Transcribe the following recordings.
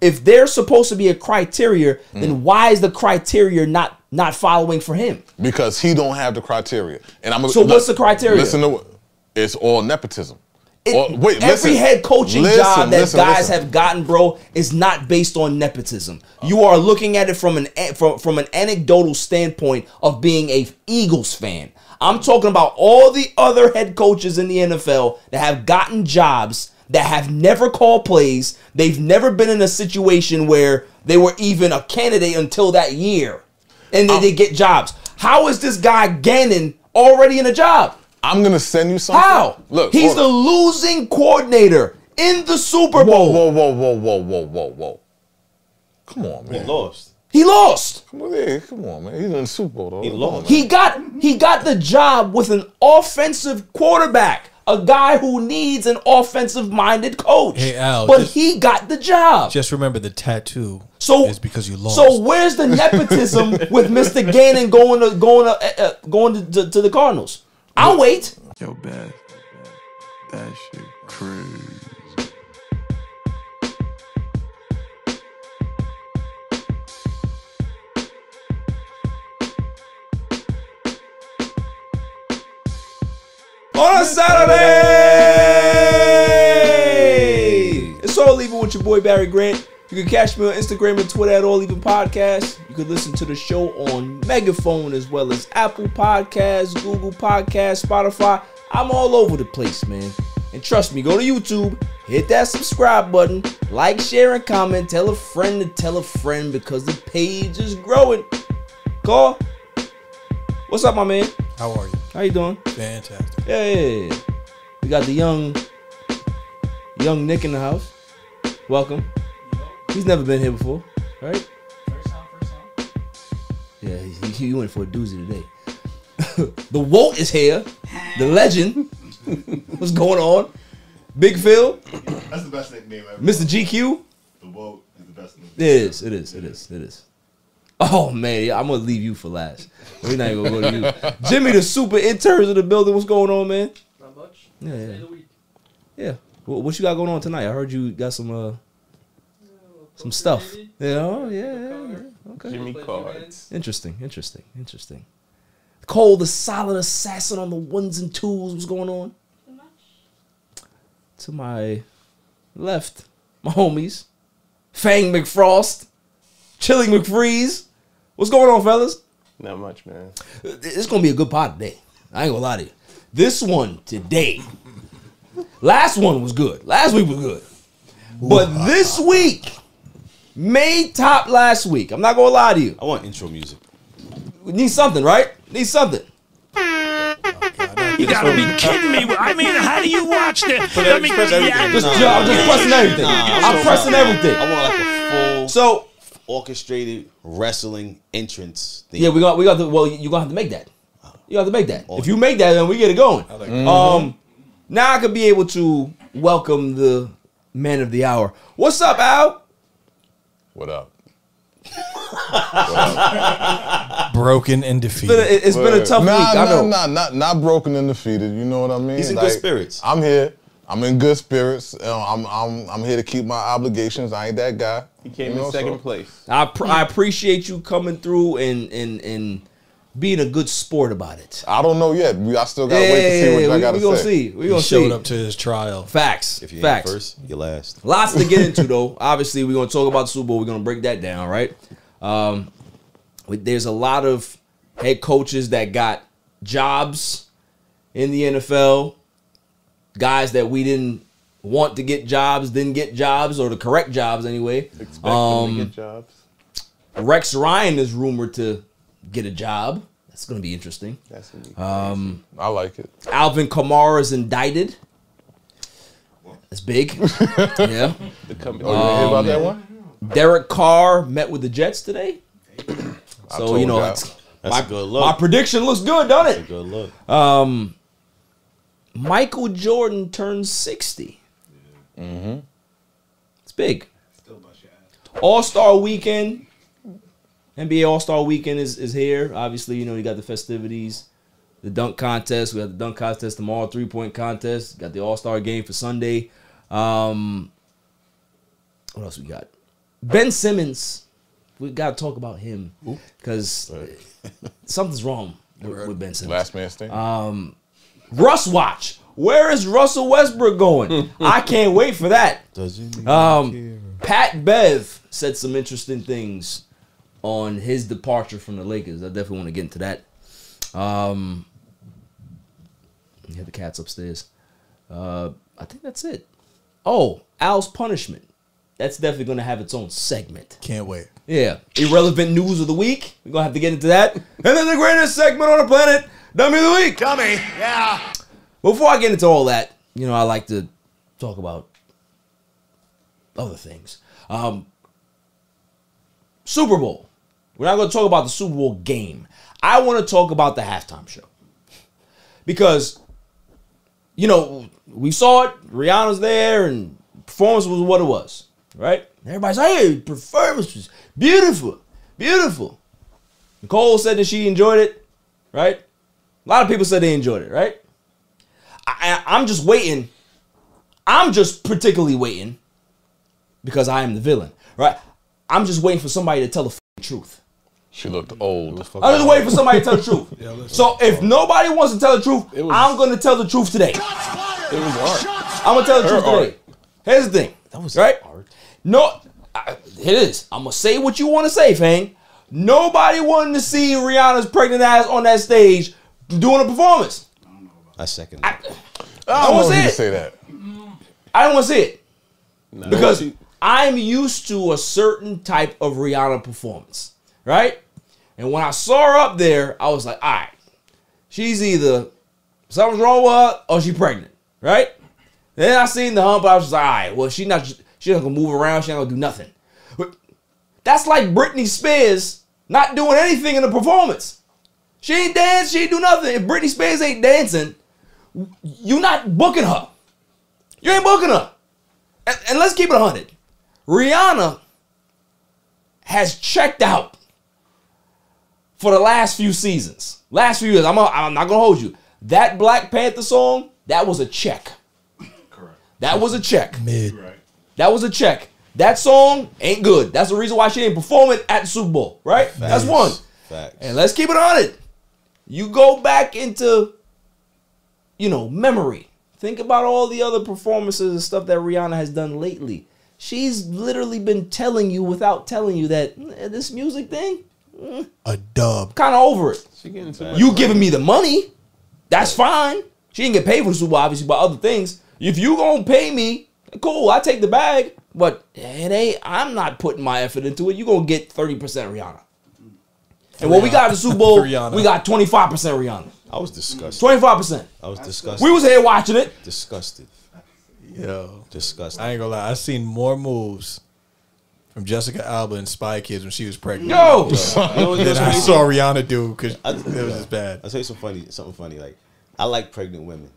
if there's supposed to be a criteria, then why is the criteria not following for him? Because he don't have the criteria. And I'm So what's the criteria? Listen to it's all nepotism. Every head coaching job that guys have gotten, bro, is not based on nepotism. You are looking at it from an anecdotal standpoint of being a Eagles fan. I'm talking about all the other head coaches in the NFL that have gotten jobs that have never called plays. They've never been in a situation where they were even a candidate until that year, and then they get jobs. How is this guy Gannon already in a job? I'm gonna send you something. How? Look, he's the losing coordinator in the Super Bowl. Whoa. Come on, man. He lost. Come on, man. He's in the Super Bowl, though. He lost. He got the job with an offensive quarterback, a guy who needs an offensive-minded coach. Hey, Al, but he got the job. Just remember the tattoo is because you lost. So where's the nepotism with Mr. Gannon going to the Cardinals? I'll wait. Yo, Beth, that shit crazy. On a Saturday! It's All Even with your boy Barry Grant. You can catch me on Instagram and Twitter at All Even Podcast. You can listen to the show on Megaphone as well as Apple Podcasts, Google Podcasts, Spotify. I'm all over the place, man. And trust me, go to YouTube, hit that subscribe button, like, share, and comment. Tell a friend to tell a friend because the page is growing. Call. What's up, my man? How are you? How you doing? Fantastic. Yeah. We got the young Nick in the house. Welcome. He's never been here before, right? First time. Yeah, he went for a doozy today. The Walt is here. The legend. What's going on? Big Phil. That's the best nickname ever. Mr. GQ. The Walt is the best nickname. It is. Oh, man, I'm going to leave you for last. We're not even going to go to you. Jimmy, the super interns of the building. What's going on, man? Not much. Yeah. Yeah. What you got going on tonight? I heard you got some stuff. Yeah, yeah. Okay. Jimmy cards. Interesting. Cole, the solid assassin on the ones and twos. What's going on? To my left, my homies, Fang McFrost, Chilling McFreeze. What's going on, fellas? Not much, man. It's gonna be a good pod today. I ain't gonna lie to you. This one today. Last one was good. Last week was good. But this week made top last week. I'm not gonna lie to you. I want intro music. We need something, right? Need something. You gotta be kidding me. I mean, how do you watch that? I'm just pressing everything. I'm pressing everything. I want like a full orchestrated wrestling entrance theme. Yeah, we got the you're gonna have to make that. You have to make that. If you make that, then we get it going. Now I could be able to welcome the man of the hour. What's up, Al? What up? Broken and defeated. It's been a tough week. I know. Not broken and defeated. You know what I mean? He's in good spirits. I'm here. I'm in good spirits. I'm here to keep my obligations. I ain't that guy. He came in second place. I appreciate you coming through and being a good sport about it. I don't know yet. I still gotta wait to see what I gotta say. We gonna see. Showed up to his trial. Facts. If you Facts. ain't first, you last. Lots to get into though. Obviously, we're gonna talk about the Super Bowl. We're gonna break that down, right? There's a lot of head coaches that got jobs in the NFL. Guys that we didn't want to get jobs, didn't get jobs, or the correct jobs anyway. Expect them to get jobs. Rex Ryan is rumored to get a job. That's going to be interesting. That's gonna be I like it. Alvin Kamara is indicted. That's big. Yeah. the company. Oh, you didn't hear about that one? Derek Carr met with the Jets today. So, you know, That's a good look. my prediction looks good, don't That's a it? good look. Michael Jordan turns 60. Mm-hmm. It's big. All-Star Weekend. NBA All-Star Weekend is here. Obviously, you know, you got the festivities, the dunk contest. We got the dunk contest tomorrow, three-point contest. Got the All-Star game for Sunday. What else we got? Ben Simmons, we got to talk about him because something's wrong with Ben Simmons. Last man standing. Russ watch. Where is Russell Westbrook going? I can't wait for that. Pat Bev said some interesting things on his departure from the Lakers. I definitely want to get into that. You have the cats upstairs. I think that's it. Oh, Al's punishment. That's definitely going to have its own segment. Can't wait. Yeah. Irrelevant news of the week. We're going to have to get into that. And then the greatest segment on the planet, Dummy of the Week. Dummy. Yeah. Before I get into all that, you know, I like to talk about other things. Super Bowl. We're not going to talk about the Super Bowl game. I want to talk about the halftime show. Because, you know, we saw it. Rihanna's there, and performance was what it was, right? Everybody's like, hey, performance was beautiful, beautiful. Nicole said that she enjoyed it, right? A lot of people said they enjoyed it, right? I'm just waiting. I'm just particularly waiting because I am the villain, right? I'm just waiting for somebody to tell the truth. She looked old. I'm just waiting for somebody to tell the truth. So if nobody wants to tell the truth, I'm going to tell the truth today. It was art. I'm going to tell the truth today. Here's the thing. That was right? art. No, it is. I'm going to say what you want to say, Fang. Nobody wanted to see Rihanna's pregnant ass on that stage doing a performance. I second that. I don't want want to to see say that. I don't want to see it. No, Because I'm used to a certain type of Rihanna performance, right? And when I saw her up there, I was like, all right, she's either something's wrong with her or she's pregnant, right? Then I seen the hump, I was just like, all right, well, she's not gonna move around, she's not gonna do nothing. But that's like Britney Spears not doing anything in the performance. She ain't dance, she ain't do nothing. If Britney Spears ain't dancing, you not booking her. You ain't booking her. And let's keep it 100. Rihanna has checked out for the last few seasons. Last few years. I'm not going to hold you. That Black Panther song, that was a check. Correct. That was a check. Mid. Right. That was a check. That song ain't good. That's the reason why she didn't perform it at the Super Bowl, right? Facts. That's one. Facts. And let's keep it on it. You go back into, you know, memory. Think about all the other performances and stuff that Rihanna has done lately. She's literally been telling you without telling you that this music thing, A dub. kind of over it. She getting too much You money. giving me the money, that's fine. She didn't get paid for the Super Bowl, obviously, by other things. If you gonna pay me, cool, I take the bag. But it ain't. I'm not putting my effort into it. You gonna get 30% Rihanna. And when we got the Super Bowl, Rihanna. we got 25% Rihanna. I was disgusted. 25%. I was disgusted. We was here watching it. disgusted. Yo. Disgusted. I ain't gonna lie. I seen more moves from Jessica Alba and Spy Kids when she was pregnant. Yo, Than I saw Rihanna do because it was just bad. I'll tell you something funny. Like, I like pregnant women.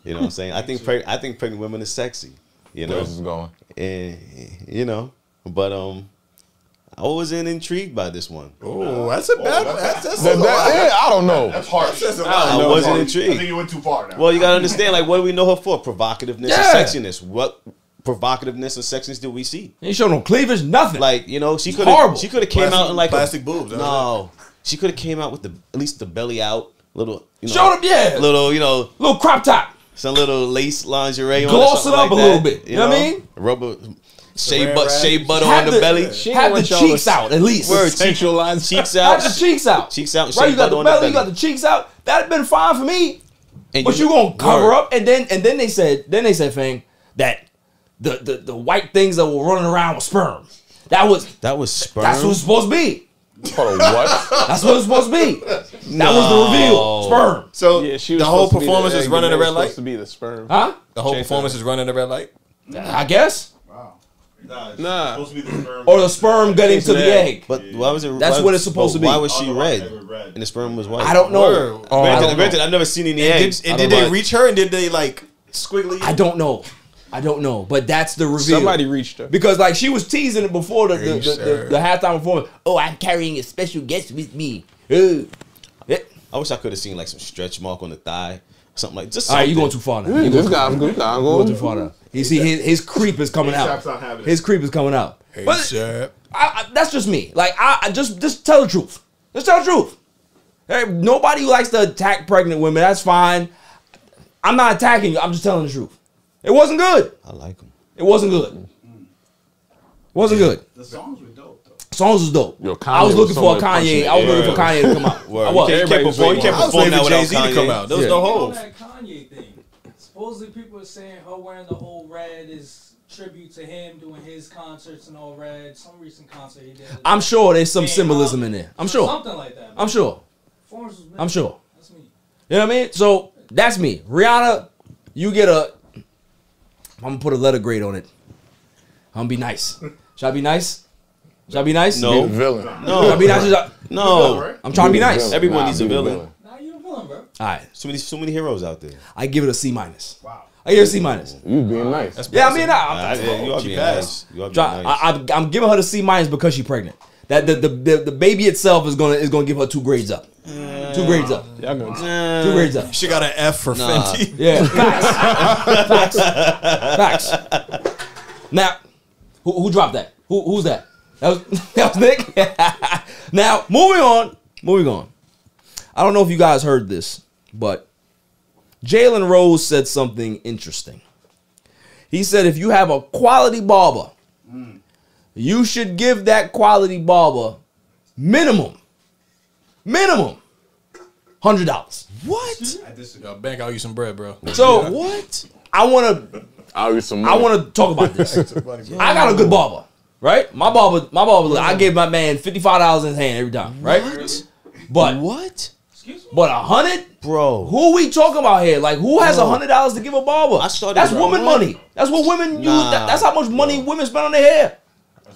You know what I'm saying? I think pregnant women are sexy. You know, Where's this going? and you know, but I wasn't intrigued by this one. Oh, that's a bad. That's a lot. Yeah, I don't know. That's harsh. I wasn't I intrigued. think you went too far now. Well, you gotta understand, like, what do we know her for? Provocativeness Yeah. and sexiness. What provocativeness and sexiness do we see? ain't showing no cleavage, nothing. Like, you know, she could horrible. have came out in like Plastic boobs. that was no, she could have came out with at least the belly out, little, you know, Showed up, yeah. little, you know, Little crop top. some little lace lingerie on, Gloss or it something up like a that, little bit. You know what I mean? Rubber shea Saran butter Have on the belly. Have the cheeks out at least. Word, Central lines. cheeks Have out, the cheeks out. cheeks out, and Right, shea you got butter the on belly, the you got belly. the cheeks out. That'd been fine for me. And But you gonna cover word. up, and then they said, Fang, that the white things that were running around with sperm. That was sperm. that's what it's supposed to be. Hold on, what? That's what it's supposed to be. That was the reveal. Sperm. So Yeah, she was the whole supposed to be performance the is egg, running the the red man was light. supposed to be the sperm. Huh? The whole Chase performance that. is running the red light. I guess. Wow. Nah. Supposed to be the sperm. Or the sperm getting to the egg. But why was it? That's why- what it's supposed but to be. Why was she Oh, the red? white were red. And the sperm was white. I don't know. Word. I don't know. Granted, I've never seen any eggs. And I did don't they know. reach her and did they like squiggly? I don't know. But that's the reveal. Somebody reached her. Because like she was teasing it before the sure? halftime performance. Oh, I'm carrying a special guest with me. I wish I could have seen like some stretch mark on the thigh, something like just. All right, you something. going too far now. You This going guy's good. going too far now. You see, his creep is coming out. His creep is coming out. But that's just me. Like, I just tell the truth. Just tell the truth. Hey, nobody likes to attack pregnant women. That's fine. I'm not attacking you. I'm just telling the truth. It wasn't good. I like them. It wasn't good. It wasn't good. The songs were dope, though. Songs was dope. Yo, I was looking for a Kanye. I was looking for Kanye to come out. Word. I was. You can't perform that without Jay-Z to come out. There was no holes. That Kanye thing. Supposedly people are saying her wearing the whole red is tribute to him doing his concerts and all red. Some recent concert he did. I'm sure there's some symbolism in there. I'm sure. Something like that. I'm sure. I'm sure. That's me. You know what I mean? So that's me. Rihanna, you get a. I'm gonna put a letter grade on it. I'm gonna be nice. Should I be nice? Should I be nice? No. Villain. No. Should I be nice? No. I'm trying to be nice. Everyone needs a villain. Nah, you a villain, bro. All right. So many heroes out there. I give it a C minus. Wow. I give it a C minus. You being nice. Yeah, I mean, You are being nice. You are being nice. I'm giving her the C minus because she's pregnant. That the baby itself is gonna give her 2 grades up. 2 grades up. 2 grades up. She got an F for Fenty. Yeah. Facts. Now, who dropped that? Who's that? That was Nick. Now, moving on. I don't know if you guys heard this, but Jalen Rose said something interesting. He said if you have a quality barber, you should give that quality barber minimum $100. What? Yo, bank, I'll use some bread, bro. So What? I want to talk about this. I got a good barber, right? My barber. I gave my man $55 in his hand every time, right? But What? But 100, bro. Who we talking about here? Like, who has $100 to give a barber? That's woman money. That's what women use. That's how much money women spend on their hair.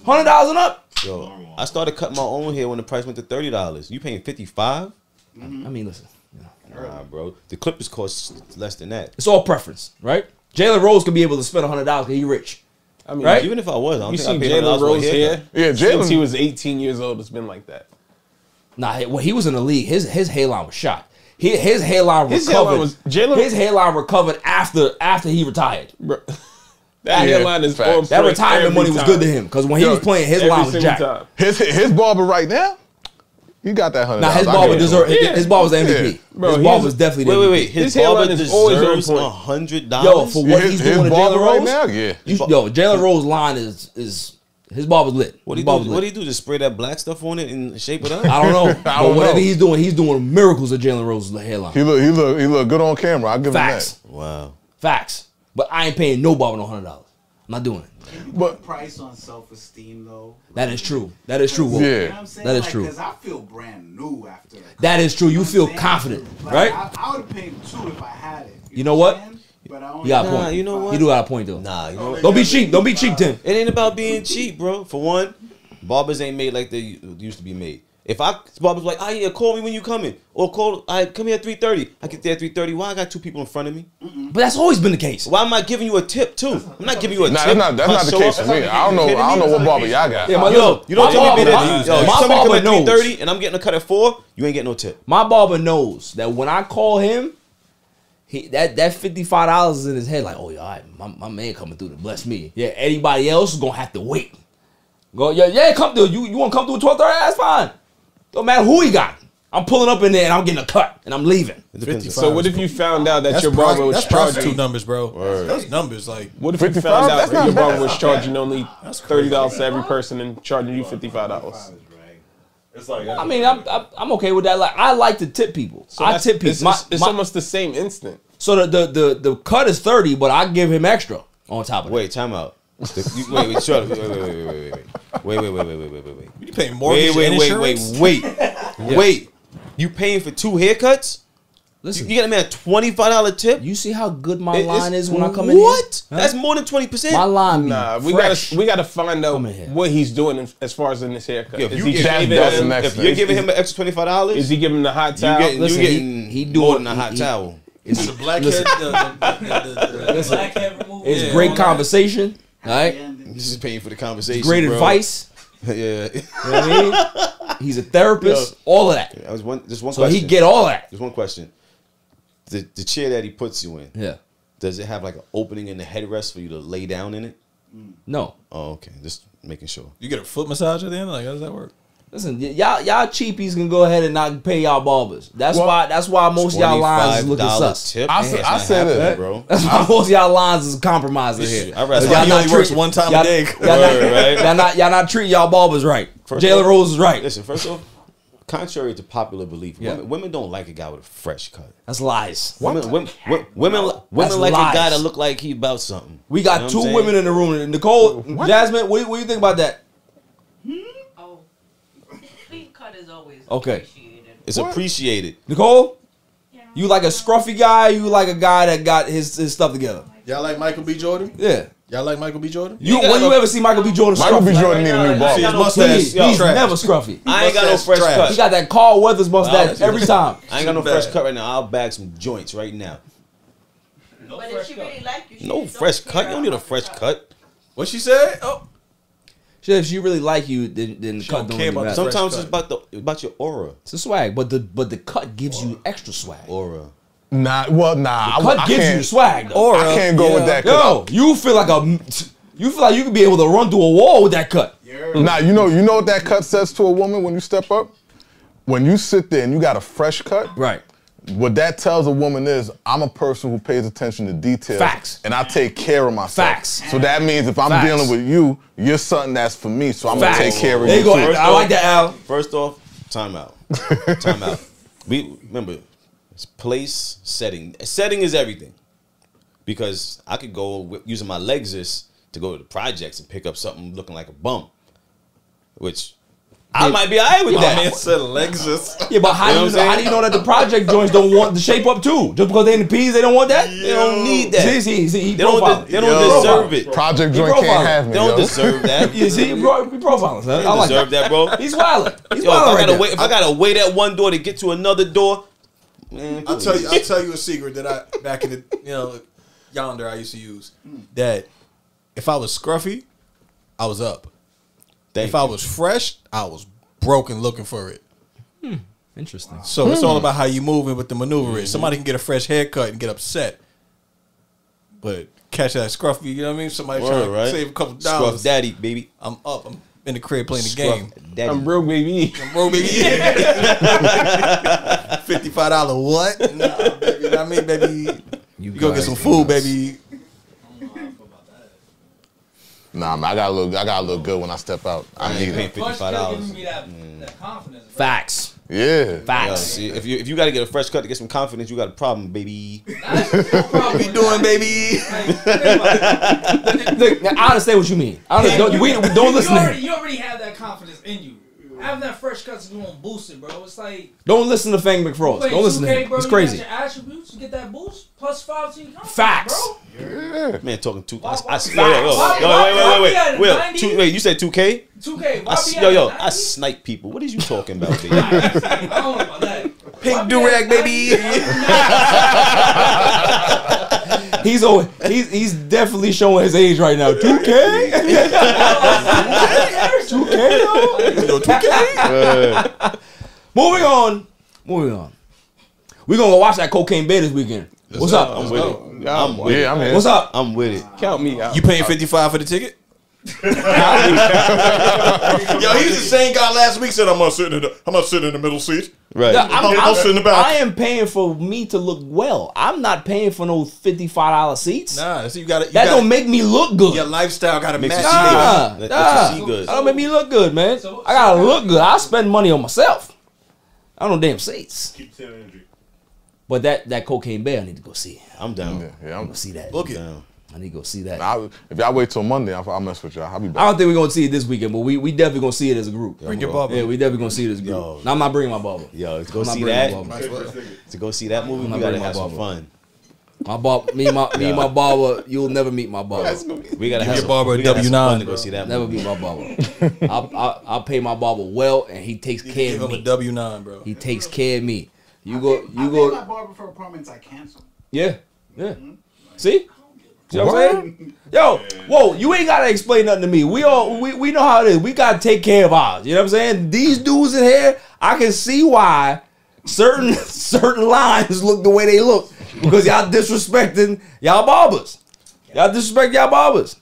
$100 and up. Yo, I started cutting my own hair when the price went to $30. You paying $55? I mean, listen. Nah, bro. The clippers cost less than that. It's all preference, right? Jalen Rose could be able to spend $100 because he's rich. I mean, right? Even if I was, I don't you think see I paid Jalen Rose hair. Yeah, Since Jalen. he was 18 years old, it's been like that. Nah, when he was in the league, his hairline was shot. His hairline recovered. His hairline recovered after he retired. Bro. That hairline is on that retirement money was good to him because when he was playing, his line was jacked. His barber right now, you got that $100. Now his barber deserved. His barber was the MVP. Bro, his barber was definitely the MVP. Wait. His barber deserves $100. Yo, for what he's doing to Jalen Rose right now, yeah. Yo, Jalen Rose line is his barber's lit. What do he do? Just spray that black stuff on it and shape it up? I don't know. But whatever he's doing miracles of Jalen Rose's hairline. He look good on camera. I'll give him that. Wow. Facts. But I ain't paying no barber no $100. I'm not doing it. Can you put price on self-esteem though? That is true. That is true. Yeah. You know what I'm saying? That is true. Because I feel brand new after. That is true. You feel confident, Like, right? I would have paid 2 if I had it. You know what? But I only You got a point. you know what? You do got a point though. Nah, you know Don't be cheap. Don't be cheap, Tim. It ain't about being cheap, bro. For one, barbers ain't made like they used to be made. If barbers like, yeah, call me when you coming, or come here at 3:30. I get there at 3:30. Why I got 2 people in front of me? But that's always been the case. Why am I giving you a tip too? I'm not giving you a tip. That's not the case for me. I don't know what barber y'all got. Yeah, you don't tell me that. Yo, my barber knows. 3:30 and I'm getting a cut at 4. You ain't getting no tip. My barber knows that when I call him, that $55 is in his head. Like, oh yeah, all right, my man coming through to bless me. Yeah, anybody else is gonna have to wait. Go, yeah, come through. You want to come through at 12:30? That's fine. Don't matter who he got. I'm pulling up in there and I'm getting a cut and I'm leaving. So what if you found out that your barber was charging? That's 2 numbers, bro. Those numbers, like. What if you found out that your barber was charging only $30 to every person and charging you $55? It's like, I mean, I'm okay with that. Like, I like to tip people. So I tip people. It's almost the same instant. So the cut is 30, but I give him extra on top of it. Wait, time out. Wait. You paying mortgage and insurance? Wait. You paying for 2 haircuts? Listen, you get a man a $25 tip? You see how good my line is when I come in here? What? That's more than 20%. My line, nah, we gotta find out what he's doing as far as in this haircut. If you're giving him an extra $25, is he giving him the hot towel? You getting he doing more than a hot towel. It's the blackhead. It's great conversation. All right, this is paying for the conversation. Great advice. Yeah, you know what I mean. He's a therapist. All of that. That was just one. So question. he get all that. Just one question. The chair that he puts you in. Yeah. Does it have like an opening in the headrest for you to lay down in it? No. Oh, okay. Just making sure. You get a foot massage at the end? Like, how does that work? Listen, y'all cheapies can go ahead and not pay y'all barbers. That's why most of y'all lines is looking sus. Tip. I say this, bro. That's why most of y'all lines is compromising here. Y'all only works one time a day. Y'all not treating y'all barbers right. Jalen Rose is right. Listen, first off, contrary to popular belief, women don't like a guy with a fresh cut. That's lies. Women like a guy that look like he about something. We got two women in the room. Nicole, Jasmine, what do you think about that? Oh, clean cut is always appreciated. It's appreciated. Nicole, you like a scruffy guy? You like a guy that got his stuff together? Y'all like Michael B. Jordan? Yeah. Y'all like Michael B. Jordan? When you ever see Michael B. Jordan scruffy? Michael B. Jordan need a new barber. He's never scruffy. I ain't got no fresh cut. He got that Carl Weathers mustache every time. I ain't got no fresh cut right now. I'll bag some joints right now. But if she really like you, no fresh cut. You don't need a fresh cut. What she said? Oh, if she really like you, then the cut don't really matter. Sometimes it's about your aura. It's a swag, but the cut gives you extra swag. Aura. Nah. The cut gives you the swag. Though. I can't go with that cut. Yo, you feel like you could be able to run through a wall with that cut. Nah, you know what that cut says to a woman when you step up? When you sit there and you got a fresh cut, right? What that tells a woman is, I'm a person who pays attention to details. Facts. And I take care of myself. Facts. So that means if I'm dealing with you, you're something that's for me. So I'm going to take care of you. There you go. I like that, Al. First off, time out. Time out. Remember, it's place, setting. Setting is everything. Because I could go using my legs to go to the projects and pick up something looking like a bum. Which... I might be alright with that. Man said Lexus. Yeah, but how do you know that the project joints don't want the shape up too? Just because they in the P's, they don't want that? They don't need that. See, they don't deserve it. Project joint can't have me. They don't deserve that. You see, profiling. They don't deserve that, bro. He's wilding. He's if I gotta wait at one door to get to another door, man, I'll tell you a secret that I back in the yonder I used to use. That if I was scruffy, I was up. If I was fresh, I was broken looking for it. Interesting. So it's all about how you moving with the maneuver is. Somebody can get a fresh haircut and get upset, but catch that scruffy, you know what I mean? Somebody trying to save a couple dollars. Scruff daddy, baby. I'm up. I'm in the crib playing the game. Daddy. I'm broke, baby. $55 what? Nah, baby. You know what I mean, baby? You go get some food, baby. Nah, man, I gotta look good when I step out. I need paying $55. Giving me that confidence. Facts. Yeah. Facts. Yo, see, if you got to get a fresh cut to get some confidence, you got a problem, baby. What we doing, baby? Look, I understand what you mean. Don't listen to him. You already have that confidence in you. Having that fresh cut is going to boost it, bro. It's like... Don't listen to Fang McFrost. Don't listen to him. Bro, it's crazy. You got your attributes, you get that boost, +5 to your confidence, Facts. bro. Yeah. Man, talking 2K. Wait, you said 2K? 2K. I snipe people. What is you talking about, baby? I don't know about that. Pink durag, baby. He's definitely showing his age right now. 2K? 2K though? 2K? Moving on. We're gonna go watch that Cocaine Bay this weekend. What's up? I'm with it. I'm here. What's up? I'm with it. Count me out. You paying $55 for the ticket? Yo, he was the same guy last week said I'm not sitting in the middle seat. Right. I'm sitting in the back. I am paying for me to look well. I'm not paying for no $55 seats. Nah, so that don't make me look good. Your lifestyle gotta match. Let you see good. That don't make me look good, man. I gotta look good. I spend money on myself. I don't damn seats. Keep the energy. But that Cocaine Bear, I need to go see. I'm down. Yeah, I'm gonna see that. Look it. I need to go see that. If y'all wait till Monday, I'll mess with y'all. I'll be back. I don't think we're gonna see it this weekend, but we definitely gonna see it as a group. Bring your barber. Yeah, we definitely gonna see it as a group. Now, I'm not bringing my barber. Yo, to go see that. To go see that movie, we gotta have some fun. My barber, me and my barber, you'll never meet my barber. We gotta have your barber a W9 to bro. go see that. Never meet my barber. I'll pay my barber well, and he takes care of me. Give him a W9, bro. He takes care of me. You I go. pay my barber for appointments I cancel. Yeah. See? You know what I'm saying? Yo, whoa, you ain't gotta explain nothing to me. We know how it is. We gotta take care of ours. You know what I'm saying? These dudes in here, I can see why certain lines look the way they look. because y'all disrespecting y'all barbers. Y'all disrespect y'all barbers.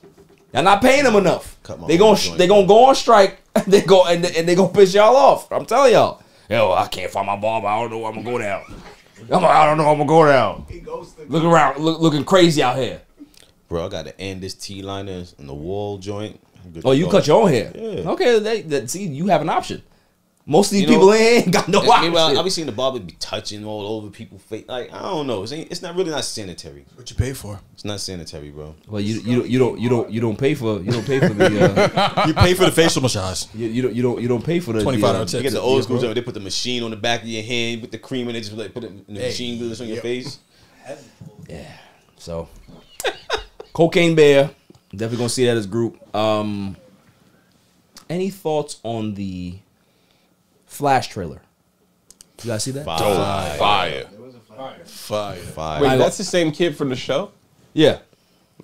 Y'all not paying them enough. They gonna go on strike. They gonna piss y'all off. I'm telling y'all. Yo, I can't find my barber. I don't know where I'm gonna go down. I don't know where I'm gonna go down. Look around, looking crazy out here. Bro, I gotta end this T-liner in the wall joint. Oh, you cut your own hair? Yeah. Okay, see, you have an option. Most of these people ain't got no option. I be seeing the barber be touching all over people's face. Like, I don't know. It's not really not sanitary. What you pay for? It's not sanitary, bro. Well, you don't pay for the you pay for the facial massage. You don't pay for the $25 tip. You get the old school joint. They put the machine on the back of your hand with the cream and they just like put it in the machine glue on your face. Yeah. So, Cocaine Bear, definitely gonna see that as a group. Any thoughts on the Flash trailer? You guys see that? Fire. Wait, that's the same kid from the show? Yeah.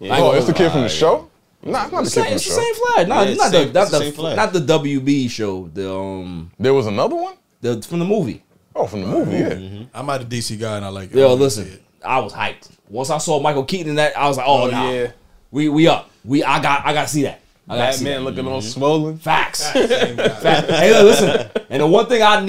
Oh, it's the kid from the show? Nah, it's not the kid from the It's show. the same Flash. No, Yeah, not the WB show. The There was another one? from the movie. Oh, from the movie, yeah. I'm not a DC guy and I like it. Yo, listen, I was hyped. Once I saw Michael Keaton in that, I was like, oh, nah. yeah. We up. I gotta see that. Batman looking all swollen. Facts. Hey, listen. And the one thing I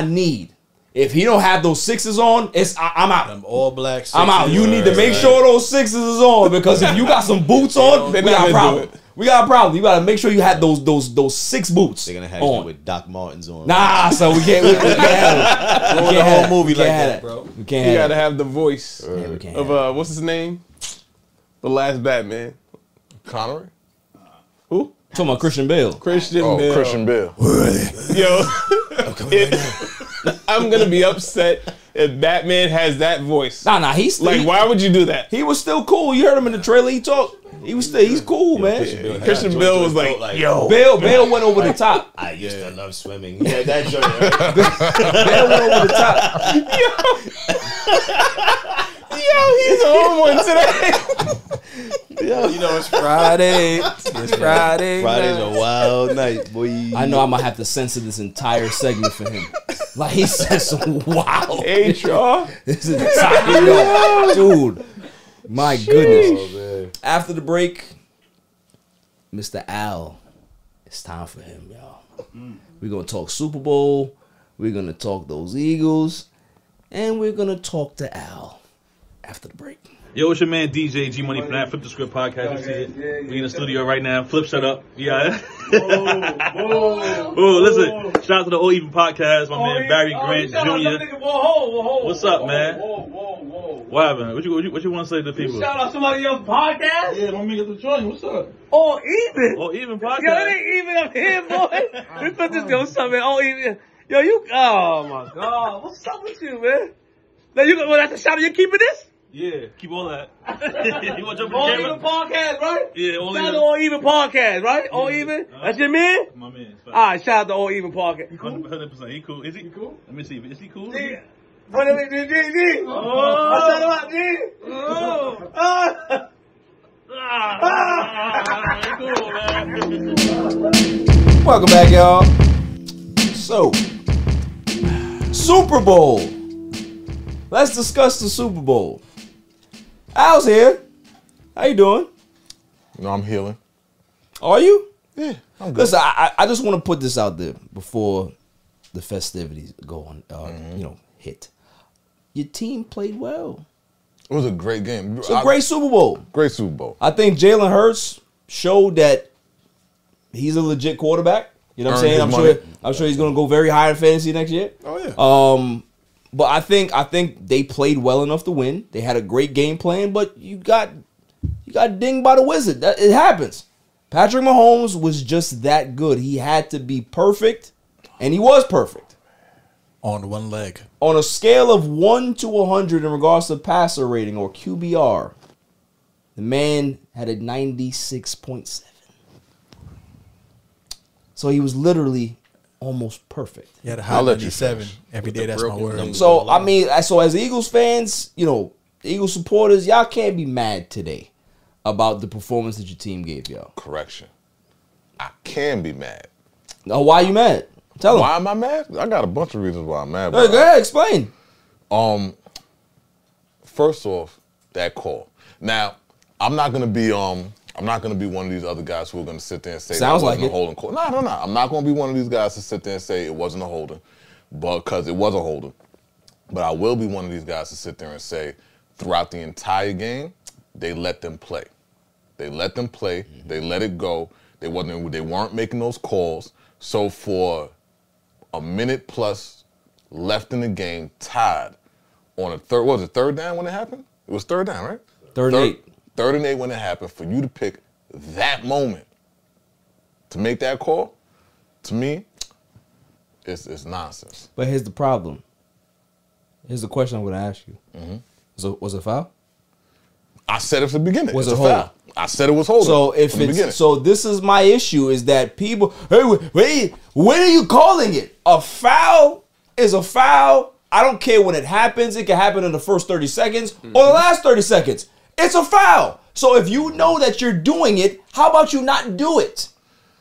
need, if he don't have those sixes on, I'm out. Them all black sixes. I'm out. You need to make sure those sixes is on, because if you got some boots on, we got a problem. We got a problem. You gotta make sure you have those 6 boots. They're gonna have on. you with Doc Martens on. Nah, so we can't have it. Ruin the whole movie like that, bro. We can't You have gotta it. have the voice We can't of have it. what's his name? The last Batman. Connery? Who? Talking about Christian Bale. Christian Oh, Bale. Christian Bale. Yo, I'm gonna be upset if Batman has that voice. Nah, he's Like, why would you do that? He was still cool. You heard him in the trailer. He talked. He's cool, man. Christian Bale was like, yo. Bale went over the top. I used to love swimming. He had that joint. Right? Bale went over the top. Yo, he's on one today. You know, it's Friday. It's Friday. Friday's a wild night, boy. I know I'm gonna have to censor this entire segment for him. Like, he said some wild. HR. This entire dude. My goodness. After the break, Mr. Al, it's time for him, y'all. We're gonna talk Super Bowl. We're gonna talk those Eagles, and we're gonna talk to Al after the break. Yo, it's your man DJ G Money from that Flip the Script podcast. You see it? We in the studio right now. Flip, shut up. Yeah. Oh, listen. Shout out to the All Even podcast. My man Barry Grant Jr. What's up, man? What happened? What you want to say to the people? Shout out somebody else's podcast? Yeah, my man got the joint. What's up? All Even. All Even podcast. Yo, it ain't even up here, boy. We put this yo something. All Even. Yo, you. Oh my God. What's up with you, man? Now you well, that's a shout out. You keeping this? Yeah, keep all that. You want to jump All in the Even camera? podcast, right? Yeah, All Shout out Even. to All Even podcast, right? All Even. That's your man. My man. All right, shout out to All Even podcast. 100%. He cool. Is he cool? Let me see. Is he cool? D. What is it, D? Oh, I shout out D. Oh. Welcome back, y'all. So, Super Bowl. Let's discuss the Super Bowl. Al's here. How you doing? No, I'm healing. Are you? Yeah, I'm good. Listen, I just want to put this out there before the festivities go on, hit. Your team played well. It was a great game. It's a great Super Bowl. Great Super Bowl. I think Jalen Hurts showed that he's a legit quarterback. You know what I'm saying? I'm sure he's going to go very high in fantasy next year. Oh yeah. But I think they played well enough to win. They had a great game plan, but you got dinged by the wizard. It happens. Patrick Mahomes was just that good. He had to be perfect, and he was perfect. On one leg. On a scale of 1 to 100 in regards to passer rating, or QBR, the man had a 96.7. So he was literally almost perfect. Yeah, the high 97 every day. That's my word. So I mean, so as Eagles fans, Eagles supporters, y'all can't be mad today about the performance that your team gave y'all. Correction. I can be mad. No, why you mad? Tell them. Why am I mad? I got a bunch of reasons why I'm mad. Go ahead, explain. first off, that call. Now, I'm not gonna be one of these other guys who are gonna sit there and say sounds that like wasn't a holding call. No. I'm not gonna be one of these guys to sit there and say it wasn't a holding, but because it was a holding. But I will be one of these guys to sit there and say, throughout the entire game, they let them play. They let them play. They let it go. They weren't making those calls. So for a minute plus left in the game, tied on a third. What was it, third down when it happened? It was third down, right? Third and 8. Third and 8 when it happened. For you to pick that moment to make that call, to me, it's nonsense. But here's the problem. Here's the question I'm going to ask you. Was it a foul? I said it from the beginning. Was it's it a foul. hold? I said it was holding. So if it's so, this is my issue: is that people, hey, wait, when are you calling it? A foul is a foul. I don't care when it happens. It can happen in the first 30 seconds or the last 30 seconds. It's a foul. So if you know that you're doing it, how about you not do it?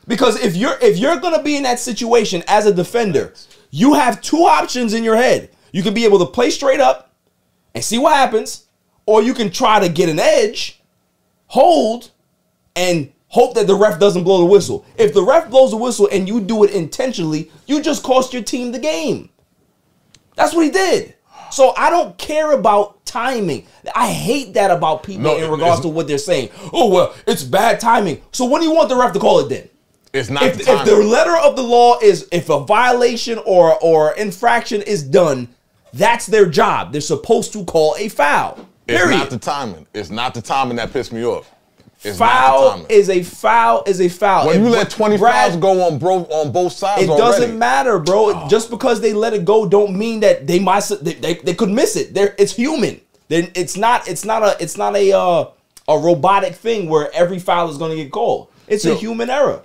Because if you're gonna be in that situation as a defender, you have two options in your head. You can be able to play straight up and see what happens, or you can try to get an edge, hold, and hope that the ref doesn't blow the whistle. If the ref blows the whistle and you do it intentionally, you just cost your team the game. That's what he did. So I don't care about timing. I hate that about people in regards to what they're saying. Oh, well, it's bad timing. So when do you want the ref to call it then? It's not if the letter of the law is, if a violation or infraction is done, that's their job. They're supposed to call a foul. Period. It's not the timing. It's not the timing that pissed me off. It's foul is a foul is a foul. When you let 20 fouls go on both sides, it doesn't matter, bro. Just because they let it go don't mean that they might they could miss it. It's human. It's not a robotic thing where every foul is going to get called. It's a human error.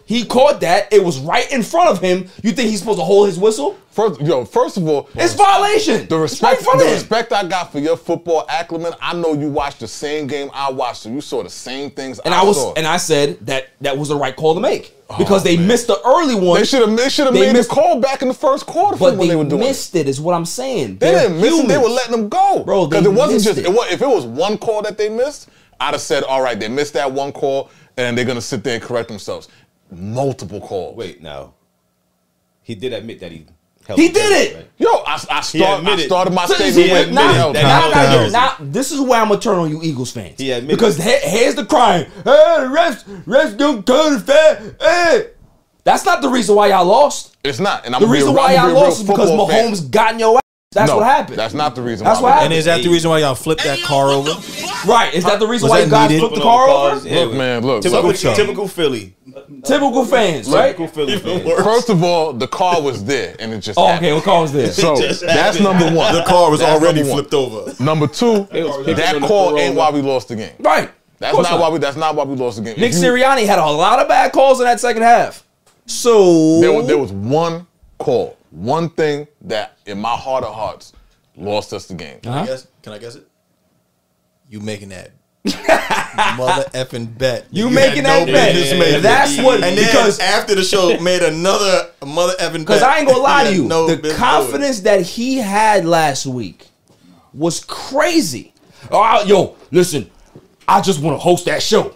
He caught that. It was right in front of him. You think he's supposed to hold his whistle? First of all, it's violation. The respect I got for your football acumen, I know you watched the same game I watched, so you saw the same things I saw. And I said that was the right call to make because they missed the early one. They should have made the call back in the first quarter. But they missed it, is what I'm saying. They didn't miss it. They were letting them go, bro. Because it wasn't just if it was one call that they missed, I'd have said, all right, they missed that one call, and they're gonna sit there and correct themselves. Multiple calls. Wait, now he did admit that he did it. Right? Yo, I started my statement with now this is where I'm gonna turn on you Eagles fans. He admitted because here's the crying. Hey, refs don't call it fair. Hey, that's not the reason why y'all lost. It's not. And the reason why y'all lost is because Mahomes got in your ass. That's what happened. That's not the reason. That's what happened. And is that the reason why y'all flipped that car over? Right. Is that the reason why you guys flipped the car over? Look, man, look. Typical Philly. Typical fans, right? Typical Philly fans. First of all, the car was there, and it just okay, what car was there? So that's number one. The car was already flipped over. Number two, that call ain't why we lost the game. Right. That's not why we lost the game. Nick Sirianni had a lot of bad calls in that second half. So there was one call, one thing that in my heart of hearts lost us the game. Can I guess it? You making that mother effing bet. You making that bet. That's what. And because after the show made another mother effing bet. Because I ain't gonna lie to you, the confidence that he had last week was crazy. Oh, yo, listen, I just want to host that show.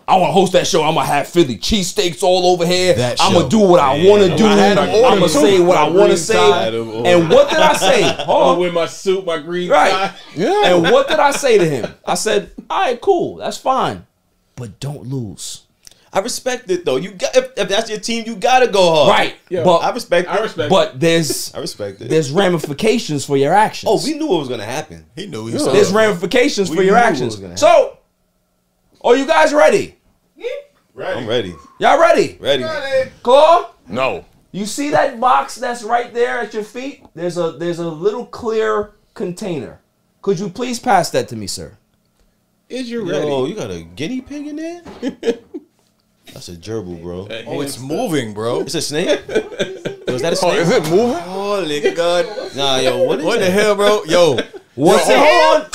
I want to host that show. I'm going to have Philly cheesesteaks all over here. I'm going to do what I want to do. I'm going to say what I want to say. And what did I say? I'm going to wear my suit, my green tie. Yeah. And what did I say to him? I said, all right, cool. That's fine. But don't lose. I respect it, though. You got if that's your team, you got to go hard. Right. Yeah, but I respect it. But there's I respect it. There's ramifications for your actions. Oh, we knew what was going to happen. He knew. There's ramifications for your actions. So, are you guys ready? Ready. I'm ready. Y'all ready? Ready. Claw? No. You see that box that's right there at your feet? There's a little clear container. Could you please pass that to me, sir? Is you ready? Oh, you got a guinea pig in there? That's a gerbil, bro. Oh, it's moving, bro. It's a snake? Was that a snake? Oh, is it moving? Holy God. Nah, yo, what is What that? the hell, bro? Yo. What's it?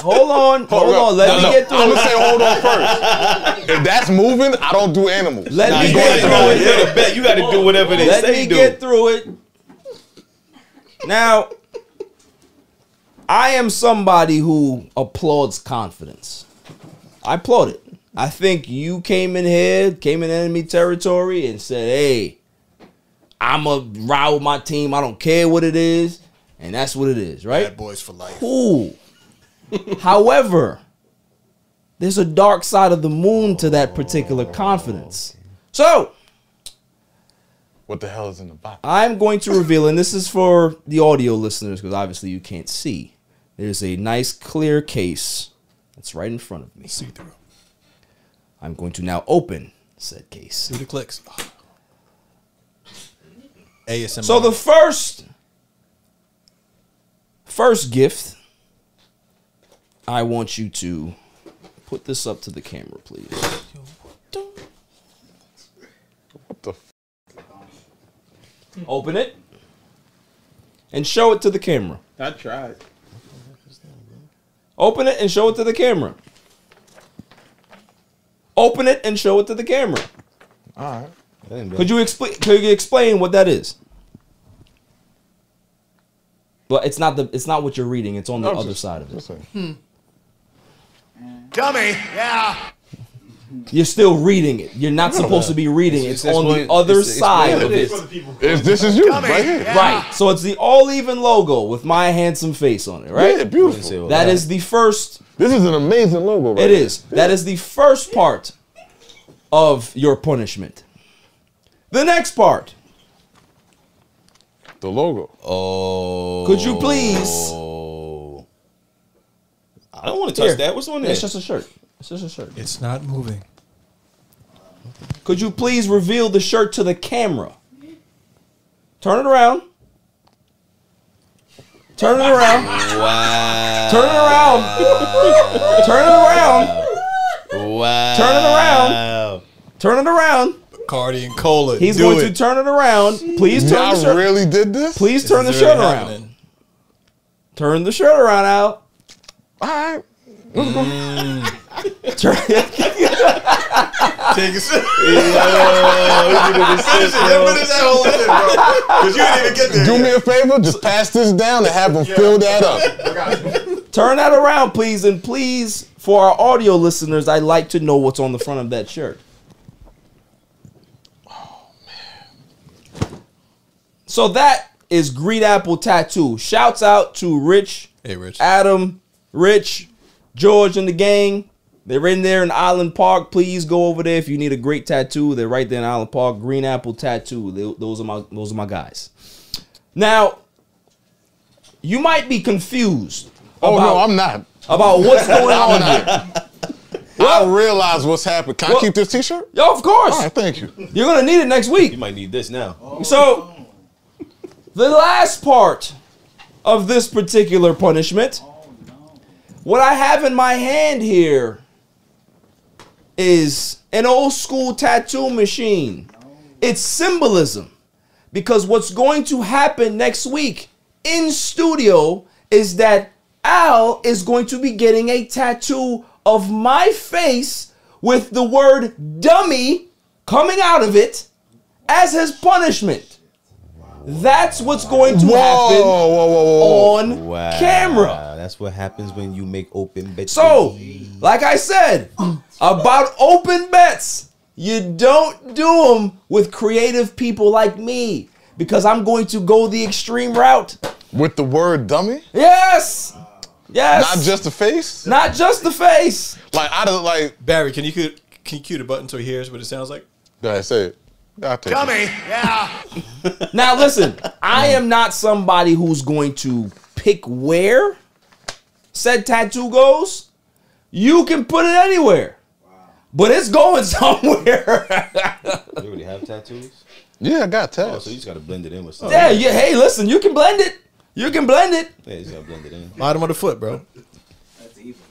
Hold on. Let me get through I'm it. gonna say hold on first. If that's moving, I don't do animals. Let me get through it. You got to do whatever they say Let me get through it. Now, I am somebody who applauds confidence. I applaud it. I think you came in enemy territory and said, hey, I'm a ride with my team. I don't care what it is. And that's what it is, right? Bad boys for life. Cool. However, there's a dark side of the moon to that particular confidence. So, what the hell is in the box? I'm going to reveal, and this is for the audio listeners because obviously you can't see. There's a nice clear case that's right in front of me. See through. I'm going to now open said case. Do the clicks. ASMR. So the first gift, I want you to put this up to the camera, please. What the? Open it and show it to the camera. I tried. Open it and show it to the camera. Open it and show it to the camera. All right. Could you explain what that is? Well, it's not what you're reading. It's on the other side of it. Dummy. Yeah. You're still reading it. You're not supposed to be reading it. It's on the other side of it. This is you, right here. Right. So it's the All Even logo with my handsome face on it, right? Yeah, beautiful. That is the first. This is an amazing logo, right? It is. That is the first part of your punishment. The next part. The logo. Oh. Could you please? I don't want to touch that. What's on there? It's just a shirt. It's just a shirt. It's not moving. Could you please reveal the shirt to the camera? Turn it around. Turn it around. Wow. Turn it around. Turn it around. Wow. Turn it around. Turn it around. Cardi and Cola. He's going to turn it around. Please turn the shirt. really did this? Please turn the shirt around. Turn the shirt around, Al. All right. Turn Take a sip. Because you didn't even get there. Do me a favor, just pass this down and have them fill that up. Turn that around, please. And please, for our audio listeners, I'd like to know what's on the front of that shirt. Oh, man. So that is Green Apple Tattoo. Shouts out to Rich, Adam, Rich, George, and the gang. They're in there in Island Park. Please go over there if you need a great tattoo. They're right there in Island Park. Green Apple Tattoo. Those are my guys. Now, you might be confused. No, I'm not. About what's going on here. I realize what's happened. Can I keep this T-shirt? Yo, of course. All right, thank you. You're gonna need it next week. You might need this now. So, the last part of this particular punishment, what I have in my hand here is an old school tattoo machine. It's symbolism, because what's going to happen next week in studio is that Al is going to be getting a tattoo of my face with the word dummy coming out of it as his punishment. That's what's going to happen on camera. That's what happens when you make open bets. So, like I said, about open bets, you don't do them with creative people like me, because I'm going to go the extreme route. With the word dummy? Yes. Yes. Not just the face? Not just the face. Like Barry, can you cue the button so he hears what it sounds like? Go ahead, say it. Dummy. Yeah. Now listen, I am not somebody who's going to pick where said tattoo goes. You can put it anywhere, but it's going somewhere. You already have tattoos? Yeah, I got tattoos. Oh, so you just got to blend it in with something. Yeah, yeah. Hey, listen, you can blend it. You can blend it. Yeah, you just got to blend it in. Bottom of the foot, bro. That's evil.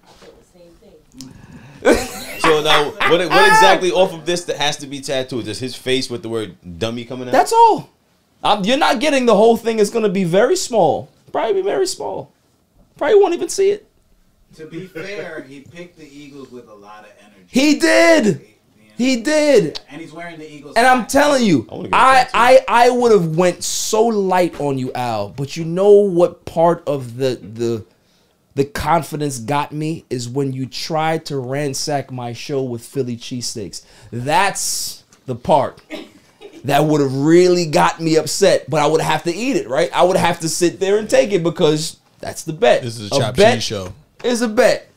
I feel the same thing. So now, what exactly off of this that has to be tattooed? Just his face with the word dummy coming out? That's all. You're not getting the whole thing. It's going to be very small. Probably be very small. Probably won't even see it. To be fair, he picked the Eagles with a lot of energy. He did. You He did. And he's wearing the Eagles. And I'm telling you, I would have went so light on you, Al. But you know what part of the confidence got me is when you tried to ransack my show with Philly cheesesteaks. That's the part that would have really got me upset. But I would have to eat it, right? I would have to sit there and take it because that's the bet. This is a chopped cheese show. Is a bet.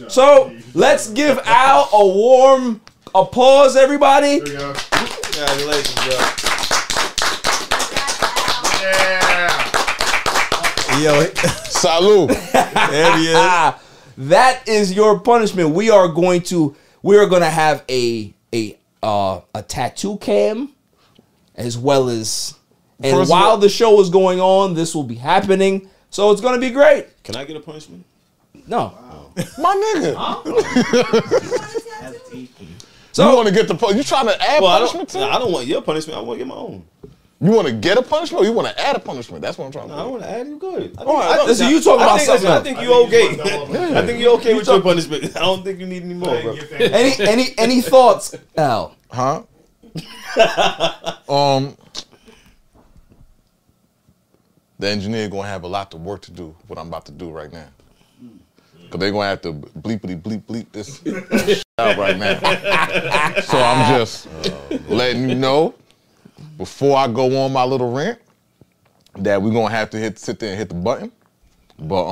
So let's give Al a warm applause, everybody. There we go. Congratulations, bro. Yeah. Yo, Salud. there he is. That is your punishment. We are going to have a tattoo cam as well as, and First while of all, the show is going on, this will be happening. So it's going to be great. Can I get a punishment? No. My nigga. So you want to get the you trying to add punishment to it? I don't want your punishment. I want to get my own. You want to get a punishment or you want to add a punishment? That's what I'm trying to I don't want to add you good. listen, you talking about something else. I think you okay. I think you're okay with your punishment. I don't think you need any more, bro. Any thoughts, Al? Huh? The engineer gonna have a lot of work to do. What I'm about to do right now, because they're gonna have to bleepity bleep this out right now. So I'm just letting you know before I go on my little rant that we're gonna have to sit there and hit the button. But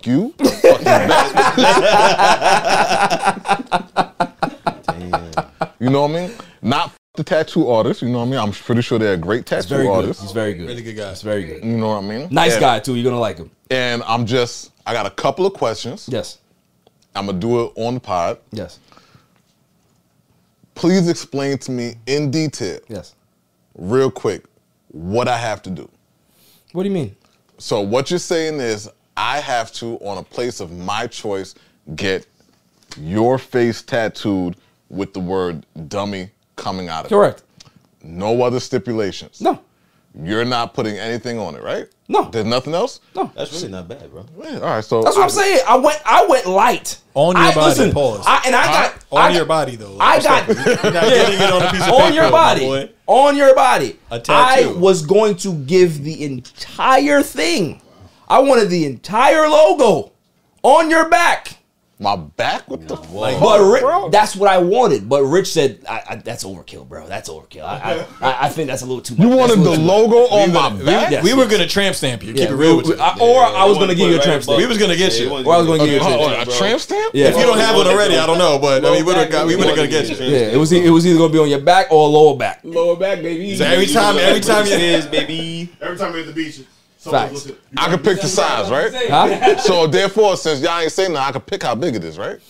you, you know what I mean? Not the tattoo artist, you know what I mean? I'm pretty sure they're a great tattoo artist. He's very good. Really good guy. He's very good. You know what I mean? Nice guy too. You're gonna like him. And I got a couple of questions. Yes. I'm gonna do it on the pod. Yes. Please explain to me in detail. Yes. Real quick, what I have to do. What do you mean? So what you're saying is I have to, on a place of my choice, get your face tattooed with the word dummy coming out of it. Correct. No other stipulations. No. You're not putting anything on it, right? No. There's nothing else? No. That's really not bad, bro. Yeah, all right, so That's what I'm saying. I went light. On your body, listen, pause. On your body, though. I got You're not getting it on a piece of on paper, your my body. boy. On your body. A tattoo. I was going to give the entire thing. I wanted the entire logo on your back. My back? What the fuck? But that's what I wanted. But Rich said, that's overkill, bro. That's overkill. I think that's a little too much. You wanted the logo on my back? We were going to tramp stamp you. Keep it real with you. Or I was going to give you a tramp stamp. We was going to get you. Or I was going to give you a tramp stamp? Yeah. If you don't have one already, I don't know. But I mean, we would have going to get you. Yeah, it was either going to be on your back or lower back. Lower back, baby. So every time you baby. Every time we're at the beach, Facts. I can pick the size, right? Huh? So therefore, since y'all ain't saying nothing, I can pick how big it is, right?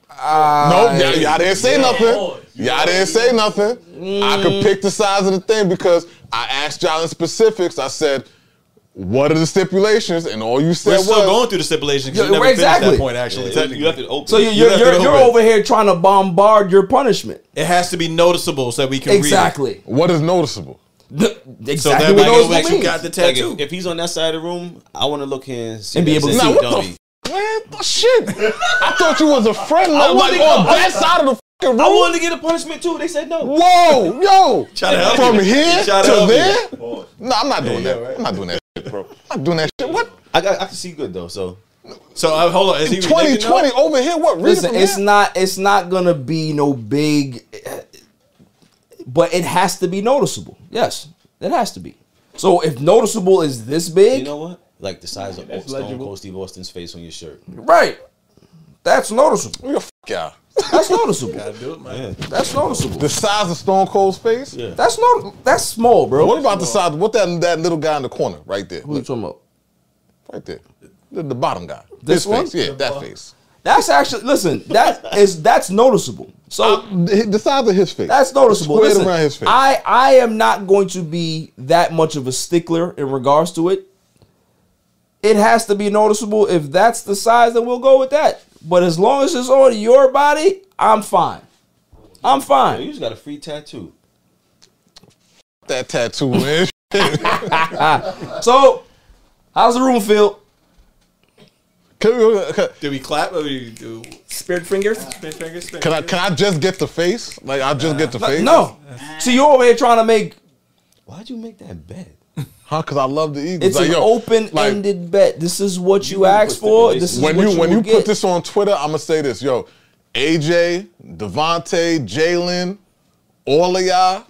Nope, y'all didn't say nothing. Y'all didn't say nothing. I could pick the size of the thing because I asked y'all in specifics. I said, what are the stipulations? And all you said We're was... still going through the stipulations because you never finished that point, actually. Yeah, you left it open. So you're over here trying to bombard your punishment. It has to be noticeable so that we can read it. Exactly. What is noticeable? Exactly so that what those makes you means. got the tattoo. Like if he's on that side of the room, I want to look here and see And be able to that see. says Nah, what dummy. Man, shit. I thought you was a friend. Like on that side of the fucking room. I wanted to get a punishment too. They said no. Whoa, yo. From here to there? No, I'm not doing that. right. I'm not doing that shit, bro. I'm not doing that shit. What? I can see good though. So hold on. Is he 2020 over here? What? Listen, it's not gonna be no big, but it has to be noticeable. Yes, it has to be. So if noticeable is this big, you know what? Like the size of Stone Cold Steve Austin's face on your shirt. right? That's noticeable. You're yeah. That's noticeable. Gotta do it, man. That's noticeable. The size of Stone Cold's face? Yeah. That's small, bro. What about the size? What that little guy in the corner right there? Who you talking about? Right there. The bottom guy. This His one? face. Yeah, that face. That's actually that's noticeable. So the size of his face. that's noticeable. Squared Listen, around his face. I am not going to be that much of a stickler in regards to it. It has to be noticeable. If that's the size, then we'll go with that. But as long as it's on your body, I'm fine. I'm fine. You just got a free tattoo. That tattoo, man. So, how's the room feel? Did we clap or did we do spirit fingers? Spirit fingers. Can I just get the face? Like I just get the face? No. See, you're over here trying to make. Why'd you make that bet? Huh? Because I love the Eagles. It's like, an open-ended bet. This is what you asked for. This is when what you get. put this on Twitter, I'm gonna say this, yo. AJ, Devontae, Jalen, all of y'all,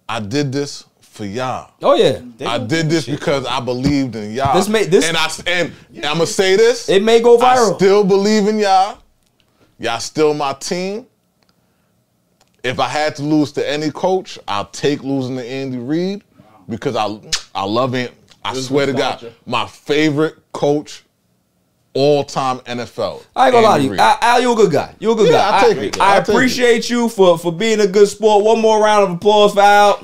I did this for y'all. Oh yeah, I did this because I believed in y'all. And I'm gonna say this. It may go viral. I still believe in y'all. Y'all still my team. If I had to lose to any coach, I'll take losing to Andy Reid because I love him. I swear to God, my favorite coach all-time NFL. I ain't gonna lie to you. Al, you're a good guy. You're a good guy. I'll take it. I appreciate you for being a good sport. One more round of applause for Al.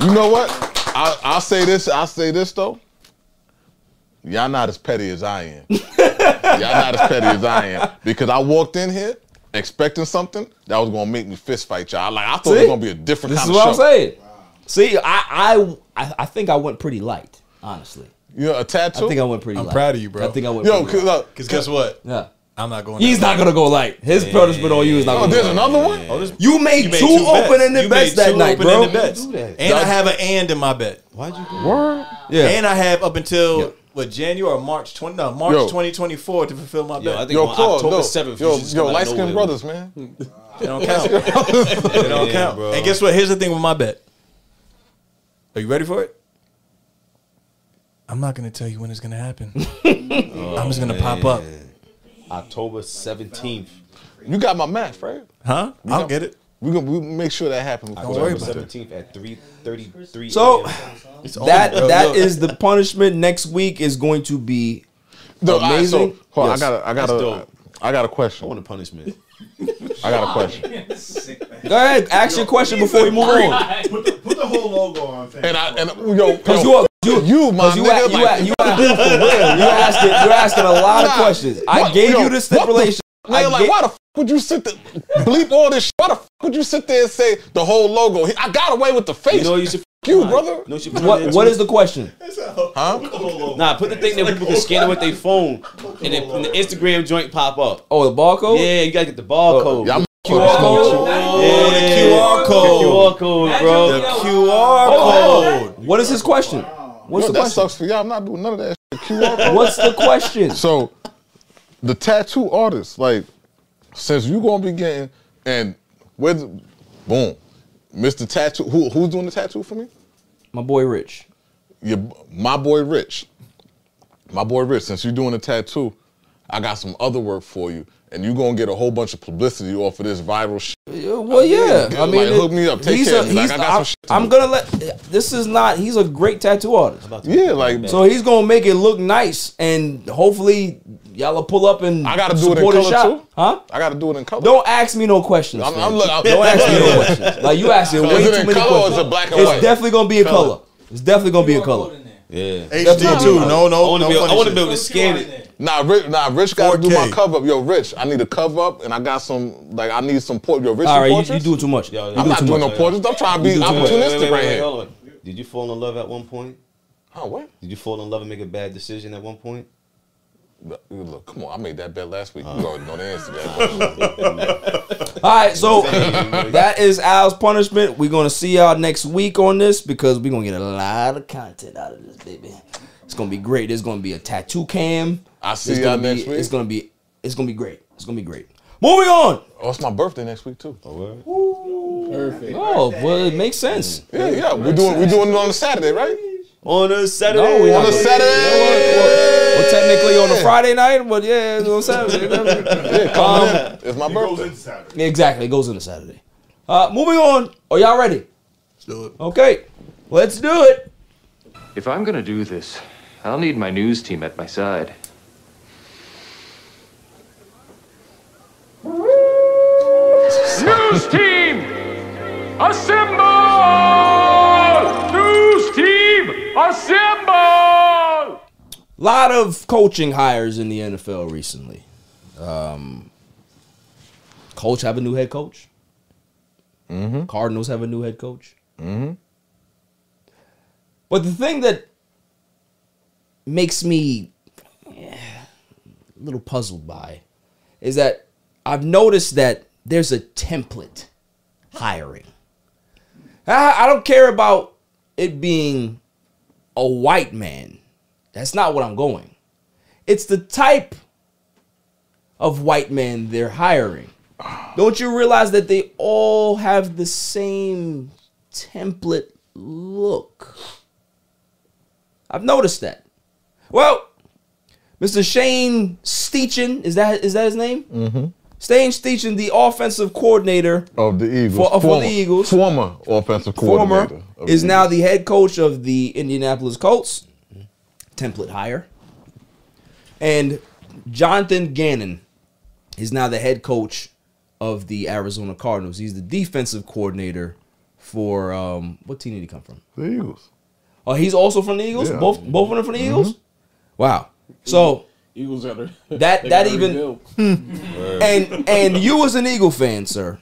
You know what? I'll say this. I'll say this though. Y'all not as petty as I am. Y'all not as petty as I am because I walked in here expecting something that was gonna make me fist fight y'all. Like I thought it was gonna be a different kind of show. This is what I'm saying. See, I think I went pretty light, honestly. You know, a tattoo? I think I went pretty light. I'm proud of you, bro. I think I went pretty light. Because guess what? Yeah. I'm not going. He's not gonna go light. His punishment on you is not. Oh, there's another one. You made two open-ended bets that night, bro. And I have an and in my bet. Why'd you do Word? Yeah. And I have up until what January or March 2024 to fulfill my bet. I think on October 7th. Yo, light skinned brothers, man. They don't count. They don't count. Bro. And guess what? Here's the thing with my bet. Are you ready for it? I'm not gonna tell you when it's gonna happen. I'm just gonna pop up. October 17th. You got my match, right? Huh? I'll get it. We'll make sure that happens. Don't worry about it. 17th at 3:33. So that is the punishment. Next week is going to be amazing. Hold on, I got a question. I want a punishment. I got a question. Go ahead, ask your question before we move on. Put the whole logo on. You, my nigga, you're asking a lot of questions. I gave you the stipulation. Why the fuck would you sit there, bleep all this shit? Why the fuck would you sit there and say the whole logo? I got away with the face. You know you should. You, brother. What is the question? Huh? Nah, put the thing that people can scan it with their phone and then the Instagram joint pop up. Oh, the barcode? Yeah, you gotta get the barcode. QR code? Yeah, the QR code. The QR code, bro. The QR code. What is his question? What's the that question? sucks for y'all. I'm not doing none of that shit. QR code. What's the question? So, the tattoo artist, like, since you gonna be getting, and boom, Mr. Tattoo, who's doing the tattoo for me? My boy Rich. My boy Rich. My boy Rich, since you're doing the tattoo, I got some other work for you. And you're going to get a whole bunch of publicity off of this viral shit. Well, yeah. I mean, hook me up. Take care of me. Like, I got some shit to I'm do. going to let, he's a great tattoo artist. Yeah, like. So he's going to make it look nice. And hopefully, y'all will pull up and I got to do it in support his color shop. too? Huh? I got to do it in color. Don't ask me no questions. Don't ask me no questions. Like, you asking way is it too in many color or questions. is it black and white? It's definitely going to be a color. It's definitely going to be a color. Yeah. HD too. No. I want to be able to scan it. Nah, Rich got to do my 4K. cover up. Yo, Rich, I need a cover up, and I got some, like, I need some Yo, Rich, All right, you portraits? doing too much. I'm not doing no portraits. I'm trying to be opportunistic right here. Hold on. Did you fall in love at one point? Huh, what? Did you fall in love and make a bad decision at one point? Look, come on, I made that bet last week. You already know the answer to that. All right, so that is Al's punishment. We're going to see y'all next week on this because we're going to get a lot of content out of this, baby. It's going to be great. There's going to be a tattoo cam. I'll see y'all next week. It's going to be great. It's going to be great. Moving on. Oh, it's my birthday next week, too. Perfect. Oh, well, it makes sense. Yeah. We're doing it on a Saturday, right? On a Saturday. No, on a Saturday. Well, technically on a Friday night, but yeah, it's on Saturday. It's my birthday. Exactly, it goes into Saturday. Moving on. Are y'all ready? Let's do it. Okay, let's do it. If I'm gonna do this, I'll need my news team at my side. News team, assemble! News team, assemble! Lot of coaching hires in the NFL recently. Colts have a new head coach. Cardinals have a new head coach. But the thing that makes me a little puzzled by is that I've noticed that there's a template hiring. I don't care about it being a white man. That's not what I'm going. It's the type of white man they're hiring. Don't you realize that they all have the same template look? I've noticed that. Well, Mr. Shane Steichen, is that his name? Mm-hmm. Shane Steichen, the offensive coordinator of the Eagles. For the Eagles. Former offensive coordinator. Is now the head coach of the Indianapolis Colts. Template hire. And Jonathan Gannon is now the head coach of the Arizona Cardinals. He's the defensive coordinator for what team did he come from? The Eagles. Oh, he's also from the Eagles? Yeah. Both of them from the Eagles? Wow. So Eagles are that even and you as an Eagle fan, sir.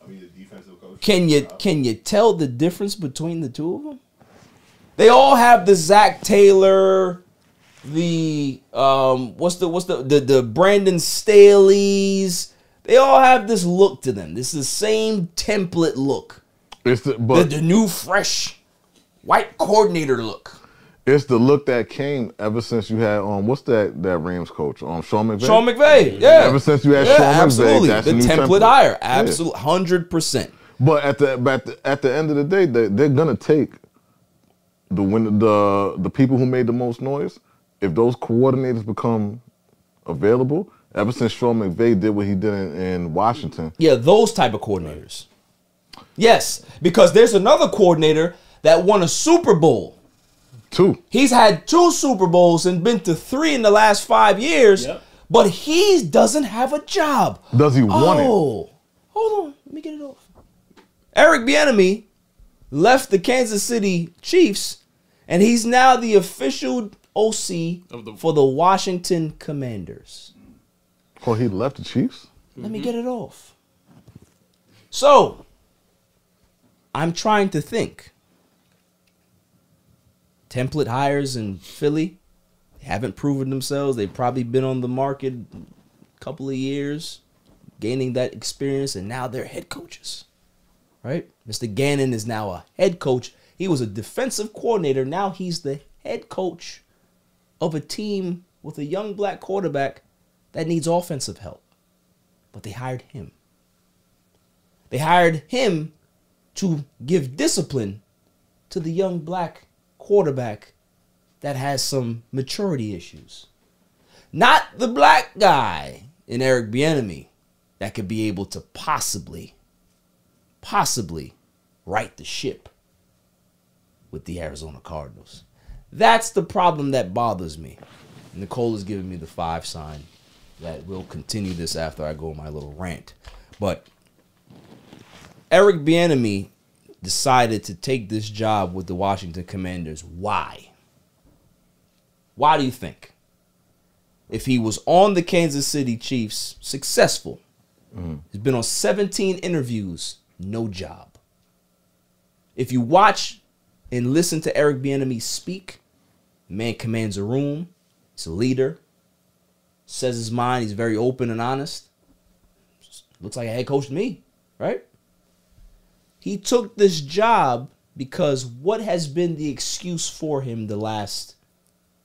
I mean, the defensive coach. Can you tell the difference between the two of them? They all have the Zach Taylor, the the Brandon Staley's. They all have this look to them. This is the same template look. It's the new fresh white coordinator look. It's the look that came ever since you had what's that Rams coach? Sean McVay. Sean McVay, yeah. Ever since you had Sean absolutely. McVay, that's the new template hire, absolutely, 100%. But at the end of the day, they're gonna take the people who made the most noise. If those coordinators become available, ever since Sean McVay did what he did in Washington. Yeah, those type of coordinators. Yes, because there's another coordinator that won a Super Bowl. 2. He's had 2 Super Bowls and been to 3 in the last 5 years, but he doesn't have a job. Does he want it? Hold on. Let me get it off. Eric Bienemy left the Kansas City Chiefs, and he's now the official OC for the Washington Commanders. Oh, he left the Chiefs? Let me get it off. So, I'm trying to think. Template hires in Philly, they haven't proven themselves. They've probably been on the market a couple of years, gaining that experience, and now they're head coaches, right? Mr. Gannon is now a head coach. He was a defensive coordinator. Now he's the head coach of a team with a young black quarterback that needs offensive help. But they hired him. They hired him to give discipline to the young black quarterback that has some maturity issues. Not the black guy in Eric Bienemy that could be able to possibly right the ship with the Arizona Cardinals. That's the problem that bothers me. Nicole is giving me the 5 sign that we'll continue this after I go on my little rant. But Eric Bienemy decided to take this job with the Washington Commanders. Why? Why do you think? If he was on the Kansas City Chiefs, successful, he's been on 17 interviews, no job. If you watch and listen to Eric Bienemy speak, the man commands a room. He's a leader. Says his mind. He's very open and honest. Looks like a head coach to me, right? He took this job because what has been the excuse for him the last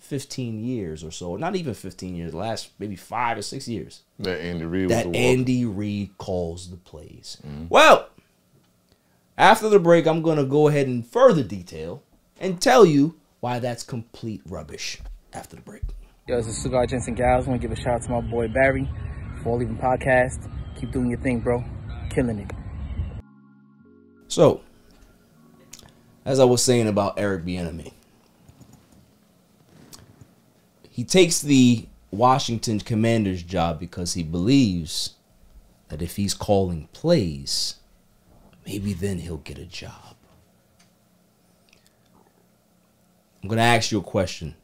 15 years or so? Not even 15 years, the last maybe 5 or 6 years. That Andy Reid That Andy Reid calls the plays. Well, after the break, I'm going to go ahead and further detail and tell you why that's complete rubbish after the break. Yo, this is Cigar Gents and Gals. I want to give a shout out to my boy Barry for Leaving Podcast. Keep doing your thing, bro. Killing it. So, as I was saying about Eric Bienemy, he takes the Washington Commanders job because he believes that if he's calling plays, maybe then he'll get a job. I'm going to ask you a question.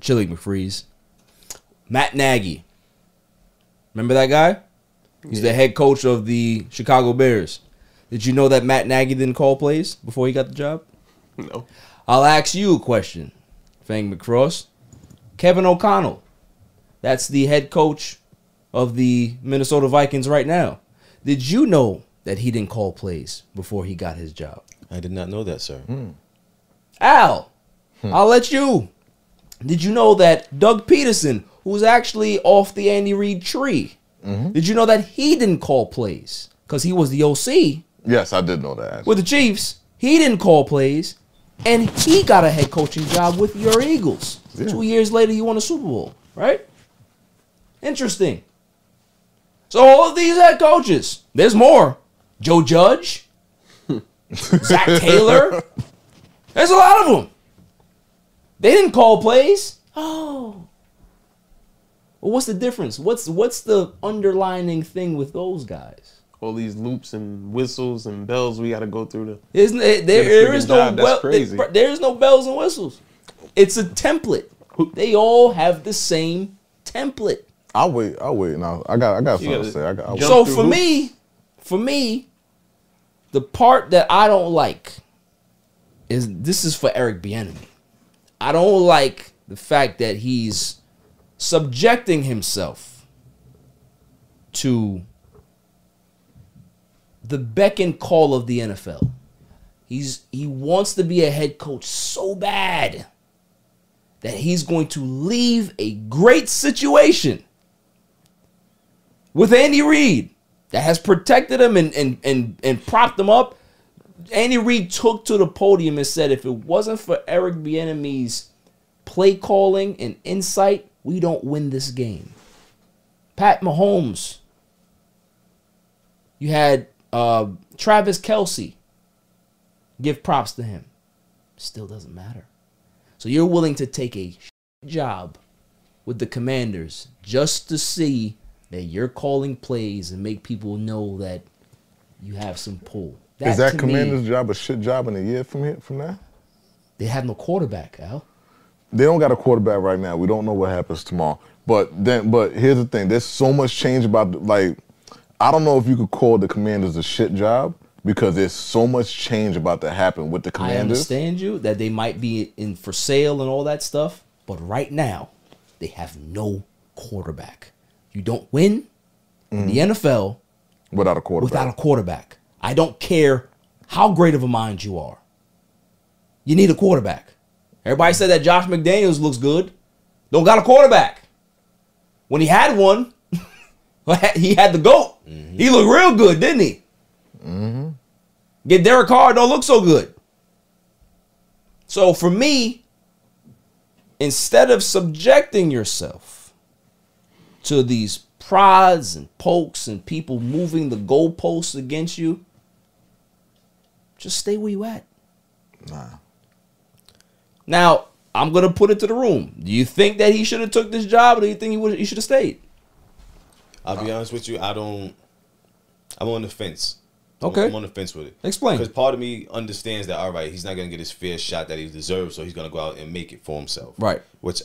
Chili McFreeze. Matt Nagy. Remember that guy? He's the head coach of the Chicago Bears. Did you know that Matt Nagy didn't call plays before he got the job? No. I'll ask you a question, Fang McCross. Kevin O'Connell. That's the head coach of the Minnesota Vikings right now. Did you know that he didn't call plays before he got his job? I did not know that, sir. Al, I'll let you. Did you know that Doug Peterson, who's actually off the Andy Reid tree, did you know that he didn't call plays? Because he was the OC. Yes, I did know that. With the Chiefs, he didn't call plays, and he got a head coaching job with your Eagles. Yeah. 2 years later, he won a Super Bowl, right? Interesting. So all of these head coaches, there's more. Joe Judge, Zach Taylor, there's a lot of them. They didn't call plays. Oh. Well, what's the difference? What's the underlining thing with those guys? All these loops and whistles and bells we got to go through. There is no bells and whistles. It's a template. They all have the same template. I'll wait now. I got something to say. So for me, the part that I don't like is this is for Eric Bienemy. I don't like the fact that he's subjecting himself to the beck and call of the NFL. He wants to be a head coach so bad that he's going to leave a great situation with Andy Reid that has protected him and propped him up. Andy Reid took to the podium and said, if it wasn't for Eric Bieniemy's play calling and insight, we don't win this game. Pat Mahomes. You had Travis Kelce. Give props to him. Still doesn't matter. So you're willing to take a job with the Commanders just to see that you're calling plays and make people know that you have some pull. Is that Commander's job a shit job in a year from now? They have no quarterback, Al. They don't got a quarterback right now. We don't know what happens tomorrow. But here's the thing. There's so much change about, like, I don't know if you could call the Commanders a shit job because there's so much change about to happen with the Commanders. I understand you that they might be in for sale and all that stuff, but right now they have no quarterback. You don't win in the NFL without a quarterback. I don't care how great of a mind you are. You need a quarterback. Everybody said that Josh McDaniels looks good. Don't got a quarterback. When he had one, he had the GOAT. He looked real good, didn't he? Get Derek Carr, don't look so good. So for me, instead of subjecting yourself to these prods and pokes and people moving the goalposts against you, just stay where you at. Nah. Now, I'm going to put it to the room. Do you think that he should have took this job, or do you think he should have stayed? I'll be honest with you. I'm on the fence. Okay. I'm on the fence with it. Explain. Because part of me understands that, all right, he's not going to get his fair shot that he deserves, so he's going to go out and make it for himself. Right. Which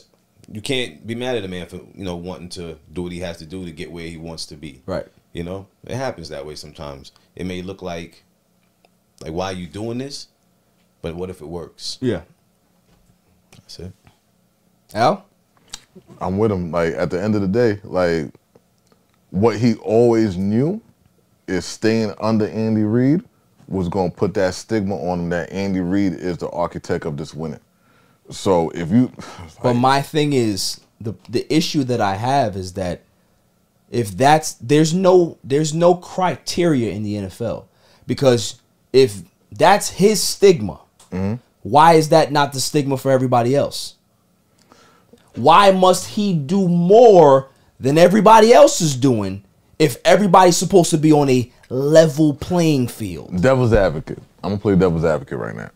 you can't be mad at a man for, wanting to do what he has to do to get where he wants to be. Right. It happens that way sometimes. It may look like why are you doing this? But what if it works? Yeah. That's it. Al? I'm with him. Like, at the end of the day, like, what he always knew is staying under Andy Reid was going to put that stigma on him that Andy Reid is the architect of this winning. So if you... But my thing is, the issue that I have is that if there's no criteria in the NFL. Because if that's his stigma, why is that not the stigma for everybody else? Why must he do more than everybody else is doing if everybody's supposed to be on a level playing field? Devil's advocate. I'm going to play devil's advocate right now.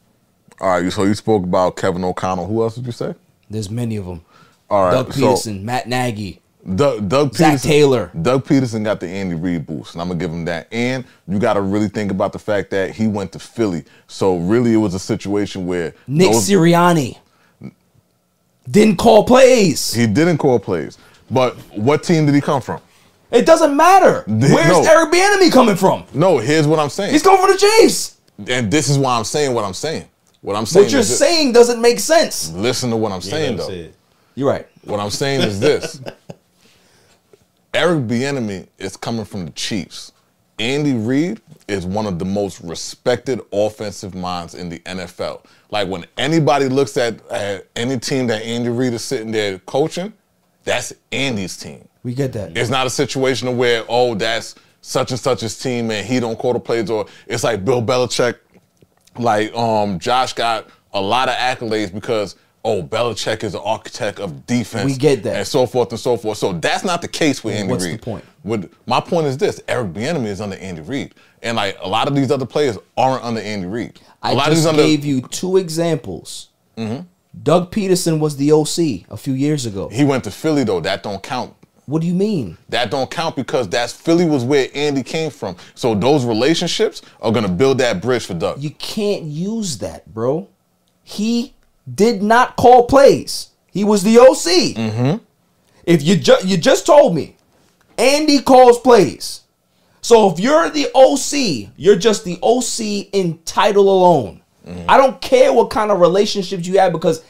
All right, so you spoke about Kevin O'Connell. Who else did you say? There's many of them. All right, Doug Peterson, Matt Nagy, Doug Zach Taylor. Doug Peterson got the Andy Reid boost, and I'm going to give him that. And you got to really think about the fact that he went to Philly. So really it was a situation where... Nick Sirianni didn't call plays. He didn't call plays. But what team did he come from? It doesn't matter. Where's Eric Bienemy coming from? No, here's what I'm saying. He's going for the Chiefs. And this is why I'm saying what I'm saying. What you're saying doesn't make sense. Listen to what I'm saying, though. You're right. What I'm saying is this. Eric Bienemy is coming from the Chiefs. Andy Reid is one of the most respected offensive minds in the NFL. Like when anybody looks at any team that Andy Reid is sitting there coaching, that's Andy's team. We get that. It's not a situation where, oh, that's such and such's team and he don't call the plays, or it's like Bill Belichick. Like Josh got a lot of accolades because, oh, Belichick is the architect of defense. We get that. And so forth and so forth. So that's not the case with Andy Reid. What's the point? My point is this: Eric Bienemy is under Andy Reid, and like a lot of these other players aren't under Andy Reid. I just gave you 2 examples. Doug Peterson was the OC a few years ago. He went to Philly though. That don't count. What do you mean? That don't count because Philly was where Andy came from. So those relationships are gonna build that bridge for Doug. You can't use that, bro. He did not call plays. He was the OC. If you just told me Andy calls plays. So if you're the OC, you're just the OC in title alone. I don't care what kind of relationships you have, because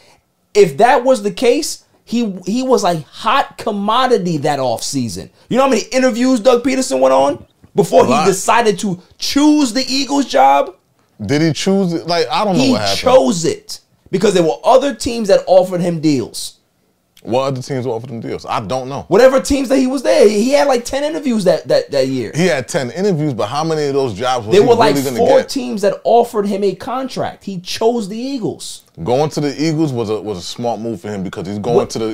if that was the case, he was a hot commodity that offseason. You know how many interviews Doug Peterson went on before he decided to choose the Eagles job? Did he choose it? Like, I don't know what happened. He chose it because there were other teams that offered him deals. What other teams offered him deals? I don't know. Whatever teams that he was there, he had like 10 interviews that year. He had 10 interviews, but how many of those jobs was there he were like really going to 4 get? teams that offered him a contract. He chose the Eagles. Going to the Eagles was a smart move for him because he's going to the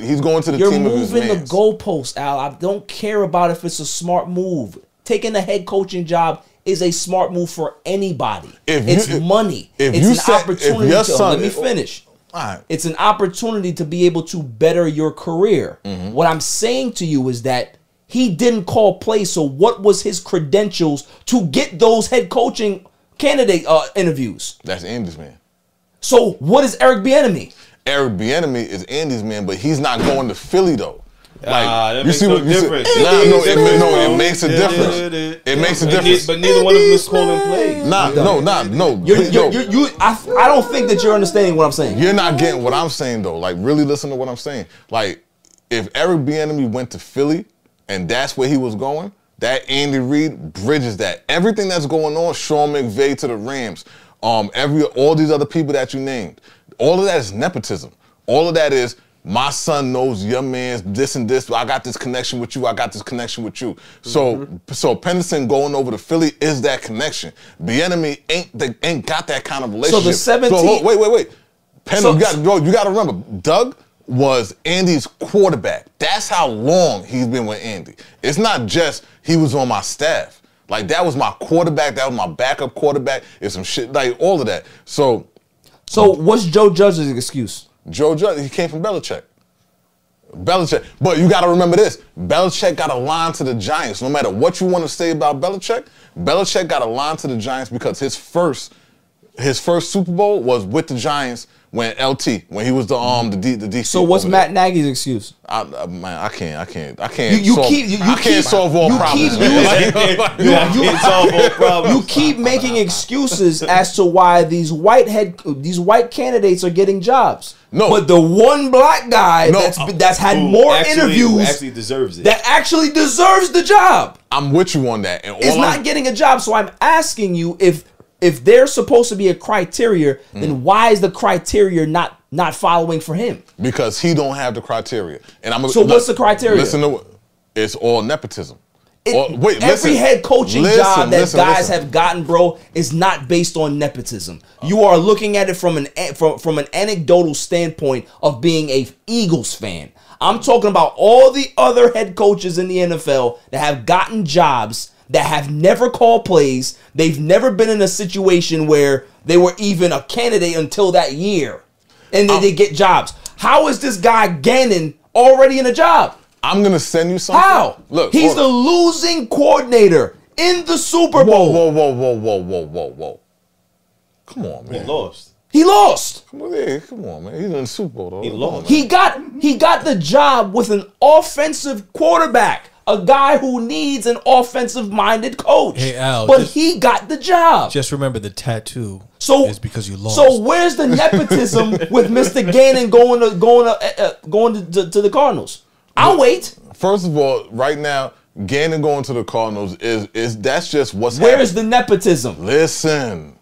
You're team of his moving the mans. goalpost, Al. I don't care about if it's a smart move. Taking a head coaching job is a smart move for anybody. It's money. It's an opportunity. Let me finish. Right. It's an opportunity to be able to better your career. What I'm saying to you is that he didn't call plays. So what was his credentials to get those head coaching candidate interviews? That's Andy's man. So what is Eric Bienemy? Eric Bienemy is Andy's man, but he's not going to Philly though. That makes no difference. It makes a difference. It makes a difference. But neither one of them is calling plays. No. I don't think that you're understanding what I'm saying. You're not getting what I'm saying though. Like, really listen to what I'm saying. Like, if Eric Bienemy went to Philly and that's where he was going, that Andy Reid bridges that. Everything that's going on, Sean McVay to the Rams, all these other people that you named, all of that is nepotism. All of that is, my son knows your man's this and this. I got this connection with you. I got this connection with you. So Penderson going over to Philly is that connection. Bienemy ain't got that kind of relationship. So the 17. So, wait. You got to remember, Doug was Andy's quarterback. That's how long he's been with Andy. It's not just he was on my staff. Like, that was my quarterback. That was my backup quarterback. It's some shit, like all of that. So what's Joe Judge's excuse? Joe Judge, he came from Belichick. But you got to remember this. Belichick got a line to the Giants. No matter what you want to say about Belichick got a line to the Giants because his first Super Bowl was with the Giants when he was the DC. So what's Matt Nagy's excuse? I can't. You can't solve all problems. You keep making excuses as to why these white candidates are getting jobs. No, but the one black guy that's had more interviews actually deserves it. That actually deserves the job. I'm with you on that. And is not getting a job. So I'm asking you, if there's supposed to be a criteria, then why is the criteria not following for him? Because he don't have the criteria. And so what's the criteria? Listen to it's all nepotism. Every head coaching job that guys have gotten, bro, is not based on nepotism. You are looking at it from an anecdotal standpoint of being a Eagles fan. I'm talking about all the other head coaches in the NFL that have gotten jobs that have never called plays. They've never been in a situation where they were even a candidate until that year. And then they get jobs. How is this guy Gannon already in a job? I'm going to send you something. How? Look, he's the losing coordinator in the Super Bowl. Whoa. Come on, man. He lost. Come on, man. He's in the Super Bowl, though. He lost. He got the job with an offensive quarterback, a guy who needs an offensive-minded coach. Hey, Al, but he got the job. Just remember the tattoo is because you lost. So where's the nepotism with Mr. Gannon going to the Cardinals? I'll wait. First of all, right now, Gannon going to the Cardinals is that's just what's Where's the nepotism? Listen.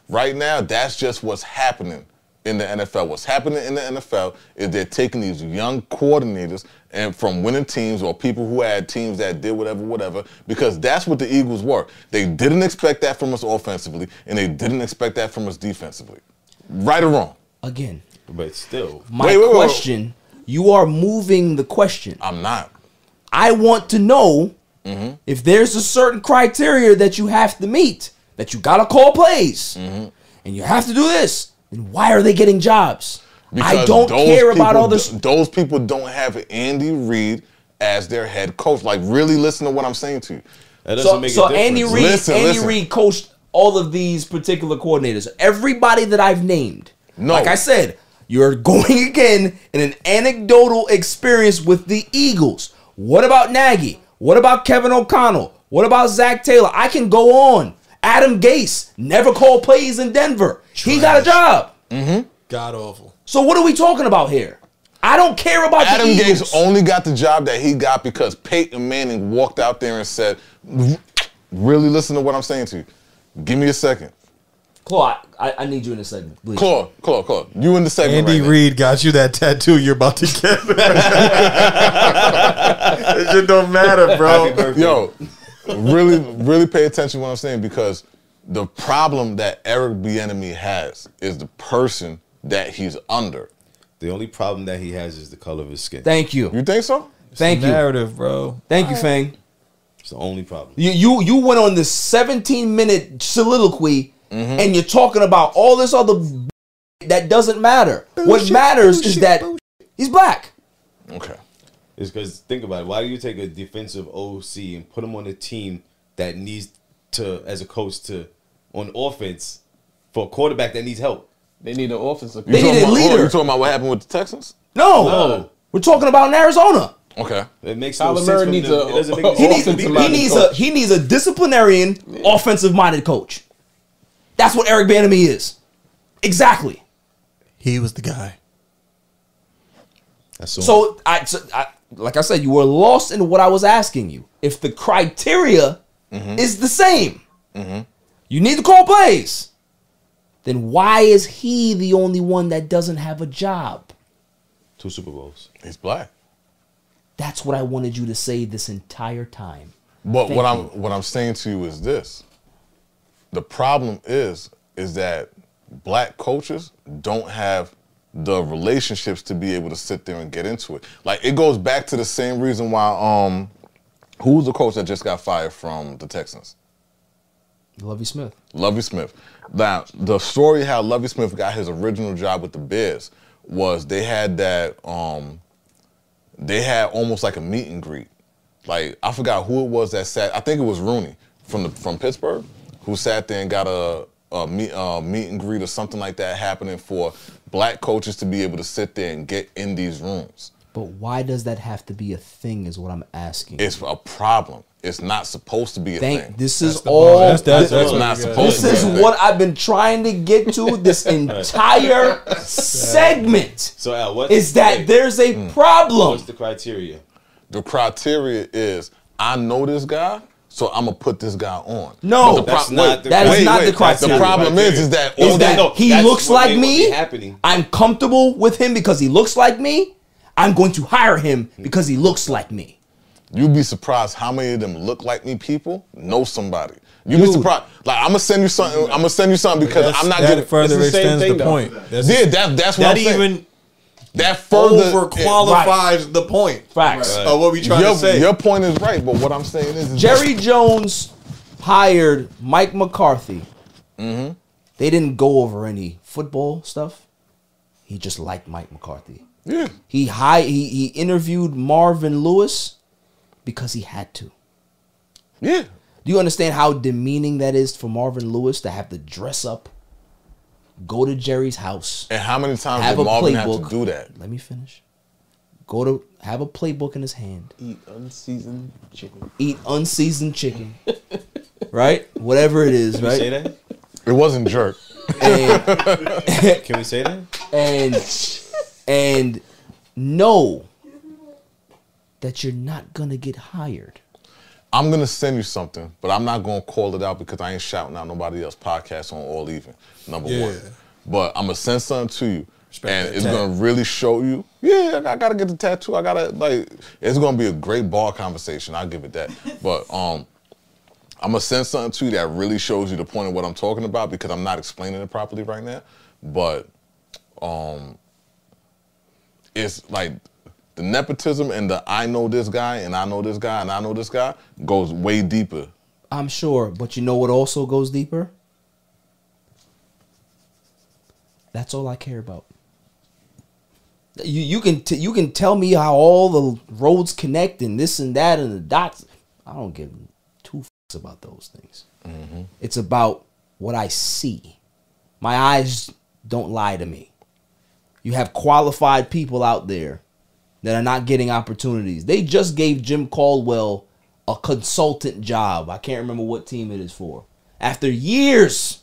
Right now, that's just what's happening in the NFL. What's happening in the NFL is they're taking these young coordinators and from winning teams or people who had teams that did whatever, because that's what the Eagles were. They didn't expect that from us offensively, and they didn't expect that from us defensively. Right or wrong? Again. But still. My question, you are moving the question. I'm not. I want to know if there's a certain criteria that you have to meet, that you got to call plays, and you have to do this, then why are they getting jobs? Because I don't care about all this. Those people don't have Andy Reid as their head coach. Like, really listen to what I'm saying to you. That doesn't make a difference. Andy Reid coached all of these particular coordinators. Everybody that I've named. No. Like I said, you're going again in an anecdotal experience with the Eagles. What about Nagy? What about Kevin O'Connell? What about Zach Taylor? I can go on. Adam Gase never called plays in Denver. He got a job. God awful. So what are we talking about here? I don't care about Adam the Eagles. Gase only got the job that he got because Peyton Manning walked out there and said, really listen to what I'm saying to you. Give me a second. Claude, I need you in a segment, please. Claude, you in the segment Andy right Reid got you that tattoo you're about to get. It just don't matter, bro. Yo, really pay attention to what I'm saying, because the problem that Eric Bienemy has is the person that he's under. The only problem that he has is the color of his skin. Thank you. You think so? Thank you. Narrative, bro. Thank you, Fang. It's the only problem. You went on this 17-minute soliloquy and you're talking about all this other that doesn't matter. What matters is that he's black. Okay. It's because, think about it. Why do you take a defensive OC and put him on a team that needs to, as a coach, to on offense for a quarterback that needs help? They need an offensive. They need a leader. You talking about what happened with the Texans? No. We're talking about in Arizona. Okay. It makes Kyler no Murray sense. needs It doesn't make He needs a disciplinarian, offensive-minded coach. That's what Eric Bienemy is. Exactly. He was the guy. So like I said, you were lost in what I was asking you. If the criteria is the same, you need to call plays, then why is he the only one that doesn't have a job? 2 Super Bowls. He's black. That's what I wanted you to say this entire time. But what I'm saying to you is this. The problem is that black coaches don't have the relationships to be able to sit there and get into it. Like, it goes back to the same reason why who was the coach that just got fired from the Texans? Lovie Smith. Lovie Smith. Now, the story how Lovie Smith got his original job with the Bears was they had that they had almost like a meet and greet. Like, I forgot who it was that sat. I think it was Rooney from Pittsburgh, who sat there and got a meet and greet or something like that happening for black coaches to be able to sit there and get in these rooms. But why does that have to be a thing is what I'm asking. It's a problem. It's not supposed to be a thing. This is all. That's not supposed to be a thing. This is what I've been trying to get to this entire segment. So Al, there's a problem. What's the criteria? The criteria is, I know this guy, so I'm gonna put this guy on. No, that's not the criteria. The problem is that he looks like me. I'm comfortable with him because he looks like me. I'm going to hire him because he looks like me. You'd be surprised how many of them look like me people know somebody. You'd be surprised. Like, I'm gonna send you something. I'm gonna send you something because I'm not getting. Further extends the point. That's what I'm saying. That further overqualifies the point. Facts. What we trying to say? Your point is right, but what I'm saying is Jerry Jones hired Mike McCarthy. They didn't go over any football stuff. He just liked Mike McCarthy. Yeah. He interviewed Marvin Lewis because he had to. Yeah. Do you understand how demeaning that is for Marvin Lewis to have to dress up, go to Jerry's house, and how many times did Marvin have to do that? Let me finish. Go to have a playbook in his hand. Eat unseasoned chicken. Eat unseasoned chicken. Right? Whatever it is, right? Can we say that? It wasn't jerk. Can we say that? And no, that you're not gonna get hired? I'm gonna send you something, but I'm not gonna call it out because I ain't shouting out nobody else podcast on All Even. Number one, but I'm gonna send something to you, and it's gonna really show you. Yeah, I gotta get the tattoo. I gotta it's gonna be a great bar conversation. I'll give it that. But I'm gonna send something to you that really shows you the point of what I'm talking about because I'm not explaining it properly right now. But it's like the nepotism and the I know this guy and I know this guy and I know this guy goes way deeper. I'm sure, but you know what also goes deeper? That's all I care about. You can tell me how all the roads connect and this and that and the dots. I don't give two fucks about those things. It's about what I see. My eyes don't lie to me. You have qualified people out there that are not getting opportunities. They just gave Jim Caldwell a consultant job. I can't remember what team it is for. After years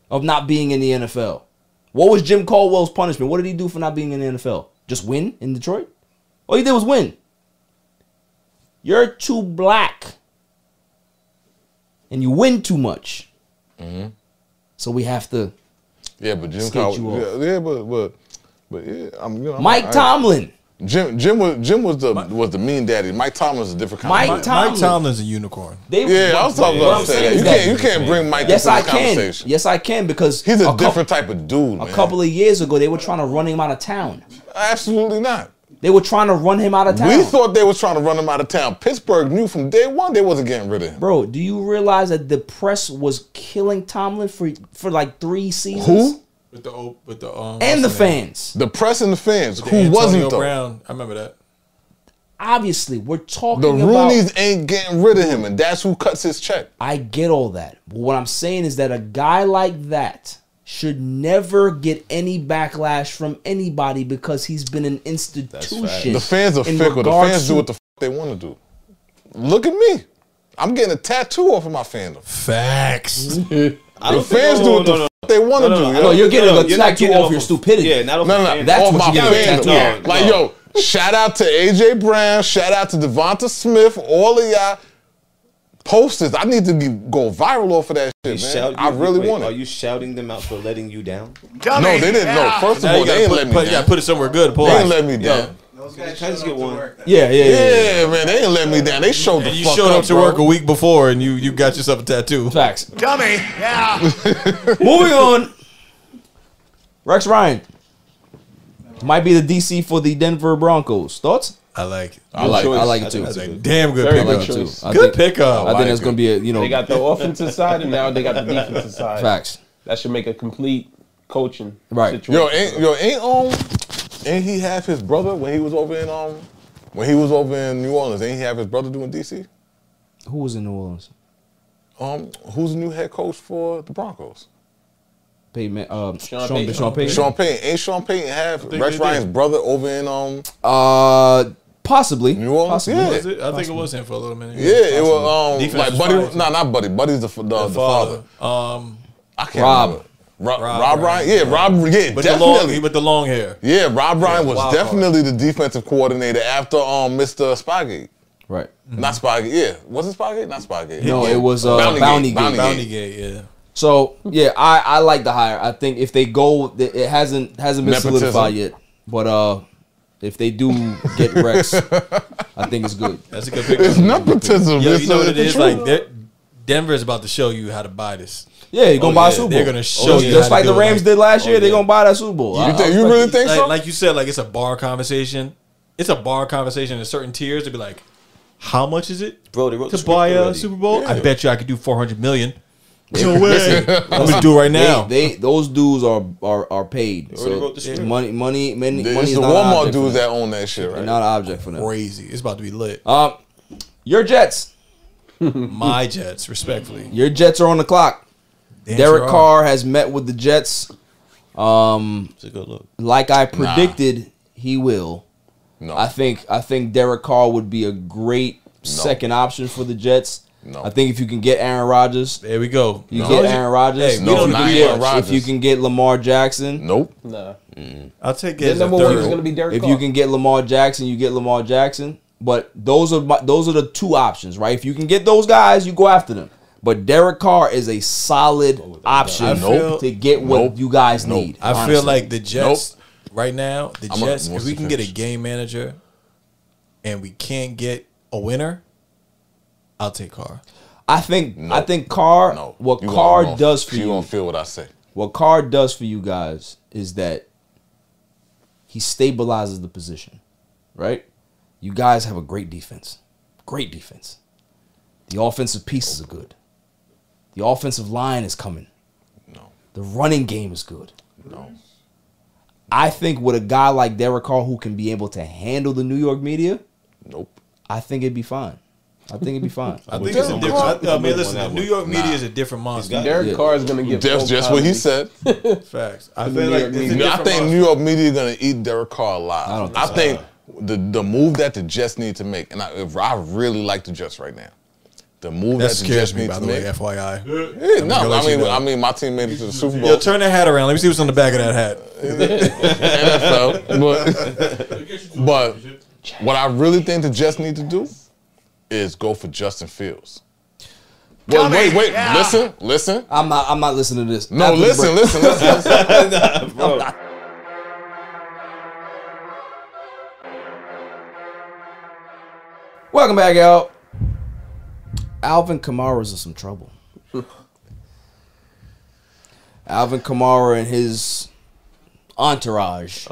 of not being in the NFL. What was Jim Caldwell's punishment? What did he do for not being in the NFL? Just win in Detroit? All he did was win. You're too black. And you win too much. So we have to but Jim Caldwell. But yeah, Mike Tomlin. Jim was the mean daddy. Mike Tomlin's a different kind of Mike Tomlin's a unicorn. I was talking about that. You can't bring Mike into the conversation. Yes, I can because he's a different type of dude, man. A couple of years ago, they were trying to run him out of town. Absolutely not. They were trying to run him out of town. We thought they were trying to run him out of town. Pittsburgh knew from day one they wasn't getting rid of him. Bro, do you realize that the press was killing Tomlin for like 3 seasons? Who? With the and the fans. The press and the fans. Who Antonio wasn't though? Brown. I remember that. Obviously, we're talking about... The Rooneys ain't getting rid of him, and that's who cuts his check. I get all that. But what I'm saying is that a guy like that should never get any backlash from anybody because he's been an institution. The fans are fickle. The fans do what the fuck they want to do. Look at me. I'm getting a tattoo off of my fandom. Facts. The fans do what the fuck they want to do. No, you're getting a tattoo off your stupidity. Yeah, not off that's off what my you're getting fandom. Like, yo, shout out to AJ Brown. Shout out to Devonta Smith. All of y'all posters. I need to go viral off of that shit, man. I really want it. Are you shouting them out for letting you down? No, they didn't know. First of all, they ain't let me down. You gotta put it somewhere good. They ain't let me down. Can I just get one? Yeah, man, they ain't let me down. They showed the fuck up. You showed up to work a week before and you got yourself a tattoo. Facts. Dummy. Yeah. Moving on. Rex Ryan might be the DC for the Denver Broncos. Thoughts? I like it. I like it too. That's a damn good pickup. Good pickup. I think that's going to be a, They got the offensive side and now they got the defensive side. Facts. That should make a complete coaching situation. Ain't he have his brother when he was over in New Orleans? Ain't he have his brother doing DC? Who was in New Orleans? Who's the new head coach for the Broncos? Peyton, Sean Payton. Ain't Sean Payton have Rex Ryan's brother over in possibly New Orleans? Possibly. Yeah. I think it was him for a little minute. Yeah, it was like Buddy. Not Buddy. Buddy's the father. I can't remember. Rob Ryan? Yeah, Rob, yeah, definitely. With the long hair. Yeah, Rob Ryan was definitely the defensive coordinator after Mr. Spygate. Right. Not Spygate, yeah. Was it Spygate? Not Spygate. No, it was Bounty Gate, yeah. So, yeah, I like the hire. I think if they go, it hasn't been solidified yet. But if they do get Rex, I think it's good. That's a good picture. It's nepotism. Yo, you know what it is? Like, Denver is about to show you how to buy this. Yeah, you're going to buy a Super Bowl. They're going to show you just like the Rams did last year, they're going to buy that Super Bowl. You really think so? Like you said, like it's a bar conversation. It's a bar conversation in certain tiers to be like, how much is it to buy a Super Bowl? Yeah. I bet you I could do $400 million. No way. I'm going to do it right now. Those dudes are paid. So money It's the Walmart dudes that own that shit, right? They're not an object for them. Crazy. It's about to be lit. Your Jets. My Jets, respectfully. Your Jets are on the clock. Derek Carr has met with the Jets. It's a good look. Like I predicted, he will. No. I think Derek Carr would be a great second option for the Jets. No. I think if you can get Aaron Rodgers, there we go. You get Aaron Rodgers. Hey, if you can get Lamar Jackson, nope. Nah. I'll take it. Number one is going to be Derek Carr. If you can get Lamar Jackson, you get Lamar Jackson. But those are the two options, right? If you can get those guys, you go after them. But Derek Carr is a solid option to get what you guys need. I feel like the Jets right now, the Jets, if we can get a game manager and we can't get a winner, I'll take Carr. I think Carr, what Carr does for you. You don't feel what I say. What Carr does for you guys is that he stabilizes the position, right? You guys have a great defense. Great defense. The offensive pieces are good. The offensive line is coming. No. The running game is good. No. I think with a guy like Derek Carr who can be able to handle the New York media, I think it'd be fine. I think it'd be fine. I think it's a different. I mean, listen, the New York media is a different monster. Derek Carr is going to get. That's just what he said. Facts. I think New York media is going to eat Derek Carr alive. I think the move that the Jets need to make, and I really like the Jets right now. The move that the Jets need to make. FYI. Yeah, no, I mean, my team made it to the Super Bowl. Yo, turn that hat around. Let me see what's on the back of that hat. NFL, but what I really think the Jets need to do is go for Justin Fields. Well, wait, listen. I'm not listening to this. No, listen. Bro. Welcome back, y'all. Alvin Kamara is in some trouble. Alvin Kamara and his entourage.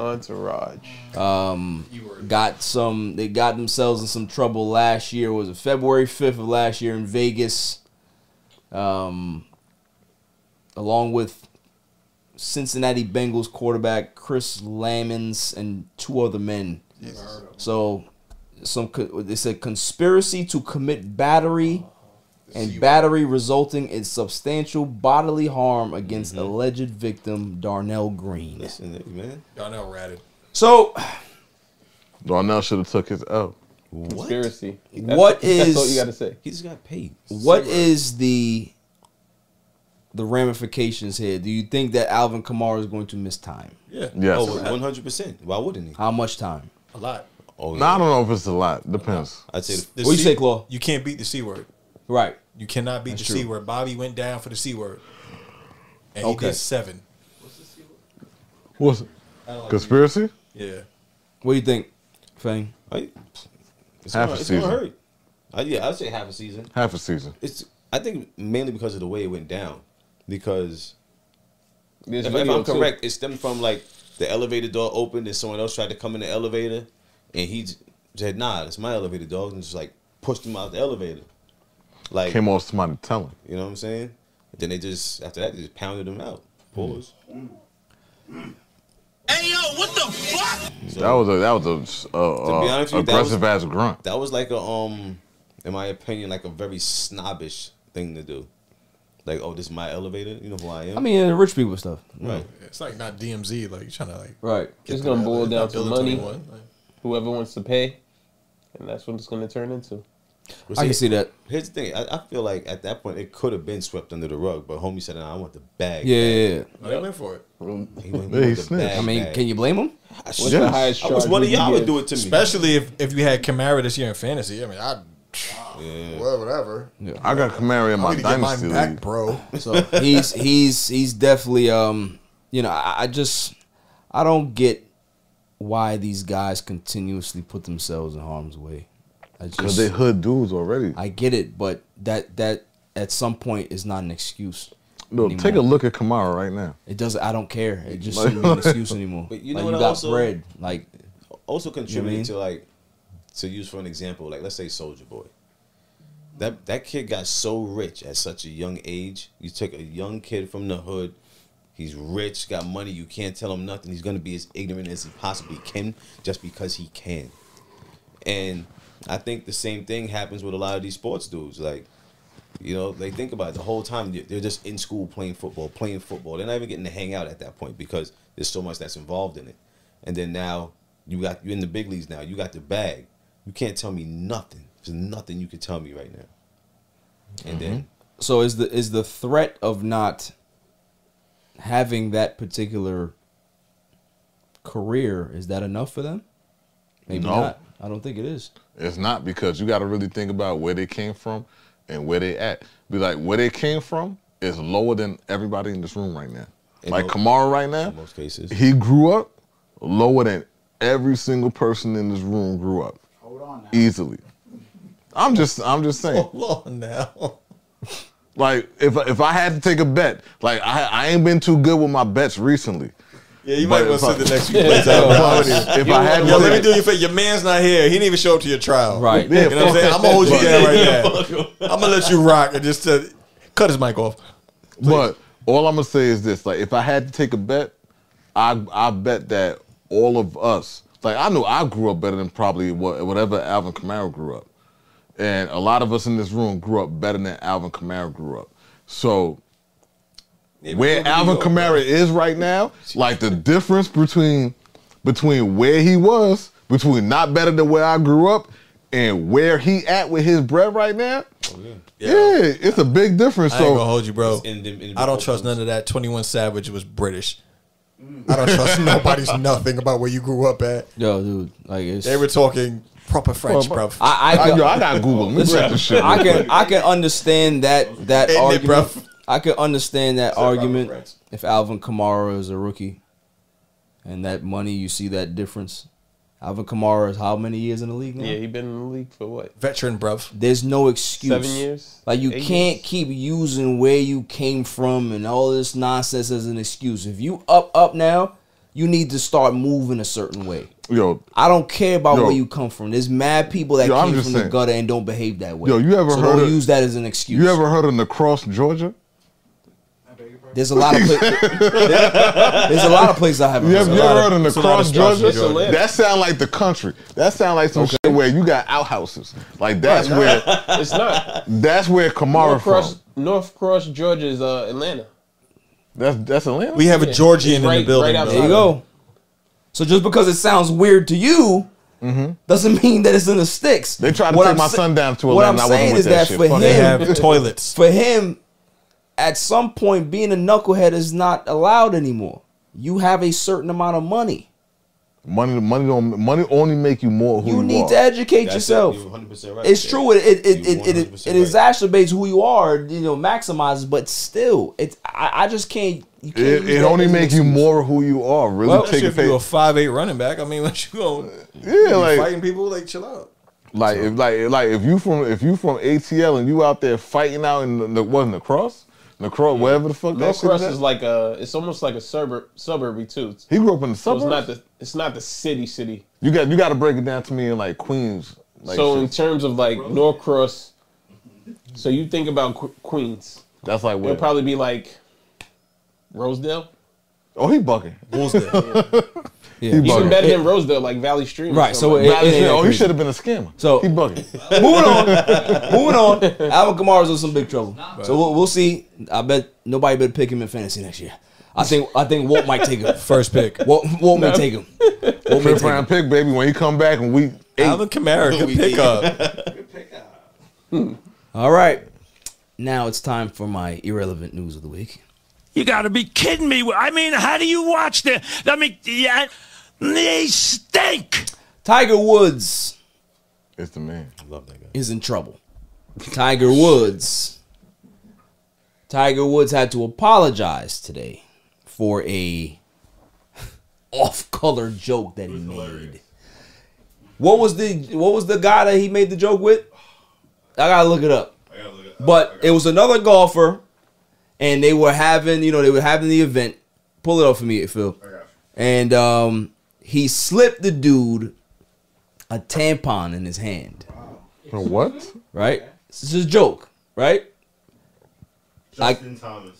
They got themselves in some trouble last year. Was it February 5th of last year in Vegas? Along with Cincinnati Bengals quarterback Chris Lamons and two other men. So they said conspiracy to commit battery and battery resulting in substantial bodily harm against alleged victim Darnell Green. Listen, man. Darnell ratted. So Darnell should have took his L. Conspiracy. That's what you got to say. He just got paid. What is the ramifications here? Do you think that Alvin Kamara is going to miss time? Yeah. Yes. Oh, 100%. Why wouldn't he? How much time? A lot. Oh, no, I don't know if it's a lot. Depends. I'd say. What do you say, Claw? You can't beat the C word. Right. You cannot beat the C word. Bobby went down for the C word. And he did 7. What's it? Conspiracy? Yeah. What do you think, Fang? It's half a season. Gonna hurt. I'd say half a season. Half a season. I think mainly because of the way it went down. Because if I'm correct, it stemmed from like the elevator door opened and someone else tried to come in the elevator, and he said, "Nah, it's my elevator, dog," and just like pushed him out the elevator. Like came off somebody tell him. You know what I'm saying? And then they just after that they just pounded him out. Pause. Hey yo, what the fuck? So, that was a aggressive ass grunt. That was like a in my opinion, like a very snobbish thing to do. Like, oh, this is my elevator. You know who I am. I mean, rich people stuff. Right. It's like not DMZ. Like you're trying to like. Right. It's gonna boil down to money. Whoever wants to pay, and that's what it's gonna turn into. I can see that. Here's the thing. I feel like at that point it could have been swept under the rug, but homie said, "I want the bag." Yeah. They went for it. He went the bag. I mean, can you blame him? What's the highest charge? I was one of y'all would do it to me. Especially if you had Kamara this year in fantasy. I mean, well, whatever. Yeah. I got Kamara in my dynasty league, bro. So he's definitely you know, I don't get why these guys continuously put themselves in harm's way. Because they hood dudes already. I get it, but that at some point is not an excuse. No, anymore. Take a look at Kamara right now. It doesn't. I don't care. It just shouldn't be an excuse anymore. But you know like, what? You got also, bread. Like also contributing you know what I mean? to to use for an example, like let's say Soulja Boy. That kid got so rich at such a young age. You took a young kid from the hood. He's rich, got money. You can't tell him nothing. He's gonna be as ignorant as he possibly can, just because he can. And I think the same thing happens with a lot of these sports dudes. Like, you know, they think about it the whole time. They're just in school playing football. They're not even getting to hang out at that point because there's so much that's involved in it. And then now you're in the big leagues now. You got the bag. You can't tell me nothing. There's nothing you can tell me right now. And then, so is the threat of not having that particular career, is that enough for them? Maybe not. I don't think it is. It's not, because you got to really think about where they came from and where they at. Be like, where they came from is lower than everybody in this room right now. Like Kamara right now, in most cases, he grew up lower than every single person in this room grew up. Hold on now. Easily. I'm just saying. Hold on now. Like, if I had to take a bet, like I ain't been too good with my bets recently. Yeah, you might want to sit the next few plays out. If I had, let me do you a favor. Your man's not here. He didn't even show up to your trial. Right. You know what I'm saying? I'm gonna hold you down right now. I'm gonna let you rock and just cut his mic off. Please. But all I'm gonna say is this: like, if I had to take a bet, I bet that all of us, like, I know I grew up better than probably whatever Alvin Kamara grew up, and a lot of us in this room grew up better than Alvin Kamara grew up. So where Alvin Kamara is right now, like the difference between where he was, between not better than where I grew up, and where he at with his bread right now. Yeah, it's a big difference. I ain't gonna hold you, bro. I don't trust none of that. 21 Savage was British. I don't trust nobody's nothing about where you grew up at. Yo, dude, like they were talking proper French, bro. I got Google. Listen, shit I can understand that argument. I can understand that argument if Alvin Kamara is a rookie, and that money, you see that difference. Alvin Kamara is how many years in the league now? Yeah, he been in the league for what? Bruv. There's no excuse. 7 years? Like, you can't keep using where you came from and all this nonsense as an excuse. If you up now, you need to start moving a certain way. Yo, I don't care about where you come from. There's mad people that came from the gutter and don't behave that way. Yo, you ever heard don't use that as an excuse. You ever heard of Lacrosse, Georgia? There's a lot of there's a lot of places I haven't. You ever heard of Lacrosse, Georgia? That sound like the country. That sound like some shit where you got outhouses. Like that's where it's not. That's where Kamara from. North Cross, Georgia is Atlanta. That's Atlanta. We have a Georgian in the building. There you go. So just because it sounds weird to you, doesn't mean that it's in the sticks. They tried to take my son down to what Atlanta. I'm saying is that for him, they have toilets. For him, at some point, being a knucklehead is not allowed anymore. You have a certain amount of money. Money only make you more who you are. You need to educate yourself. You're 100% right. It's true. It exacerbates who you are. You know, maximizes. But still, I just can't. You can't it only make you more who you are. Really, well, take if you're a 5'8" running back. I mean, what you going? Yeah, like fighting people. Like, chill out. Like if you from ATL and you out there fighting out in the Lacrosse, wherever the fuck that shit Lacrosse is like it's almost like a suburby too. He grew up in the suburbs. So it's not the city. You got to break it down to me in like Queens. Like so in terms of like North Cross, so you think about Queens. That's like what? It'll probably be like Rosedale. Oh, he bucking. Rosedale. Yeah. Even better than Rosedale, like Valley Stream. Right. So he should have been a scammer. So he bugging. Moving on. Alvin Kamara's in some big trouble. So we'll see. I bet nobody better pick him in fantasy next year. I think Walt might take him. First pick. Walt may take him. Fifth round pick, baby. When he come back in week 8. Alvin Kamara, good pickup. All right. Now it's time for my irrelevant news of the week. You got to be kidding me. I mean, how do you watch them? I mean, they stink. Tiger Woods. It's the man. I love that guy. Is in trouble. Tiger Woods. Tiger Woods had to apologize today for a off-color joke that he made. What was the guy that he made the joke with? I gotta look it up. But it was another golfer. And they were having, the event. Pull it up for me, Phil. And he slipped the dude a tampon in his hand. What? Right? This is a joke, right?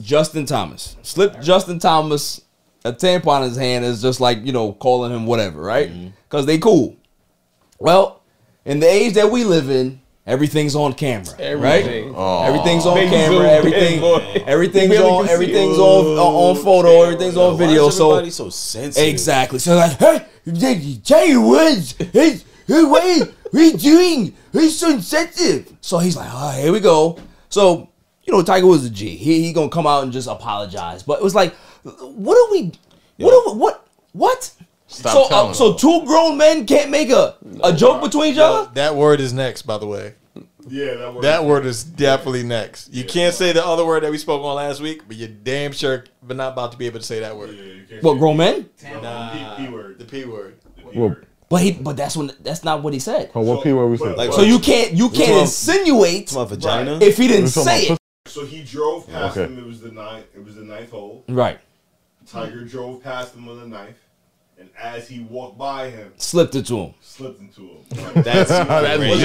Justin Thomas. Slipped Justin Thomas a tampon in his hand is just like, calling him whatever, right? Because they cool. Well, in the age that we live in, everything's on camera, right? Everything's on camera. Everything's on photo. Everything's on video. Why is everybody so sensitive? Exactly. So like, hey, Tiger Woods, hey, what are you doing? He's so insensitive. So he's like, all right, here we go. So Tiger Woods is a G. He gonna come out and just apologize. But it was like, what? So two grown men can't make a joke between each other? That word is next, by the way. Yeah, that word is definitely next. You can't say the other word that we spoke on last week, but you're damn sure but not about to be able to say that word. What, grown men? Nah, P word. The P word. But that's not what he said. Oh, what P word we said? So you can't insinuate vagina if he didn't say it. So he drove past him. It was the ninth hole. Right. Tiger drove past him on the ninth, and as he walked by him, slipped into him. That's was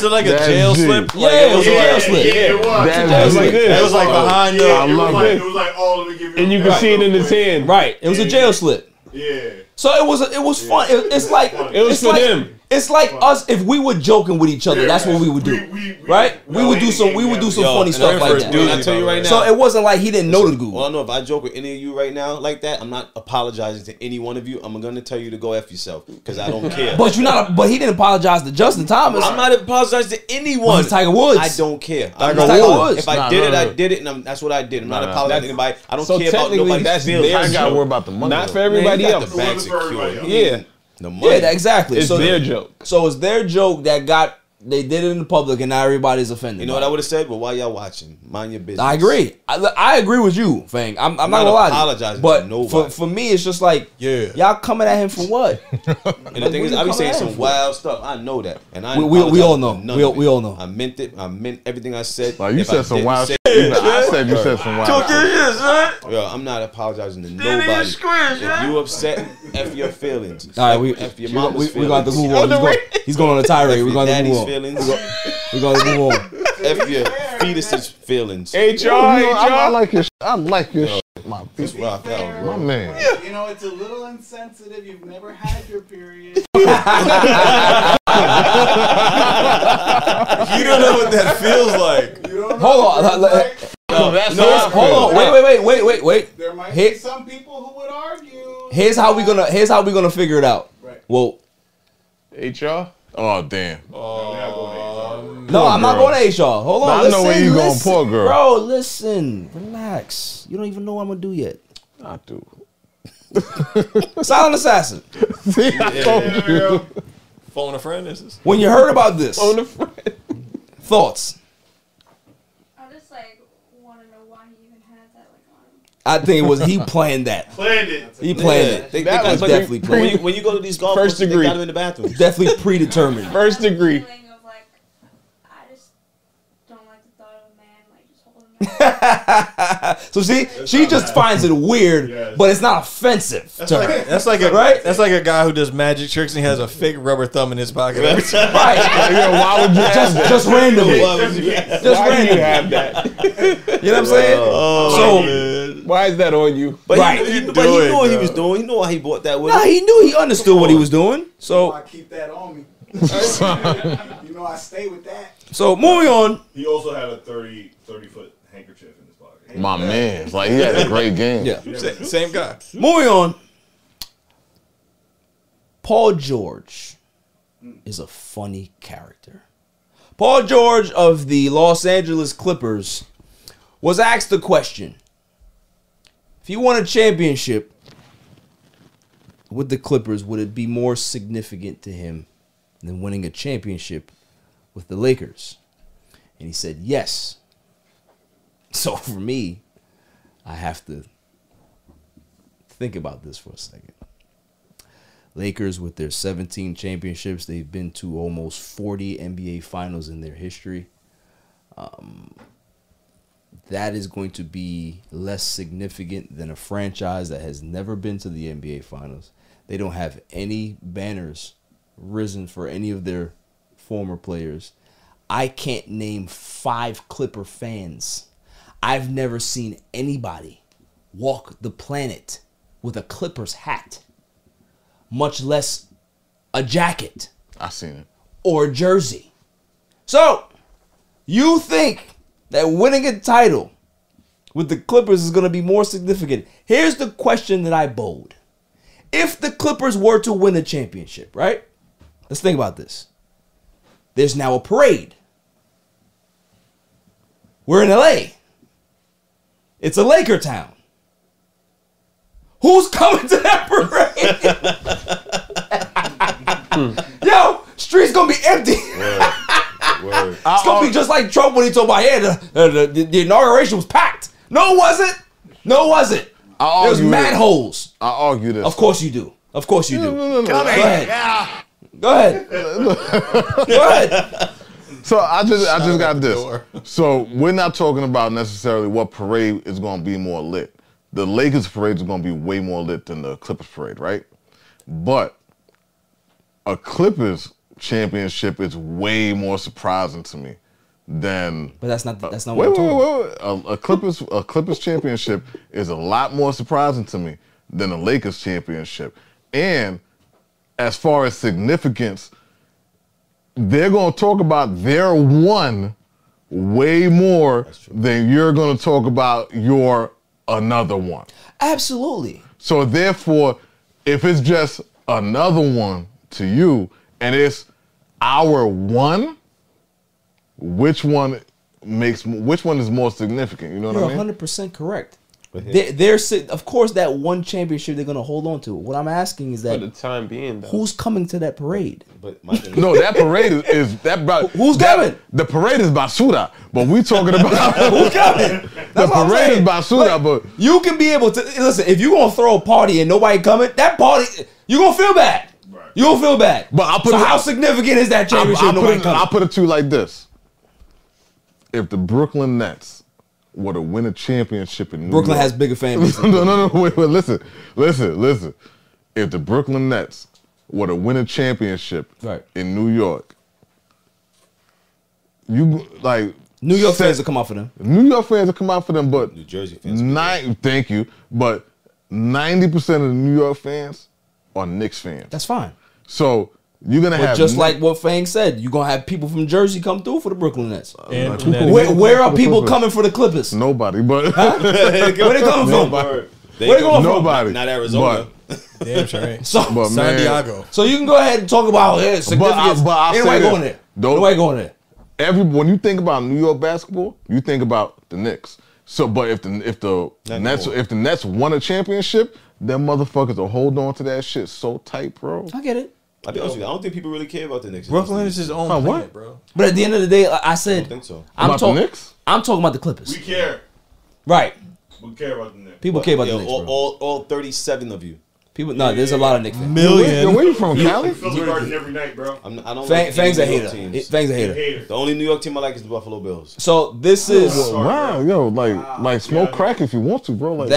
it like a jail slip? Yeah, it was a jail slip. Yeah, it was. It was like behind the. I love it. It was like, oh, let me give you. And you can see it in his hand. Right. It was a jail slip. Yeah. So it was fun. It's like it was for them. It's like us if we were joking with each other. That's what we would do, right? We would do some funny stuff like that. Dude, I tell you right now. So it wasn't like he didn't know the goo. Well, I know if I joke with any of you right now like that, I'm not apologizing to any one of you. I'm gonna tell you to go F yourself because I don't care. But but he didn't apologize to Justin Thomas. I'm not apologizing to anyone. Tiger Woods. I don't care. Tiger Woods. If I did it, I did it, and that's what I did. I'm not apologizing to anybody. I don't care about nobody's feelings. I got to worry about the money. Not for everybody else. The bag secure. Yeah. The money. Yeah, exactly. It's their joke. So it's their joke that they did it in the public and now everybody's offended. You know what I would have said? Well, while y'all watching, mind your business. I agree. I agree with you, Fang. I'm not gonna lie. Apologizing but to nobody. for me, it's just like, y'all coming at him for what? And the thing is, I be saying some wild stuff. I know that, and we all know. We all know. I meant it. I meant everything I said. Like you said some wild shit. I said you said some wild shit. Yo, I'm not apologizing to nobody. If you upset, F your feelings. All right, F your mama's feelings. We got the move on. He's going on a tirade. We're going to move on. Feelings. We're going to move on. F your fetus's feelings. I like your shit. I like your shit. My piece rock out, my man. You know, it's a little insensitive. You've never had your period. You don't know what that feels like. Hold on. Hold on. Wait. There might be some people who would argue. Here's how we gonna figure it out. Right. Well, HR. Oh damn. No, I'm not going to HR. Hold on. I know where you going, poor girl. Bro, listen. Relax. You don't even know what I'm going to do yet. I do. Silent Assassin. See, I told you. Phone a friend, this is. When you heard about this, Phone a friend. Thoughts? I just want to know why he even had that on him. I think it was he planned that. He planned it. They definitely planned it. When you go to these golf courses, they got him in the bathroom. Definitely predetermined. First degree. So see, she just finds it weird, but it's not offensive. That's like a guy who does magic tricks and he has a fake rubber thumb in his pocket. Right? Why would you just randomly? Just randomly. You have that. You know what I'm saying? So why is that on you? But he knew what he was doing. He knew why he bought that with him. Nah, he knew. He understood what he was doing. So I keep that on me. You know, I stay with that. So moving on. He also had a 30-foot handkerchief in his pocket. My man, it's like he had a great game. Yeah, same guy. Moving on. Paul George is a funny character. Paul George of the Los Angeles Clippers was asked the question: if he won a championship with the Clippers, would it be more significant to him than winning a championship with the Lakers? And he said yes. So for me, I have to think about this for a second. Lakers with their 17 championships, they've been to almost 40 NBA finals in their history. That is going to be less significant than a franchise that has never been to the NBA finals. They don't have any banners risen for any of their former players. I can't name 5 Clipper fans. I've never seen anybody walk the planet with a Clippers hat, much less a jacket. I've seen it. Or a jersey. So, you think that winning a title with the Clippers is going to be more significant? Here's the question that I bold. If the Clippers were to win a championship, right? Let's think about this. There's now a parade. We're in LA. It's a Laker town. Who's coming to that parade? Yo, street's gonna be empty. Word. It's gonna be just like Trump when he told my head the inauguration was packed. No, it wasn't. No, it wasn't. There was mad holes. I argue this. Of course you do. Of course you do. No. Go ahead. Go ahead. Go ahead. So I just got this. So we're not talking about necessarily what parade is going to be more lit. The Lakers parade is going to be way more lit than the Clippers parade, right? But a Clippers championship is way more surprising to me than. But that's not what I'm talking about. A Clippers championship is a lot more surprising to me than a Lakers championship. And as far as significance, they're going to talk about their one way more than you're going to talk about your another one. Absolutely. So therefore, if it's just another one to you and it's our one, which one is more significant? You know what I mean? You're 100% correct. They're of course that one championship they're gonna hold on to. What I'm asking is that for the time being, though, who's coming to that parade? But no, that parade is that. Who's coming? The parade is Basura, but we talking about who's coming. The parade is Basura, but you can be able to listen. If you gonna throw a party and nobody coming, that party you gonna feel bad. You gonna feel bad. But how significant is that championship? I'll put it to you like this: if the Brooklyn Nets were to win a championship in New Brooklyn York, has bigger fan base. No, wait, listen. If the Brooklyn Nets were to win a championship in New York, New York fans will come out for them. New York fans will come out for them, but New Jersey fans. Thank you, but 90% of the New York fans are Knicks fans. That's fine. So you're gonna have just like what Fang said, you're gonna have people from Jersey come through for the Brooklyn Nets. Where are people coming for the Clippers? Nobody, but where they coming from? Where they going Nobody. Not Arizona. Damn sure ain't. San Diego. So you can go ahead and talk about significance. Anybody going there? Nobody going there. When you think about New York basketball, you think about the Knicks. So, but if the Nets won a championship, them motherfuckers will hold on to that shit so tight, bro. I get it. I'll be honest with you, I don't think people really care about the Knicks. Brooklyn is his own planet, bro. But at the end of the day, I said, I don't think so. I'm the Knicks? I'm talking about the Clippers. We care. Right. We care about the Knicks. People care about the Knicks, bro. All 37 of you. People, no, there's a lot of Knicks fans. Million. Where you from, Cali? Philly Garden every night, bro. I don't Fang's a hater. teams. Fang's a hater. The only New York team I like is the Buffalo Bills. So this is wow, yo, like smoke crack if you want to, bro. Like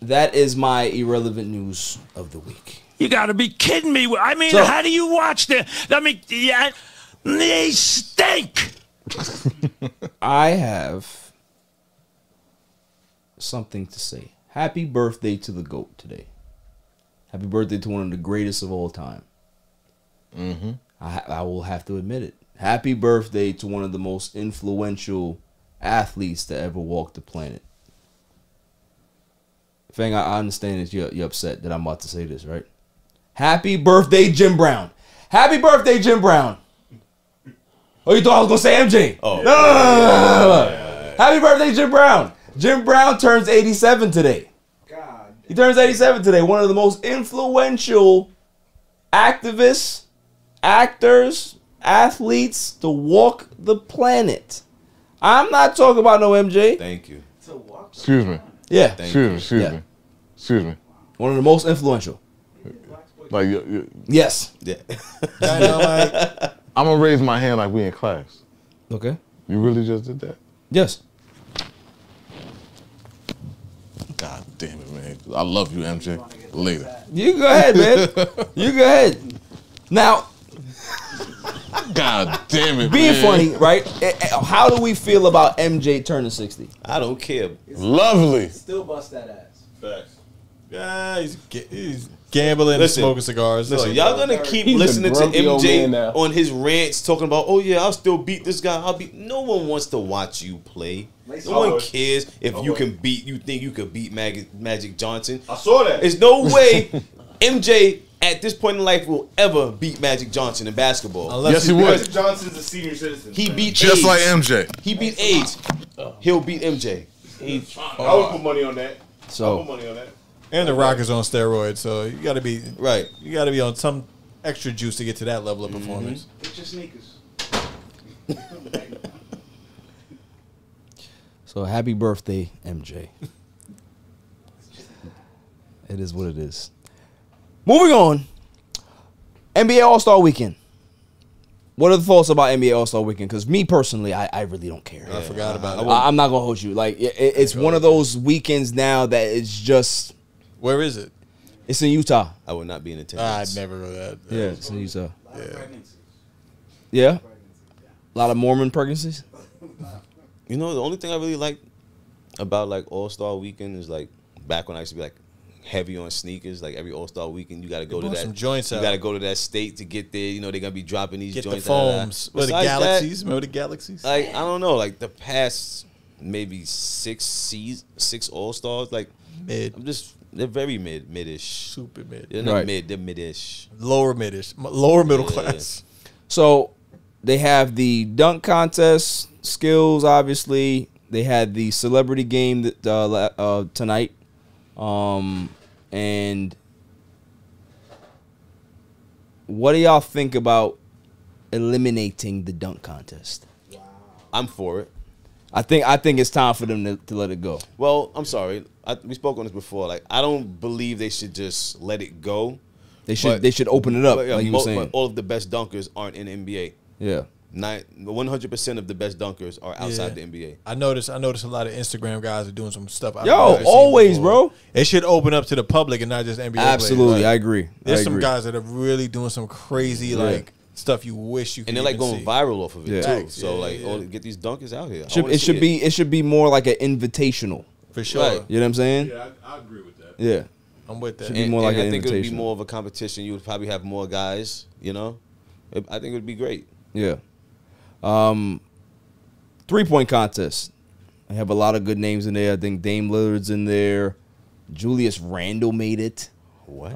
that is my irrelevant news of the week. You got to be kidding me. I mean, how do you watch them? I mean, they stink. I have something to say. Happy birthday to the GOAT today. Happy birthday to one of the greatest of all time. I will have to admit it. Happy birthday to one of the most influential athletes to ever walk the planet. Fang, I understand that you're upset that I'm about to say this, right? Happy birthday, Jim Brown. Happy birthday, Jim Brown. Oh, you thought I was going to say MJ? Oh. No. Happy birthday, Jim Brown. Jim Brown turns 87 today. God. He turns 87 today. One of the most influential activists, actors, athletes to walk the planet. I'm not talking about no MJ. Thank you. Excuse me. Yeah. Excuse me. One of the most influential. Like, yes. Yeah. I'm gonna raise my hand like we in class. Okay. You really just did that? Yes. God damn it, man. I love you, MJ. Later. You go ahead, man. You go ahead. Now, God damn it, being man. funny, right? How do we feel about MJ turning 60? I don't care. Lovely. Still bust that ass. Facts. Yeah, he's gambling and smoking cigars. Listen, y'all gonna keep listening to MJ on his rants talking about, oh yeah, I'll still beat this guy. No one wants to watch you play. No one cares if you think you could beat Magic Johnson. I saw that. There's no way MJ at this point in life will ever beat Magic Johnson in basketball. Yes, he would. Magic Johnson's a senior citizen. He beat just AIDS. like MJ. He beat AIDS. He'll beat MJ. I would put money on that. So money on that. And The Rock is on steroids, so you got to be right. You got to be on some extra juice to get to that level of performance. Get your sneakers. So happy birthday, MJ. It is what it is. Moving on. NBA All-Star Weekend. What are the thoughts about NBA All-Star Weekend? Because me personally, I really don't care. I forgot about it. I'm not going to hold you. Like it's one of those weekends now that it's just... Where is it? It's in Utah. I would not be in attendance. I'd never go that. Yeah, it's in Utah. Yeah. Yeah? A lot of Mormon pregnancies? You know, the only thing I really like about like All-Star Weekend is like back when I used to be like heavy on sneakers. Like every All-Star Weekend, you got to go to that. Some joints you out. got to go to that state to get there. You know, they're gonna be dropping these Get joints. the foams. Or the Galaxies. That, remember the Galaxies? like I don't know, like the past maybe six All-Stars. Like mid. They're very midish. Super mid. They're not Right. mid. They're midish. Lower midish. Lower middle class. So they have the dunk contest skills, obviously. They had the celebrity game that, tonight. And what do y'all think about eliminating the dunk contest? I'm for it. I think it's time for them to let it go. Well, I'm sorry. We spoke on this before. Like, I don't believe they should just let it go. They should open it up, like you were saying. But all of the best dunkers aren't in the NBA. Yeah. 100% of the best dunkers are outside the NBA. I noticed a lot of Instagram guys are doing some stuff. Always, bro. It should open up to the public and not just NBA Absolutely, players. I agree. There's some guys that are really doing some crazy like stuff you wish you could. And they're like going viral off of it too. Thanks. So get these dunkers out here. It should be more like an invitational. For sure. Right. You know what I'm saying? Yeah, I agree with that. Yeah. I'm with that. Should be more like an I think it would be invitational. more of a competition. You would probably have more guys, you know? I think it would be great. Yeah. 3-point contest. I have a lot of good names in there. I think Dame Lillard's in there. Julius Randle made it. What?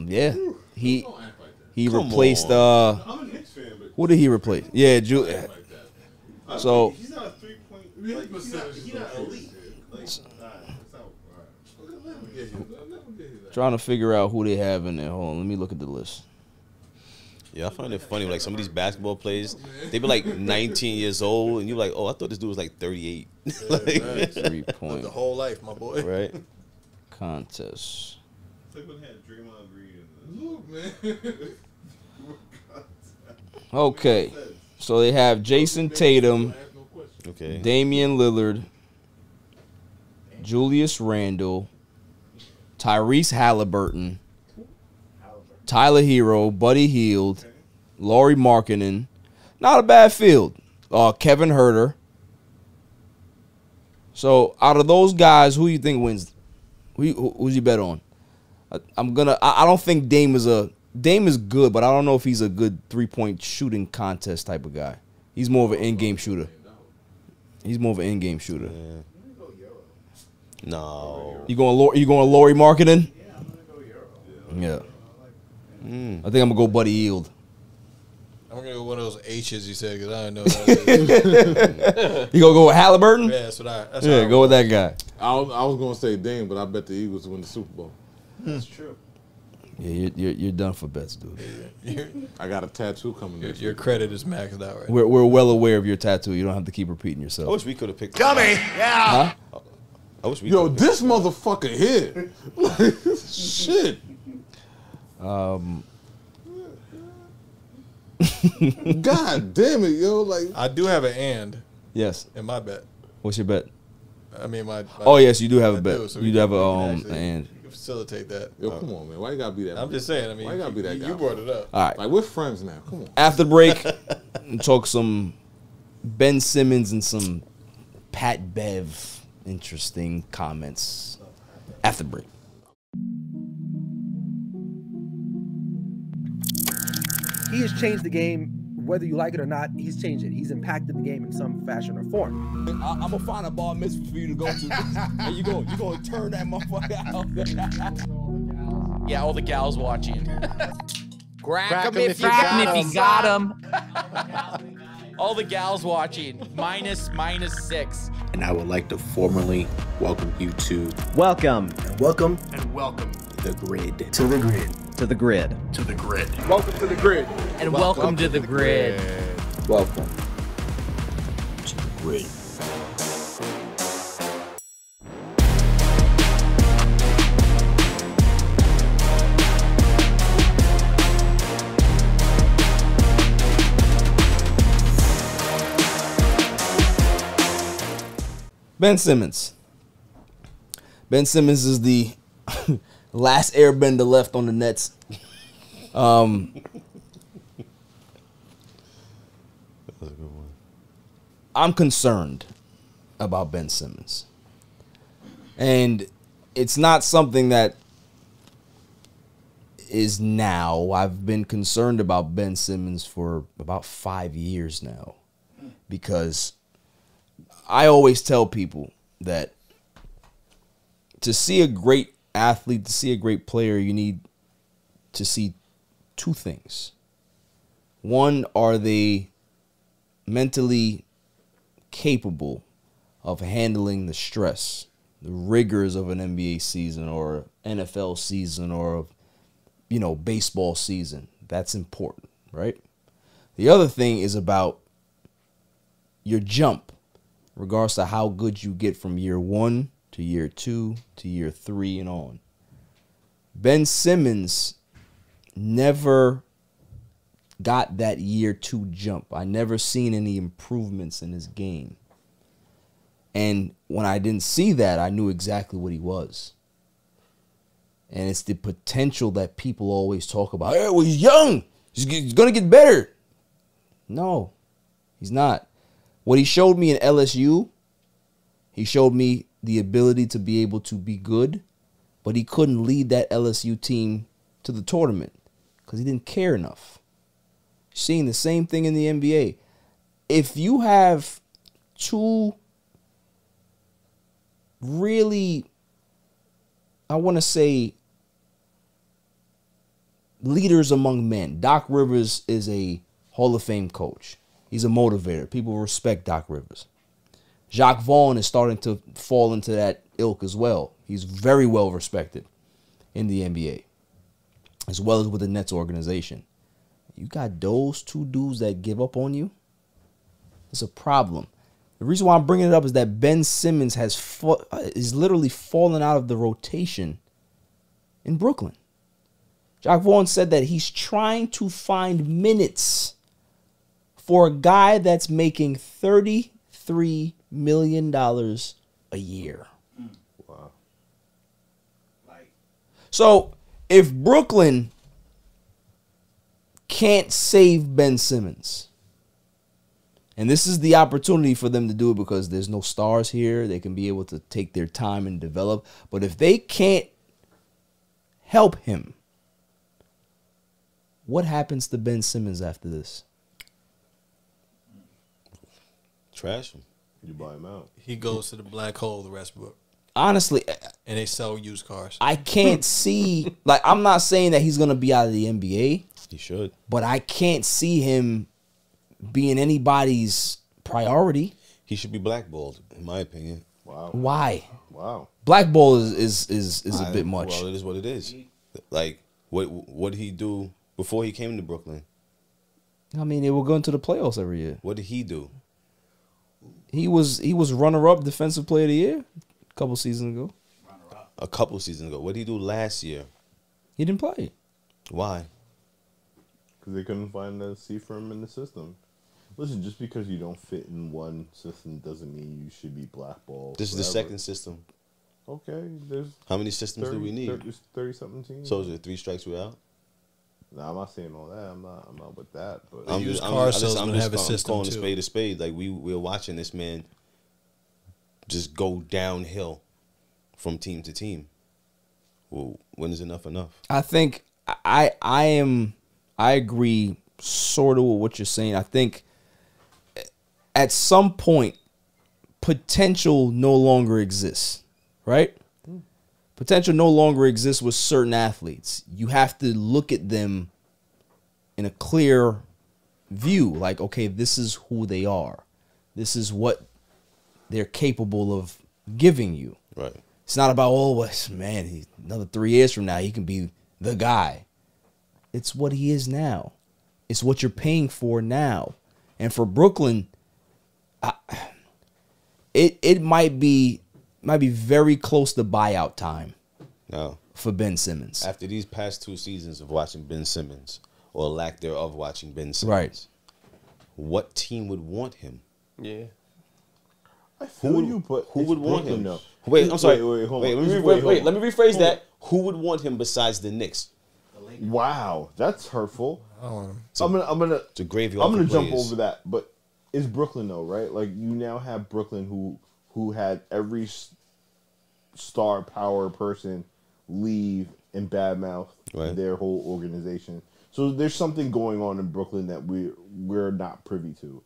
Yeah. He Come replaced I'm a Knicks fan, but who did he replace? Yeah, So he's not a 3-point. Like, he's not elite. Like, trying to figure out who they have in there. Hold on, let me look at the list. Yeah, I find it funny. Like some of these basketball players, they be like 19 years old, and you're like, oh, I thought this dude was like 38. Like, 3-point The whole life, my boy. right? contest. It's like when they had Draymond Green. Look, man. Okay, so they have Jason Tatum, Okay. Damian Lillard, Julius Randle, Tyrese Halliburton, Tyler Hero, Buddy Hield, Lauri Markkanen. Not a bad field. Kevin Huerter. So out of those guys, who you think wins? Who's you bet on? I don't think Dame is good, but I don't know if he's a good 3-point shooting contest type of guy. He's more of an in-game shooter. He's more of an in-game shooter. No. You going Lauri Markkanen? Yeah. I think I'm gonna go Buddy Hield. I'm gonna go one of those H's you said because I don't know. What You gonna go with Halliburton? Yeah, that's what I. Go with that guy. I was gonna say Dame, but I bet the Eagles win the Super Bowl. That's true. Yeah, you're done for bets, dude. I got a tattoo coming. Your credit is maxed out right now. We're well aware of your tattoo. You don't have to keep repeating I yourself. wish we could have picked. Dummy! Yeah! Huh? I wish we. Yo, could've this motherfucker here. Shit. God damn it, yo! Like I do have an and Yes. in my bet. What's your bet? I mean my. Oh yes, you do have a I bet. do, so You we do have can a actually- and. you can facilitate that. Yo, come on, man. Why you gotta be that? I'm just saying. I mean, why you gotta be that guy? You brought it up. All right. Like we're friends now. Come on. After the break, we'll talk some Ben Simmons and some Pat Bev interesting comments. After the break. He has changed the game, whether you like it or not. He's changed it. He's impacted the game in some fashion or form. I'm gonna find a bar mitzvah for you to go to, and you gonna turn that motherfucker out. Yeah, all the gals watching. Crack him if you got him. All the gals watching. Minus 6. and I would like to formally welcome you to Welcome. Welcome. and welcome the grid. To the grid. To the grid. To the grid. Welcome to the grid. And welcome to the grid. Welcome. To the grid. Ben Simmons. Ben Simmons is the last airbender left on the Nets. I'm concerned about Ben Simmons. And it's not something that is now. I've been concerned about Ben Simmons for about 5 years now. Because I always tell people that to see a great athlete, to see a great player, you need to see two things. One, are they mentally capable of handling the stress, the rigors of an NBA season or NFL season or, you know, baseball season? That's important, right? The other thing is about your jump, regards to how good you get from year 1 to year 2 to year 3 and on. Ben Simmons never got that year 2 jump. I never seen any improvements in his game. And when I didn't see that, I knew exactly what he was. And it's the potential that people always talk about. Hey, well, he's young. He's going to get better. No, he's not. What he showed me in LSU, he showed me the ability to be able to be good, but he couldn't lead that LSU team to the tournament because he didn't care enough. Seeing the same thing in the NBA. If you have two really, I want to say, leaders among men. Doc Rivers is a Hall of Fame coach. He's a motivator. People respect Doc Rivers. Jacques Vaughn is starting to fall into that ilk as well. He's very well respected in the NBA, as well as with the Nets organization. You got those two dudes that give up on you, it's a problem. The reason why I'm bringing it up is that Ben Simmons is literally fallen out of the rotation in Brooklyn. Jacques Vaughn said that he's trying to find minutes for a guy that's making $33 million a year. Wow. So if Brooklyn can't save Ben Simmons, and this is the opportunity for them to do it because there's no stars here, they can be able to take their time and develop. But if they can't help him, what happens to Ben Simmons after this? Trash him. You buy him out. He goes to the black hole, the Westbrook. Honestly, and they sell used cars. I can't see, like, I'm not saying that he's going to be out of the NBA. He should. But I can't see him being anybody's priority. He should be blackballed, in my opinion. Wow. Why? Wow. Blackball is a bit much. Well, it is what it is. Like, what did he do before he came to Brooklyn? I mean, they were going to the playoffs every year. What did he do? He was runner-up defensive player of the year a couple seasons ago. A couple seasons ago. What did he do last year? He didn't play. Why? Because they couldn't find a seat for him in the system. Listen, just because you don't fit in one system doesn't mean you should be blackballed. This is the second system. Okay, there's how many systems do we need? 30-something teams. So is it 3 strikes we're out? No, I'm not saying all that. I'm not with that. But I'm just calling a spade. Like we're watching this man just go downhill from team to team. Well, when is enough enough? I think I agree sort of with what you're saying. I think at some point potential no longer exists, right? Potential no longer exists with certain athletes. You have to look at them in a clear view. Like, okay, this is who they are. This is what they're capable of giving you. Right. It's not about, oh, man, another 3 years from now, he can be the guy. It's what he is now. It's what you're paying for now. And for Brooklyn, it might be very close to buyout time. No. For Ben Simmons. After these past 2 seasons of watching Ben Simmons, or lack thereof watching Ben Simmons, right? What team would want him? Yeah. Who would want him? Though. Wait, I'm sorry. Hold on. Let me rephrase that. Who would want him besides the Knicks? Wow, that's hurtful. I'm gonna it's a graveyard. I'm gonna jump over that, but it's Brooklyn though, right? Like you now have Brooklyn who had every star power person leave and badmouth their whole organization. So there's something going on in Brooklyn that we're not privy to,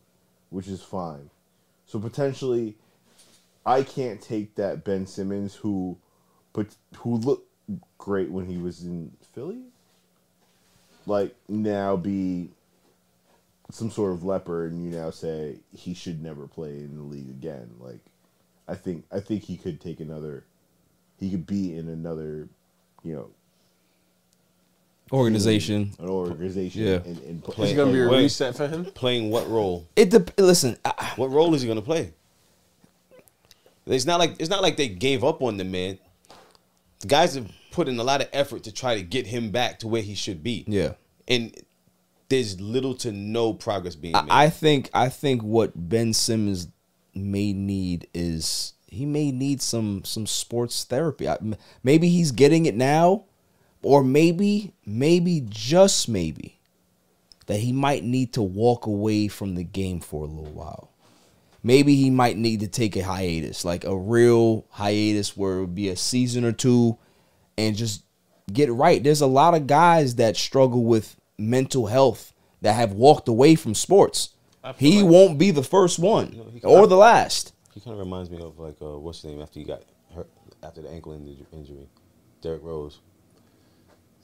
which is fine. So potentially, I can't take that Ben Simmons who looked great when he was in Philly, like now be some sort of leper, and you now say he should never play in the league again. Like, I think he could take another. He could be in another, organization. An organization. Yeah. And Is it going to be a reset for him? Playing what role? Listen. What role is he going to play? It's not like they gave up on the man. The guys have put in a lot of effort to try to get him back to where he should be. Yeah. And there's little to no progress being made. I think what Ben Simmons may need is he may need some sports therapy. Maybe he's getting it now, or maybe just maybe that he might need to walk away from the game for a little while. Maybe he might need to take a hiatus, like a real hiatus where it would be a season or two and just get right. There's a lot of guys that struggle with mental health that have walked away from sports. He won't be the first one or the last. He kind of reminds me of, like, what's his name after he got hurt after the ankle injury? Derrick Rose.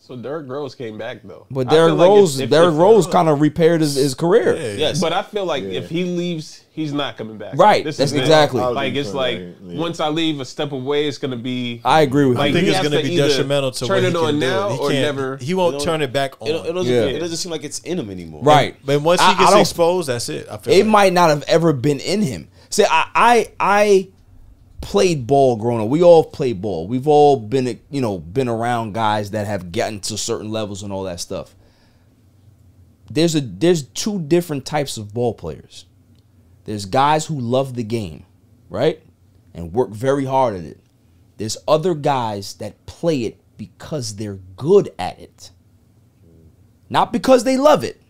So Derrick Rose came back though. But Derrick Rose kind of repaired his career. Yeah. Yes. But I feel like if he leaves, he's not coming back. Right. This That's is exactly. Like it's like once I leave a step away, it's gonna be. I agree with you. I think it's gonna be detrimental to turn what it he on can now do. or never. He won't turn it back on. It doesn't seem like it's in him anymore. Right. But once he gets exposed, that's it. I feel it might not have ever been in him. See, I played ball growing up. We all played ball. We've all been around guys that have gotten to certain levels and all that stuff. There's 2 different types of ball players. There's guys who love the game, right? And work very hard at it. There's other guys that play it because they're good at it. Not because they love it.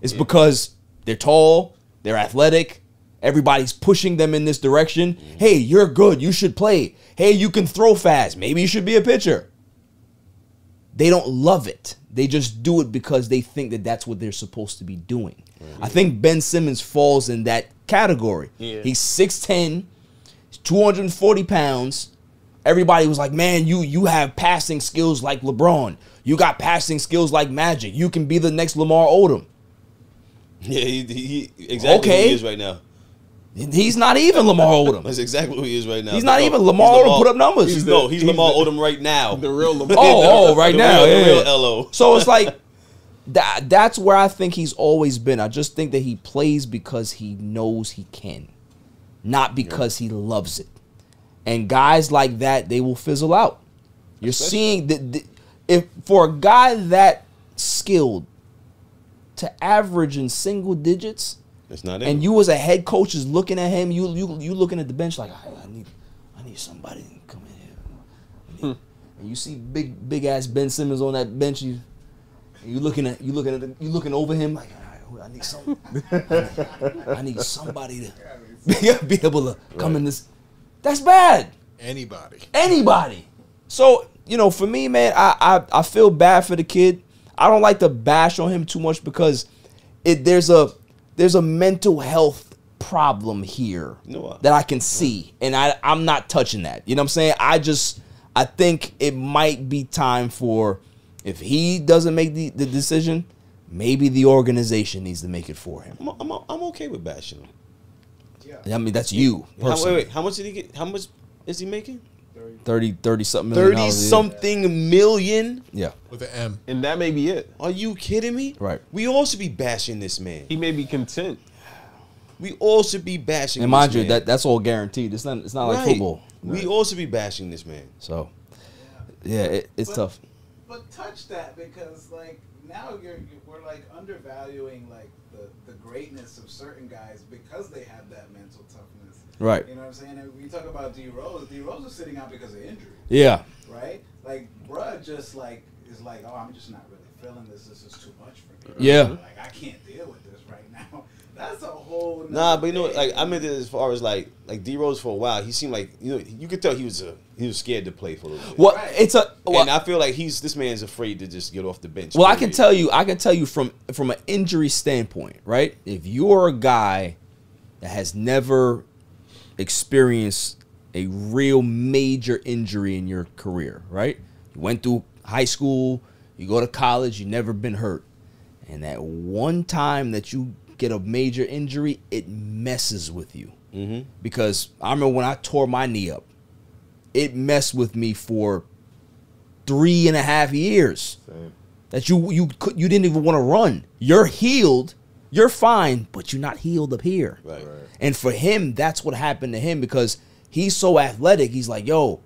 It's because they're tall, they're athletic, everybody's pushing them in this direction. Hey, you're good. You should play. Hey, you can throw fast. Maybe you should be a pitcher. They don't love it. They just do it because they think that that's what they're supposed to be doing. I think Ben Simmons falls in that category. Yeah. He's 6'10", 240 pounds. Everybody was like, man, you have passing skills like LeBron. You got passing skills like Magic. You can be the next Lamar Odom. Yeah, he exactly who he is right now. He's not even Lamar Odom. That's exactly who he is right now. He's not even Lamar Odom put up numbers. He's Lamar Odom right now. The real Lamar. Right now. The real LO. So it's like, that's where I think he's always been. I just think that he plays because he knows he can, not because he loves it. And guys like that, they will fizzle out. You're seeing if for a guy that skilled to average in single digits, it's not and you as a head coach is looking at him, you looking at the bench like, I need somebody to come in here. And you see big ass Ben Simmons on that bench. You looking over him like, I need somebody to be able to come in this. That's bad. Anybody. So, for me, man, I feel bad for the kid. I don't like to bash on him too much because there's a mental health problem here that I can see, and I'm not touching that. You know what I'm saying? I think it might be time for, if he doesn't make the decision, maybe the organization needs to make it for him. I'm okay with bashing him. I mean, that's you. Wait, how much did he get? How much is he making? 30 something million. 30 something million? Yeah. With an M. And that may be it. Are you kidding me? Right. We all should be bashing this man. He may be content. We all should be bashing and mind you, that's all guaranteed. It's not like football. We all should be bashing this man. So, yeah, it's tough. But touch that, because like now we're like undervaluing like the greatness of certain guys because they have that mental toughness. Right. You know what I'm saying? And we talk about D Rose. D Rose is sitting out because of injury. Yeah. Right. Like bruh, just like is like, oh, I'm just not really feeling this. This is too much for me. Yeah. Like I can't deal with this right now. That's a whole. Nah, but you know, like I meant it as far as like D Rose for a while. He seemed like you could tell he was scared to play for a little bit. Well, and I feel like this man's afraid to just get off the bench. Well, I can tell you from an injury standpoint, right? If you're a guy that has never experienced a real major injury in your career, right? You went through high school, you go to college, you never been hurt, and that one time that you get a major injury, it messes with you. Because I remember when I tore my knee up, it messed with me for 3.5 years. Same. That you didn't even want to run. You're healed, you're fine, but you're not healed up here. Right. And for him, that's what happened to him because he's so athletic. He's like, yo,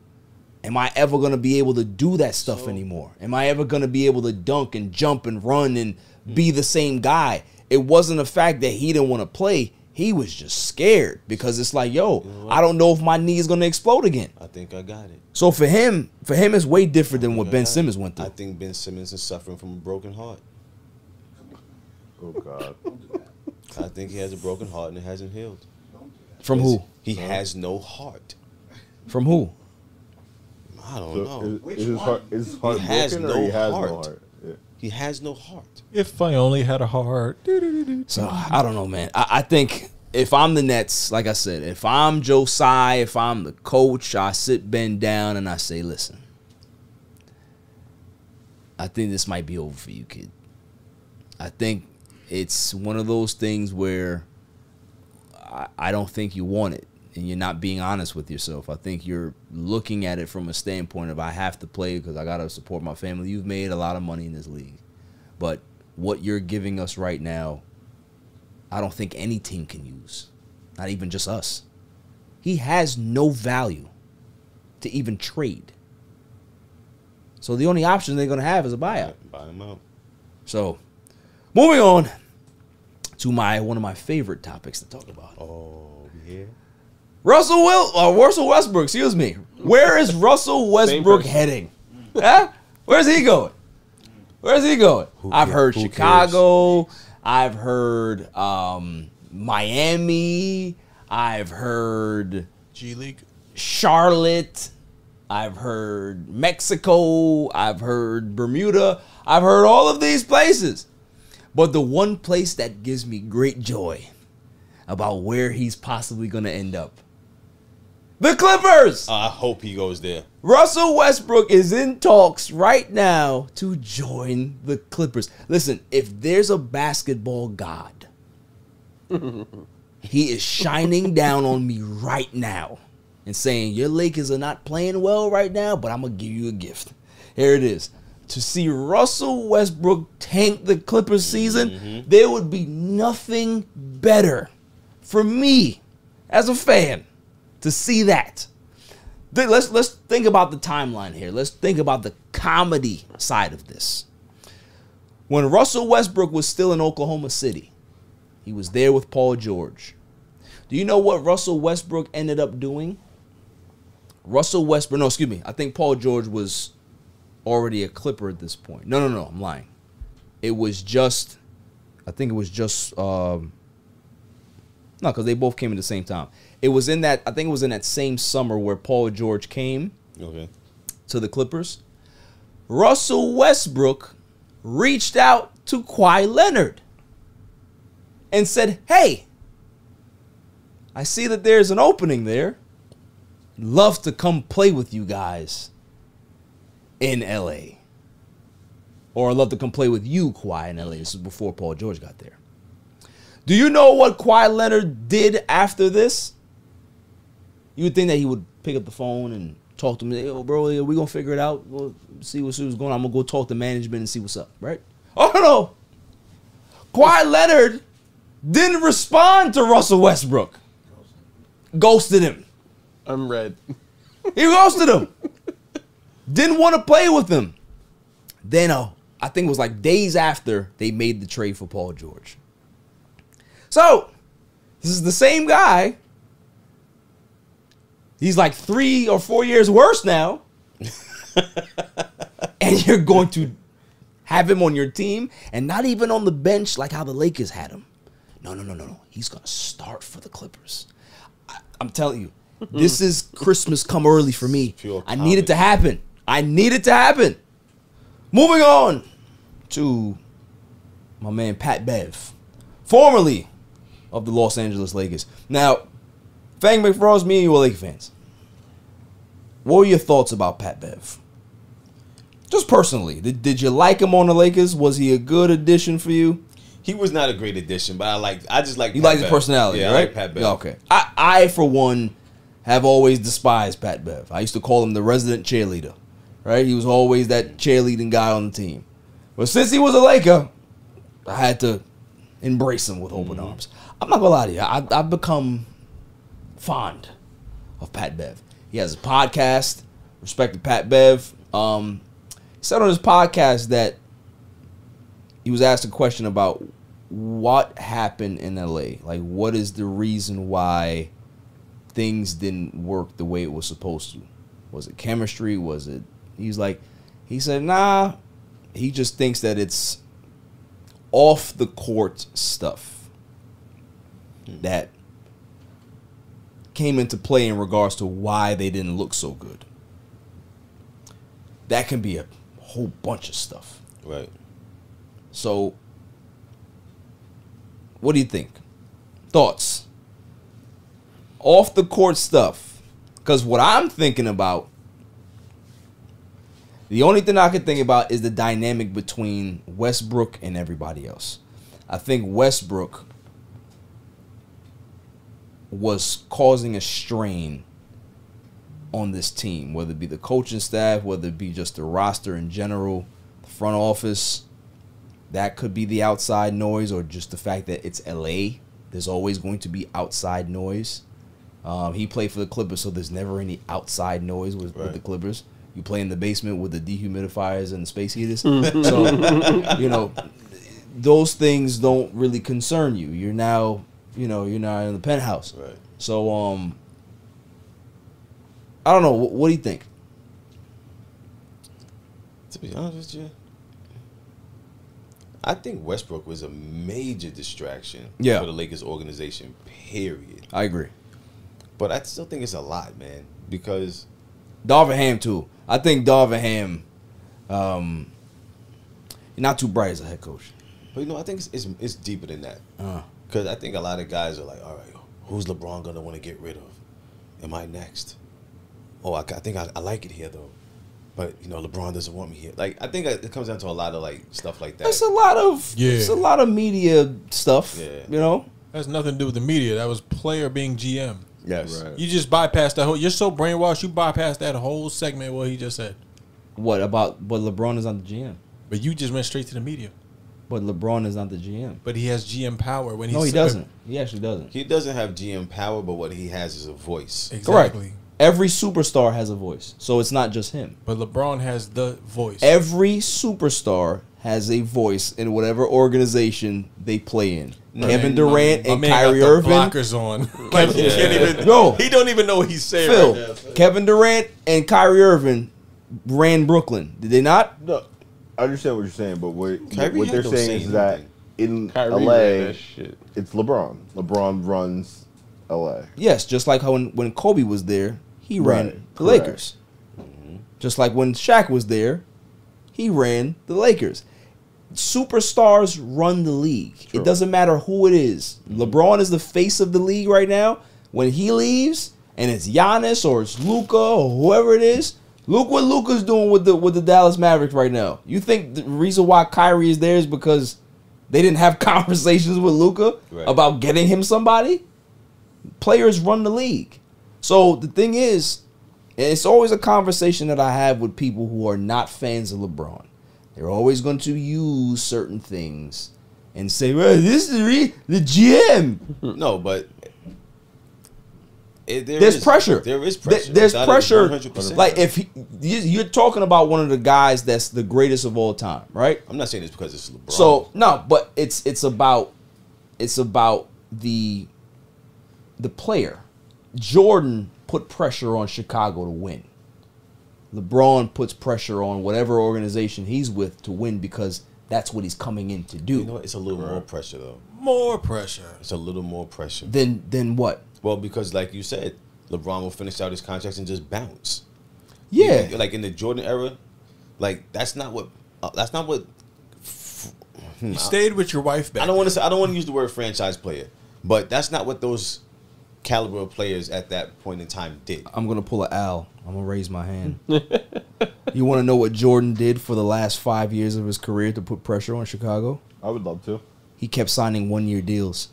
am I ever going to be able to do that stuff anymore? Am I ever going to be able to dunk and jump and run and be the same guy? It wasn't the fact that he didn't want to play. He was just scared because it's like, yo, I don't know if my knee is going to explode again. I think I got it. So for him, it's way different than what Ben Simmons went through. I think Ben Simmons is suffering from a broken heart. Oh, God. I think he has a broken heart and it hasn't healed. From who? He has no heart. From who? I don't know. Is his heart he has broken no or he has heart. no heart? Yeah. He has no heart. If I only had a heart. So I don't know, man. I think if I'm the Nets, like I said, if I'm Joe Tsai, if I'm the coach, I sit Ben down and I say, listen, I think this might be over for you, kid. I think it's one of those things where I don't think you want it. And you're not being honest with yourself. I think you're looking at it from a standpoint of I have to play because I got to support my family. You've made a lot of money in this league. But what you're giving us right now, I don't think any team can use. Not even just us. He has no value to even trade. So the only option they're going to have is a buyout. Buy him out. So moving on to one of my favorite topics to talk about. Oh, yeah. Russell Westbrook, excuse me. Where is Russell Westbrook heading? Huh? Where's he going? Where's he going? I've heard Chicago. I've heard Miami. I've heard G League. Charlotte. I've heard Mexico. I've heard Bermuda. I've heard all of these places. But the one place that gives me great joy about where he's possibly going to end up, the Clippers. I hope he goes there. Russell Westbrook is in talks right now to join the Clippers. Listen, if there's a basketball god, he is shining down on me right now and saying, your Lakers are not playing well right now, but I'm going to give you a gift. Here it is. To see Russell Westbrook tank the Clippers season, there would be nothing better for me as a fan to see that. Let's think about the timeline here. Let's think about the comedy side of this. When Russell Westbrook was still in Oklahoma City, he was there with Paul George. Do you know what Russell Westbrook ended up doing? I think Paul George was already a Clipper at this point. No, I'm lying. No, because they both came at the same time. I think it was in that same summer where Paul George came to the Clippers. Russell Westbrook reached out to Kawhi Leonard and said, hey, I see that there's an opening there. Love to come play with you guys in LA. Or I'd love to come play with you, Kawhi, in LA. This is before Paul George got there. Do you know what Kawhi Leonard did after this? You would think that he would pick up the phone and talk to me. Yo, bro, we're going to figure it out. We'll see what's going on. I'm going to go talk to management and see what's up, right? Oh, no. Kawhi Leonard didn't respond to Russell Westbrook. Ghosted him. I'm red. He ghosted him. Didn't want to play with him. Then, I think it was like days after they made the trade for Paul George. So, this is the same guy. He's like 3 or 4 years worse now. And you're going to have him on your team and not even on the bench like how the Lakers had him. No. He's going to start for the Clippers. I'm telling you, this is Christmas come early for me. I need it to happen. I need it to happen. Moving on to my man Pat Bev, formerly of the Los Angeles Lakers. Now, Fang McFrost, me and you are Laker fans. What were your thoughts about Pat Bev? Just personally, did you like him on the Lakers? Was he a good addition for you? He was not a great addition, but I just like. You like his personality, yeah, right? I like Pat Bev. Yeah, okay. I for one have always despised Pat Bev. I used to call him the resident cheerleader, right? He was always that cheerleading guy on the team. But since he was a Laker, I had to embrace him with open arms. I'm not gonna lie to you. I've become fond of Pat Bev. He has a podcast. Respect to Pat Bev. He said on his podcast that he was asked a question about what happened in LA. Like, what is the reason why things didn't work the way it was supposed to? Was it chemistry? Was it? He said, nah. He just thinks that it's off the court stuff that came into play in regards to why they didn't look so good. That can be a whole bunch of stuff. Right. So, what do you think? Thoughts? Off the court stuff. Because what I'm thinking about, the only thing I can think about is the dynamic between Westbrook and everybody else. I think Westbrook was causing a strain on this team, whether it be the coaching staff, whether it be just the roster in general, the front office. That could be the outside noise, or just the fact that it's LA. There's always going to be outside noise. He played for the Clippers, so there's never any outside noise with the Clippers. You play in the basement with the dehumidifiers and the space heaters. So, you know, those things don't really concern you. You're now, you're not in the penthouse. Right. So, I don't know. What do you think? To be honest with you, I think Westbrook was a major distraction for the Lakers organization, period. I agree. But I still think it's a lot, man, because Darvin Ham, too. I think Darvin Ham, you're not too bright as a head coach. But, I think it's deeper than that. Because I think a lot of guys are like, all right, who's LeBron going to want to get rid of? Am I next? Oh, I think I like it here, though. But, LeBron doesn't want me here. Like, I think it comes down to a lot of, stuff like that. It's a lot of media stuff, Has nothing to do with the media. That was player being GM. Yes. Right. You just bypassed that whole. You're so brainwashed. You bypassed that whole segment. What he just said. What about? But LeBron is not the GM. But you just went straight to the media. But LeBron is not the GM. But he has GM power when he doesn't. He actually doesn't. He doesn't have GM power, but what he has is a voice. Exactly. Correct. Every superstar has a voice, so it's not just him. But LeBron has the voice. Every superstar has a voice in whatever organization they play in. Kevin Durant and Kyrie Irving. Blockers on. Like he can't even. No, he don't even know what he's saying. Phil, right now. Kevin Durant and Kyrie Irving ran Brooklyn. Did they not? No, I understand what you're saying, but what Kyrie they're saying is that in Kyrie LA, it's LeBron. LeBron runs LA. Yes, just like how when Kobe was there, he ran the Lakers. Just like when Shaq was there, he ran the Lakers. Superstars run the league. True. It doesn't matter who it is. LeBron is the face of the league right now. When he leaves, and it's Giannis or it's Luka or whoever it is, look what Luka's doing with the Dallas Mavericks right now. You think the reason why Kyrie is there is because They didn't have conversations with Luka about getting him somebody. Players run the league. So the thing is, it's always a conversation that I have with people who are not fans of LeBron. They're always going to use certain things and say, well, this is the GM. No, but there's pressure. There is pressure. There's pressure. 100%. Like if you're talking about one of the guys that's the greatest of all time, right? I'm not saying it's because it's LeBron. So no, but it's about the player. Jordan put pressure on Chicago to win. LeBron puts pressure on whatever organization he's with to win because that's what he's coming in to do. You know what? It's a little more pressure though. More pressure. It's a little more pressure. Then what? Well, because like you said, LeBron will finish out his contracts and just bounce. Yeah. Like in the Jordan era, like that's not what you stayed with your wife back. I don't want to use the word franchise player, but that's not what those caliber of players at that point in time did. I'm gonna pull an Al. I'm gonna raise my hand. You want to know what Jordan did for the last 5 years of his career to put pressure on Chicago? I would love to. He kept signing 1-year deals.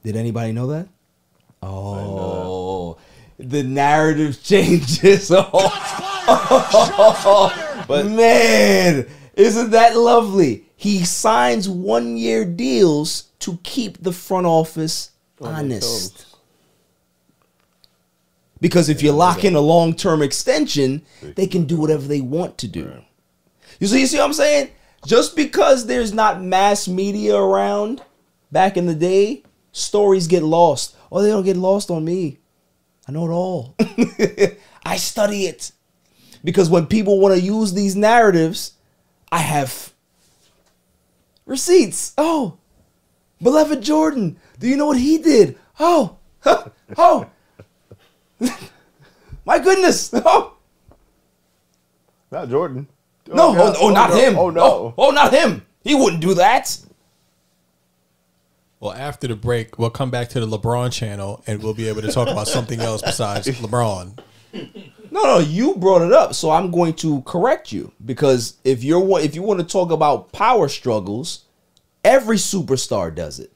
Did anybody know that? Oh, the narrative changes. But man, isn't that lovely? He signs 1-year deals to keep the front office honest. Because if you lock in a long-term extension, they can do whatever they want to do. You see what I'm saying? Just because there's not mass media around back in the day, stories get lost. Oh, they don't get lost on me. I know it all. I study it. Because when people want to use these narratives, I have receipts. Oh, beloved Jordan. Do you know what he did? Oh, oh. My goodness. Oh. Not Jordan. No, not him. Oh, no. Oh, not him. He wouldn't do that. Well, after the break, we'll come back to the LeBron channel and we'll be able to talk about something else besides LeBron. No, you brought it up, so I'm going to correct you because if you want to talk about power struggles, every superstar does it.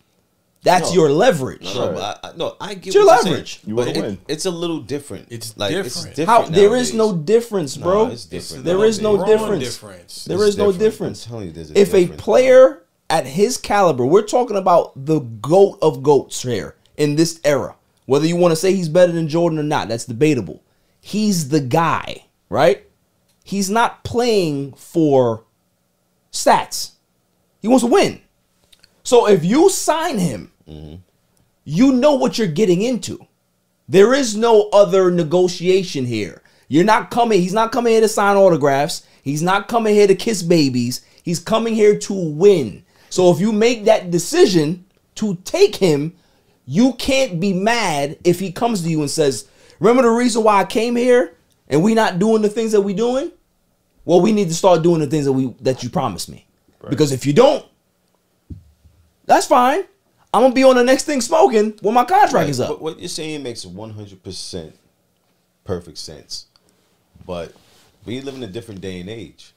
That's your leverage. I get it's your leverage. You want to win. It's a little different. It's like different. It's different. How there is no difference, bro. No, it's different. There is no difference. There is no difference. I'm telling you, there's if a player at his caliber, we're talking about the GOAT of GOATs here in this era. Whether you want to say he's better than Jordan or not, that's debatable. He's the guy, right? He's not playing for stats. He wants to win. So if you sign him, you know what you're getting into. There is no other negotiation here. He's not coming here to sign autographs. He's not coming here to kiss babies. He's coming here to win. So if you make that decision to take him, you can't be mad if he comes to you and says, remember the reason why I came here and we not doing the things that we doing? Well, we need to start doing the things that you promised me. Right. Because if you don't, that's fine. I'm going to be on the next thing smoking when my contract is up. But what you're saying makes 100% perfect sense. But we live in a different day and age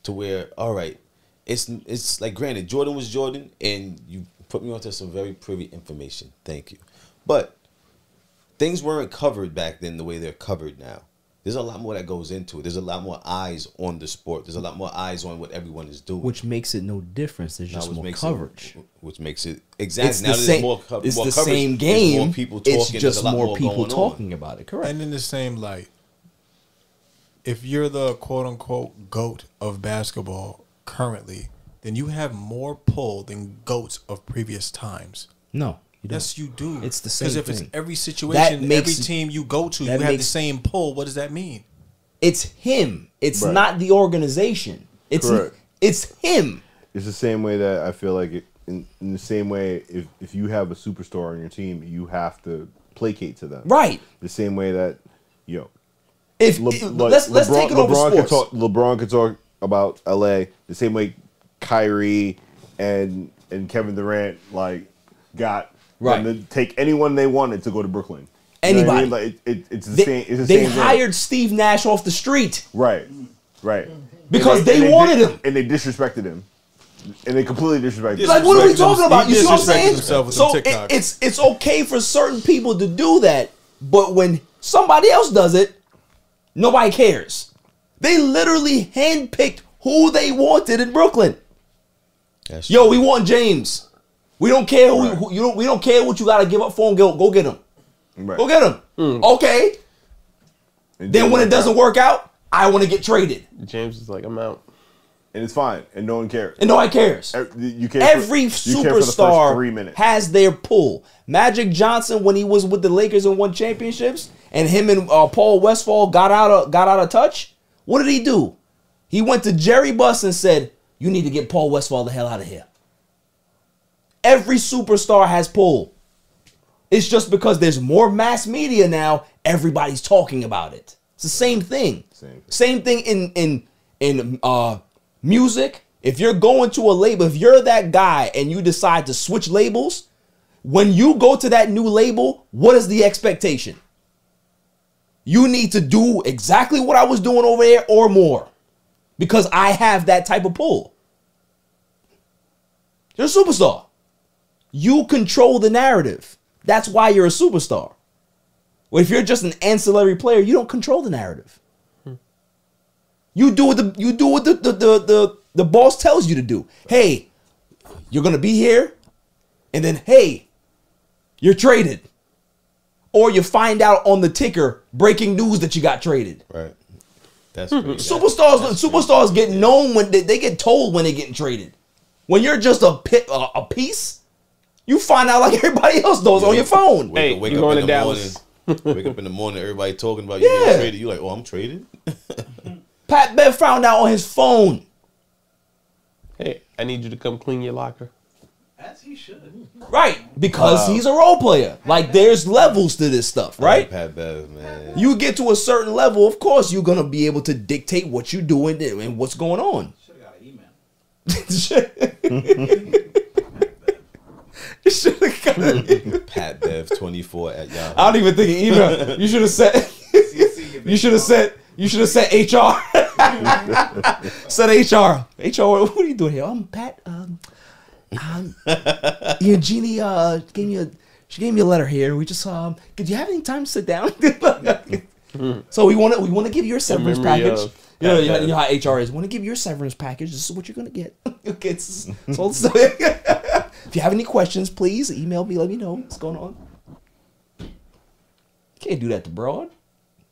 to where, all right, it's like, granted, Jordan was Jordan, and you put me onto some very privy information. Thank you. But things weren't covered back then the way they're covered now. There's a lot more that goes into it. There's a lot more eyes on the sport. There's a lot more eyes on what everyone is doing. Which makes it no difference. There's just more coverage. Which makes it, exactly. It's now there's more coverage. It's the same game. More people talking. It's just more people talking about it. Correct. And in the same light, if you're the quote-unquote GOAT of basketball currently, then you have more pull than GOATs of previous times. No. Yes, you do. It's the same thing. Because if it's every situation, every team you go to, you have the same pull. What does that mean? It's him. It's not the organization. It's him. It's the same way that I feel like in the same way if you have a superstar on your team, you have to placate to them. Right. The same way that, you know, let's take it over sports. LeBron could talk about LA the same way Kyrie and Kevin Durant got them to take anyone they wanted to go to Brooklyn. Anybody. You know what I mean? It's the same. It's the they same hired thing. Steve Nash off the street. Right. Because they wanted him. And they disrespected him. And they completely disrespect. Like, what are we talking about? You see what I'm saying? So it's okay for certain people to do that, but when somebody else does it, nobody cares. They literally handpicked who they wanted in Brooklyn. Yo, we want James. We don't care we don't care what you got to give up for him. Go get him. Right. Go get him. Okay. Then when it doesn't work out, I want to get traded. James is like, I'm out. And it's fine. And no one cares. And no one cares. You care Every you care for the first 3 superstar minutes. has their pull. Magic Johnson, when he was with the Lakers and won championships, and him and Paul Westphal got out of touch, what did he do? He went to Jerry Buss and said, you need to get Paul Westphal the hell out of here. Every superstar has pull. It's just because there's more mass media now, everybody's talking about it. It's the same thing. Same thing in music. If you're going to a label, if you're that guy and you decide to switch labels, when you go to that new label, what is the expectation? You need to do exactly what I was doing over there or more, because I have that type of pull. You're a superstar. You control the narrative. That's why you're a superstar. Well, if you're just an ancillary player, you don't control the narrative. You do what the boss tells you to do. Hey, you're gonna be here, and then hey, you're traded, or you find out on the ticker breaking news that you got traded. Right. That's crazy. Superstars get known when they get told when they're getting traded. When you're just a piece, you find out like everybody else knows on your phone. Hey, wake you up going in to the Dallas? Wake up in the morning, everybody talking about you getting traded. You like, oh, I'm traded. Pat Bev found out on his phone. Hey, I need you to come clean your locker. As he should. Right, because he's a role player. Like, there's levels to this stuff, right? Pat Bev, man. You get to a certain level, of course, you're gonna be able to dictate what you're doing and what's going on. Should have got an email. You should have got an Pat Bev 24 at Yahoo. I don't even think an email. You should have said. You should have said. You should have said HR. Said HR. HR. What are you doing here? I'm Pat. Jeannie gave me a letter here. We just do you have any time to sit down? So we want to give you your severance package. You know how HR is. Want to give you your severance package. This is what you're gonna get. Okay. So if you have any questions, please email me. Let me know what's going on. Can't do that to Broad.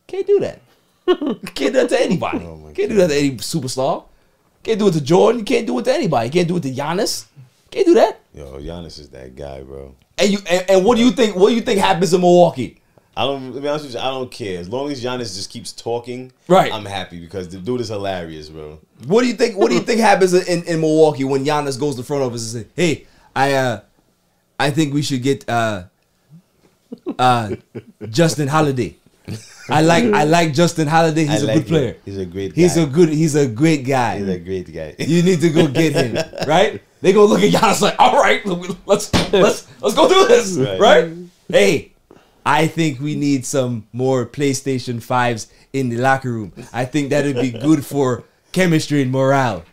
Can't do that. Can't do that to anybody. Can't do that to any superstar. Can't do it to Jordan. You can't do it to anybody. You can't do it to Giannis. Can't do that. Yo, Giannis is that guy, bro. And what do you think? What do you think happens in Milwaukee? To be honest with you, I don't care. As long as Giannis just keeps talking, right, I'm happy because the dude is hilarious, bro. What do you think? What do you think happens in Milwaukee when Giannis goes to front office and says, "Hey, I think we should get Justin Holiday. I like Justin Holiday. He's a good player. He's a great guy. He's a great guy. He's a great guy. You need to go get him, right? They gonna look at Giannis like, all right, let's go do this, right? Hey, I think we need some more PlayStation 5s in the locker room. I think that'd be good for chemistry and morale.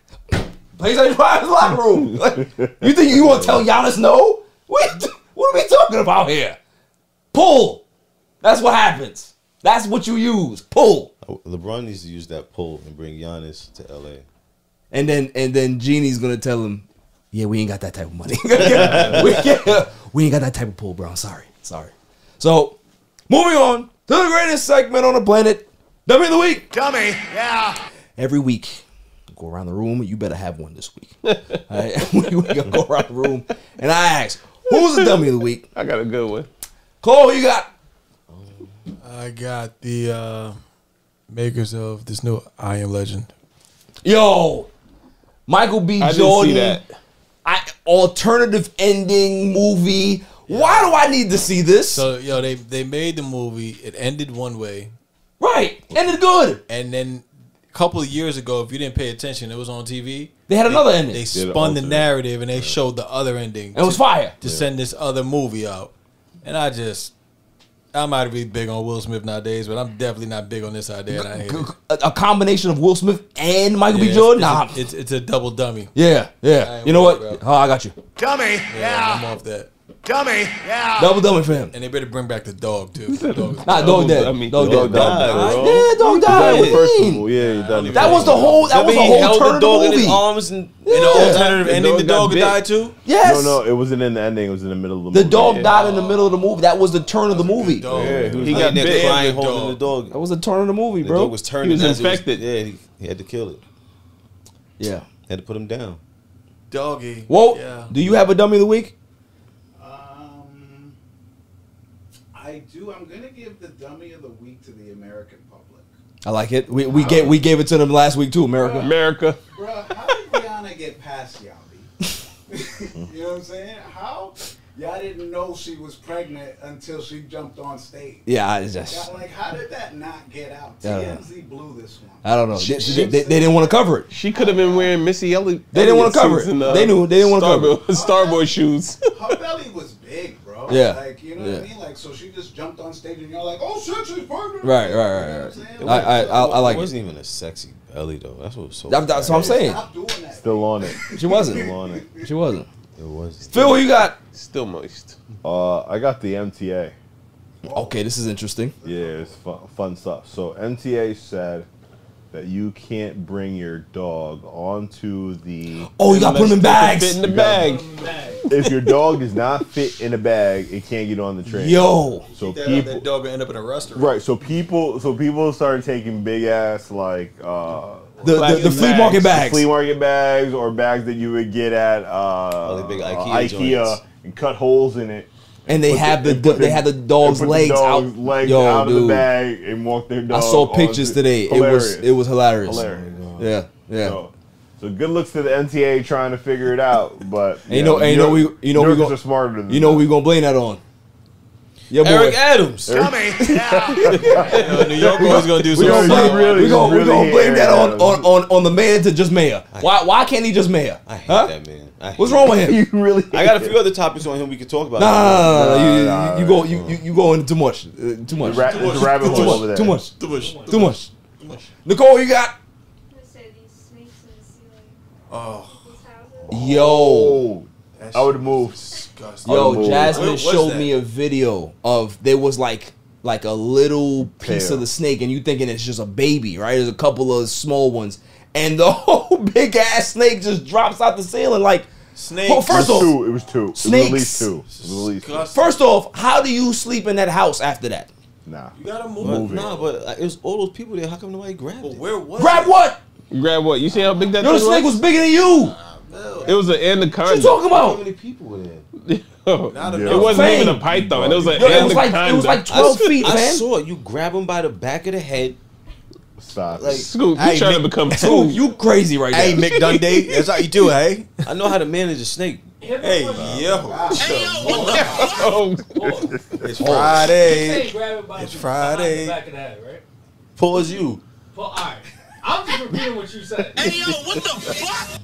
PlayStation 5 in the locker room. Like, you think you want to tell Giannis no? What are we talking about here? Pull. That's what happens. That's what you use. Pull. LeBron needs to use that pull and bring Giannis to LA. And then Genie's gonna tell him, yeah, we ain't got that type of money. we ain't got that type of pull, bro. Sorry. So, moving on to the greatest segment on the planet, Dummy of the Week. Dummy, yeah. Every week, go around the room. You better have one this week. All right? we gonna go around the room, and I ask, who's the Dummy of the Week? I got a good one. Cole, who you got? I got the makers of this new I Am Legend. Yo, Michael B. Jordan. Didn't see that. Alternative ending movie. Yeah. Why do I need to see this? So, yo, they made the movie. It ended one way. Right. Ended good. And then a couple of years ago, if you didn't pay attention, it was on TV. They had another ending. They spun the narrative and they showed the other ending. It was fire. To send this other movie out. And I I might be big on Will Smith nowadays, but I'm definitely not big on this idea. And I hate it. A combination of Will Smith and Michael B. Jordan? Nah. It's a double dummy. Yeah. You know what? Oh, I got you. Dummy. Yeah. I'm off that. Dummy. Yeah. Double dummy for him. And they better bring back the dog, too. The dog dead. Dog died. Yeah, dog died. That was the whole turn of the movie. In his arms and in the alternative ending, the dog died too? Yes. No, it wasn't in the ending. It was in the middle of the movie. The dog died in the middle of the movie. That was the turn of the movie. Yeah, he got bit crying, holding the dog. That was the turn of the movie, bro. The dog was turning. He was infected. He had to kill it. Yeah. Had to put him down. Doggy. Whoa. Do you have a dummy of the week? I do. I'm gonna give the dummy of the week to the American public. I like it. We gave it to them last week too, America. Bro, how did Rihanna get past y'all? You know what I'm saying? How y'all didn't know she was pregnant until she jumped on stage? Yeah, I just like, how did that not get out? TMZ blew this one. I don't know. They didn't want to cover it. She could have been wearing Missy Elliott. They didn't want to cover it. They didn't want to cover it. Starboy shoes. Her belly was big, bro. Yeah. Like, you know what I mean? Like, so she just jumped on stage and you're like, oh shit, she's pregnant. Right. I like it. It wasn't even a sexy belly though. That's what was so. That's what I'm saying. Still on it. She wasn't. Still on it. She wasn't. It was. Phil, what you got? Still moist. I got the MTA. Okay, this is interesting. Yeah, it's fun stuff. So MTA said that you can't bring your dog onto the. Oh, you got to put them in bags. Fit in the bag. If your dog does not fit in a bag, it can't get on the train. Yo. So that dog will end up in a restaurant. Right. So people started taking big ass like. The flea market bags. Flea market bags or bags that you would get at big IKEA and cut holes in it. And they had the dog's legs out. Out of the bag and walk their dog. I saw pictures today. Hilarious. It was hilarious. Hilarious. Yeah. So good looks to the MTA trying to figure it out, but we are smarter than we gonna blame that on. Yeah, Eric Adams. Dummy. New York always gonna do something. We're gonna blame that on the mayor to just mayor. Why can't he just mayor? I hate that man. What's wrong with him? You really? I got a few other topics on him we could talk about. No. You go into too much. Too much. It's a rabbit hole over there. Too much. Nicole, you got? Yo. I would have moved. Yo, Jasmine showed me a video of there was like a little piece of the snake, and you thinking it's just a baby, right? There's a couple of small ones, and the whole big ass snake just drops out the ceiling like snake. Oh, first off, it was two. Snakes. It was at least two. First off, how do you sleep in that house after that? Nah, you gotta move. But it was all those people there. How come nobody grabbed it? Where was Grab what? Grab what? You see how big that Yo, the snake was bigger than you. It was an anaconda. What you talking about? How many people were there? It wasn't even a python. It was an anaconda. It was like 12 feet, man. I saw it. You grab him by the back of the head. Stop. Like, Scoop, you trying to become two. You crazy right now. Hey, Mick Dundee. That's how you do it, hey? I know how to manage a snake. Hey, yo. It's Friday. It's Friday. Back of the head, right? Pause you. All right. I'm just repeating what you said. Hey, yo, what the fuck?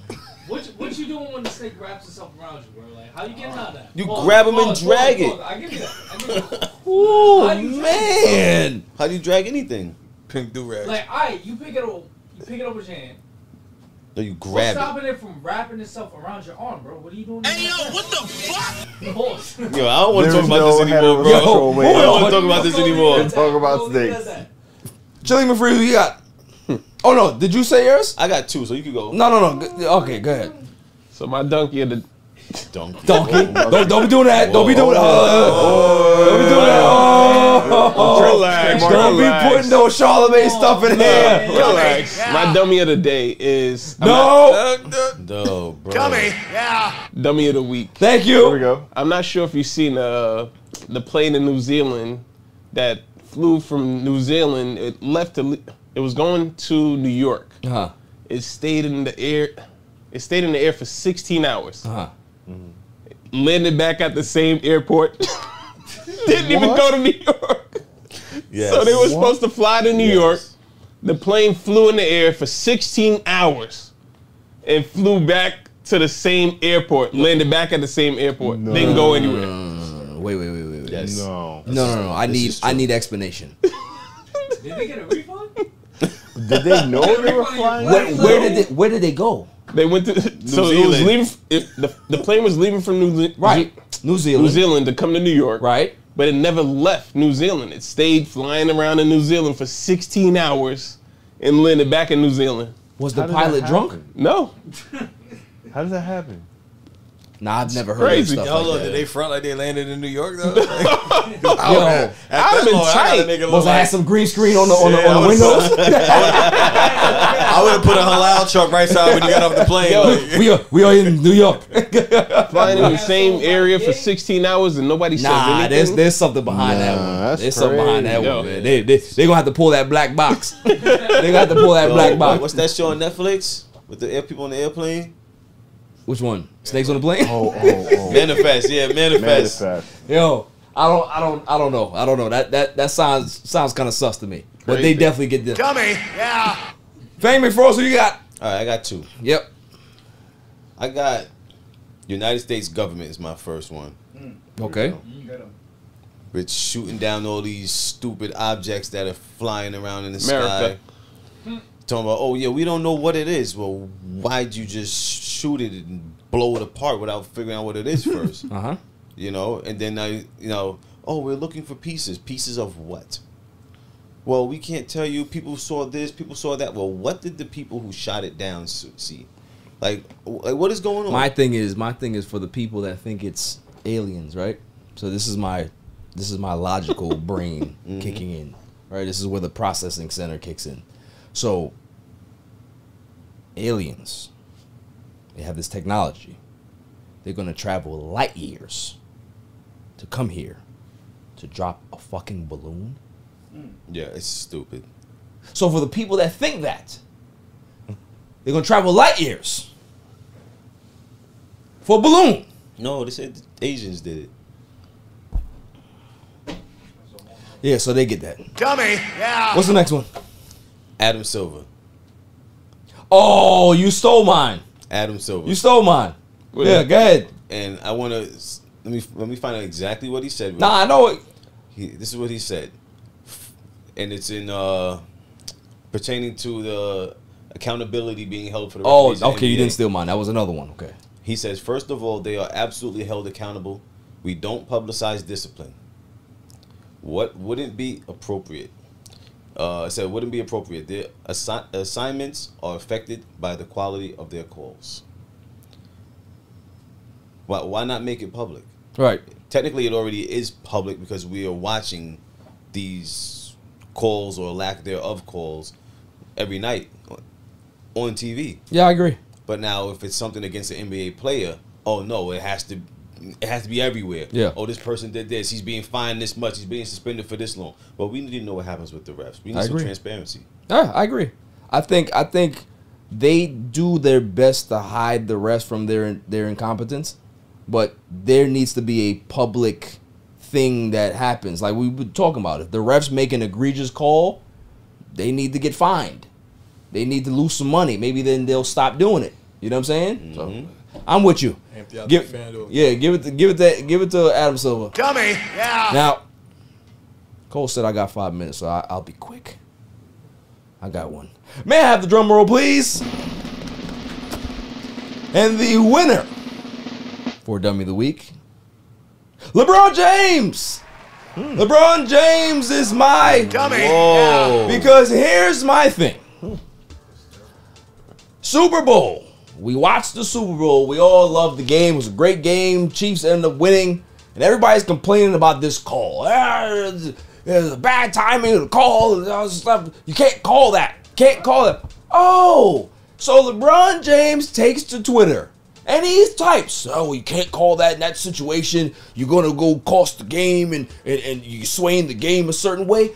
What you doing when the snake wraps itself around you, bro? Like, how you getting out of that? You grab him and drag it. I give you that. Oh, man. How do you drag anything? Pink do-rag. Like, all right, you pick it up with your hand. No, you grab What's stopping it from wrapping itself around your arm, bro? What are you doing? Hey, yo, what the fuck? Yo, I don't want to talk about this anymore, bro. I don't want to talk about this anymore. Let's talk about snakes. Chili McFree, who you got? Oh, no. Did you say yours? I got two, so you can go. No. Okay, go ahead. So my donkey of the... Donkey. Don't be doing that. Don't be doing that. Don't be doing that. Relax. Don't be putting no Charlemagne stuff in here. Relax. My dummy of the day is... No, bro. Dummy. Yeah. Dummy of the week. Thank you. Here we go. I'm not sure if you've seen the plane in New Zealand that flew from New Zealand. It was going to New York. It stayed in the air. It stayed in the air for 16 hours. Landed back at the same airport. Didn't even go to New York. Yes. So they were supposed to fly to New York. The plane flew in the air for 16 hours and flew back to the same airport. Landed back at the same airport. Didn't go anywhere. Wait. Yes. No. No. I need explanation. Did they get a refund? Did they know they were flying? Where did they go? They went to so it was leaving. The plane was leaving from New Zealand to come to New York. Right. But it never left New Zealand. It stayed flying around in New Zealand for 16 hours and landed back in New Zealand. Was the pilot drunk? No. How does that happen? Nah, I've never heard of stuff like that. Did they front like they landed in New York though? I'd have been tight. Was I had some green screen on the windows? I would have put a halal truck right side when you got off the plane. Yo, we are in New York. Flying in the same area for 16 hours and nobody said anything. There's something behind that one. There's something behind that one, man. They gonna have to pull that black box. They gonna have to pull that black box. What's that show on Netflix with the people on the airplane? Which one? Snakes on the plane? Oh. Manifest, yeah, manifest. Yo, I don't know. That sounds kind of sus to me. But they definitely get this. Dummy, yeah. Fame McFrost, who you got? All right, I got two. Yep. I got United States government is my first one. Okay. With shooting down all these stupid objects that are flying around in the sky. Talking about, oh yeah, we don't know what it is. Well, why'd you just shoot it and blow it apart without figuring out what it is first? You know, and then oh, we're looking for pieces. Pieces of what? Well, we can't tell you. People saw this, people saw that. Well, what did the people who shot it down see? Like what is going on? My thing is for the people that think it's aliens, right? So this is my logical brain kicking in, right? This is where the processing center kicks in. So, aliens, they have this technology. They're going to travel light years to come here to drop a fucking balloon. Yeah, it's stupid. So for the people that think that, they're going to travel light years for a balloon. No, they said the Asians did it. Yeah, so they get that. Dummy, yeah. What's the next one? Adam Silver. Oh, you stole mine. Adam Silver. You stole mine. Yeah, go ahead. And I want to let me find out exactly what he said. Nah, I know it. This is what he said, and it's in pertaining to the accountability being held for the. Oh, okay. You didn't steal mine. That was another one. Okay. He says, first of all, they are absolutely held accountable. We don't publicize discipline. What wouldn't be appropriate? Said wouldn't be appropriate. Their assignments are affected by the quality of their calls. Why not make it public? Right. Technically, it already is public because we are watching these calls or lack thereof calls every night on TV. Yeah, I agree. But now, if it's something against an NBA player, oh no, it has to be everywhere. Yeah. Oh, this person did this. He's being fined this much. He's being suspended for this long. But we need to know what happens with the refs. We need some transparency. Yeah, I agree. I think they do their best to hide the refs from their incompetence, but there needs to be a public thing that happens. Like we were talking about, if the refs make an egregious call, they need to get fined. They need to lose some money. Maybe then they'll stop doing it. You know what I'm saying? So I'm with you. Give it to Adam Silver. Dummy, yeah. Now, Cole said I got 5 minutes, so I'll be quick. I got one. May I have the drum roll, please? And the winner for Dummy of the Week, LeBron James. LeBron James is my dummy. Whoa. Because here's my thing. Super Bowl. We watched the Super Bowl. We all loved the game. It was a great game. Chiefs ended up winning. And everybody's complaining about this call. There's a bad timing of the call. And all this stuff. You can't call that. Can't call it. Oh, so LeBron James takes to Twitter. And he types, oh, you can't call that in that situation. You're going to go cost the game and you're swaying the game a certain way.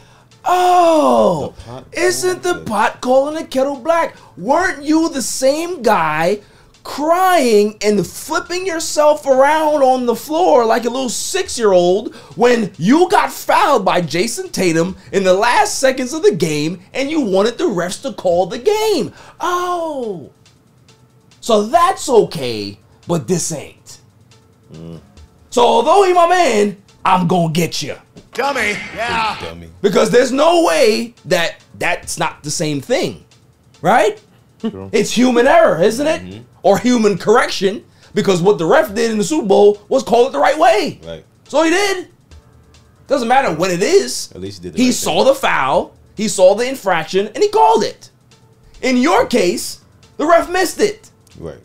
Oh, isn't the pot calling the kettle black? Weren't you the same guy crying and flipping yourself around on the floor like a little 6-year-old when you got fouled by Jason Tatum in the last seconds of the game and you wanted the refs to call the game? Oh, so that's okay, but this ain't. So although he my man, I'm gonna get you. Dummy. Yeah. Dummy. Because there's no way that that's not the same thing, right? True. It's human error, isn't it? Or human correction, because what the ref did in the Super Bowl was call it the right way. Right. So he did. Doesn't matter when it is. At least he did the He right saw the foul, he saw the infraction, and he called it. In your case, the ref missed it. Right.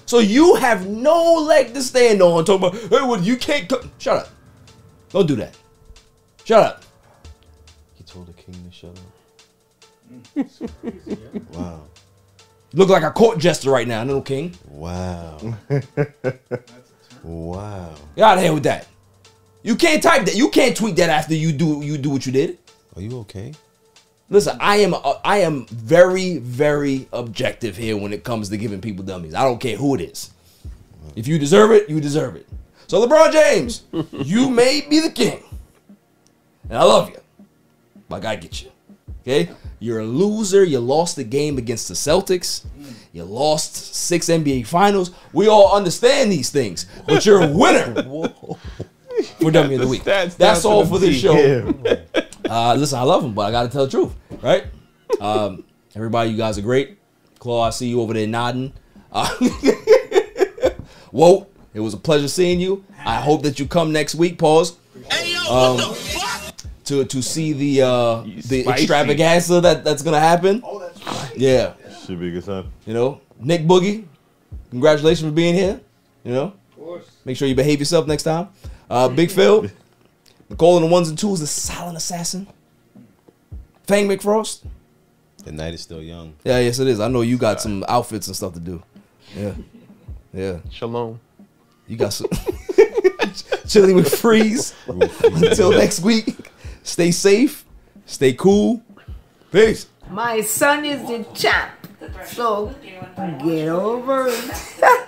So you have no leg to stand on. Talking about, hey, well, you can't. Shut up. Don't do that. Shut up. He told the king to shut up. Wow. You look like a court jester right now, little king. Wow. Wow. Get out of here with that. You can't type that. You can't tweet that after you do what you did. Are you okay? Listen, I am very, very objective here when it comes to giving people dummies. I don't care who it is. If you deserve it, you deserve it. So LeBron James, you may be the king. And I love you. But I gotta get you. Okay? You're a loser. You lost the game against the Celtics. You lost 6 NBA finals. We all understand these things. But you're a winner. For Dummy of the Week. That's all for this show. Listen, I love him, but I gotta tell the truth, right? Everybody, you guys are great. Claw, I see you over there nodding. Whoa, it was a pleasure seeing you. I hope that you come next week. Pause. To see the extravaganza that's gonna happen. Oh, that's right. Yeah, should be a good time. You know, Nick Boogie, congratulations for being here. You know, of course. Make sure you behave yourself next time. Big Phil, Nicole and the ones and twos, the silent assassin. Fang McFrost. The night is still young. Yeah, yes it is. I know you got some outfits and stuff to do. Yeah, yeah. Shalom. You got some Chili McFreeze. Until next week, stay safe, stay cool. Peace. My son is the champ, so get over it.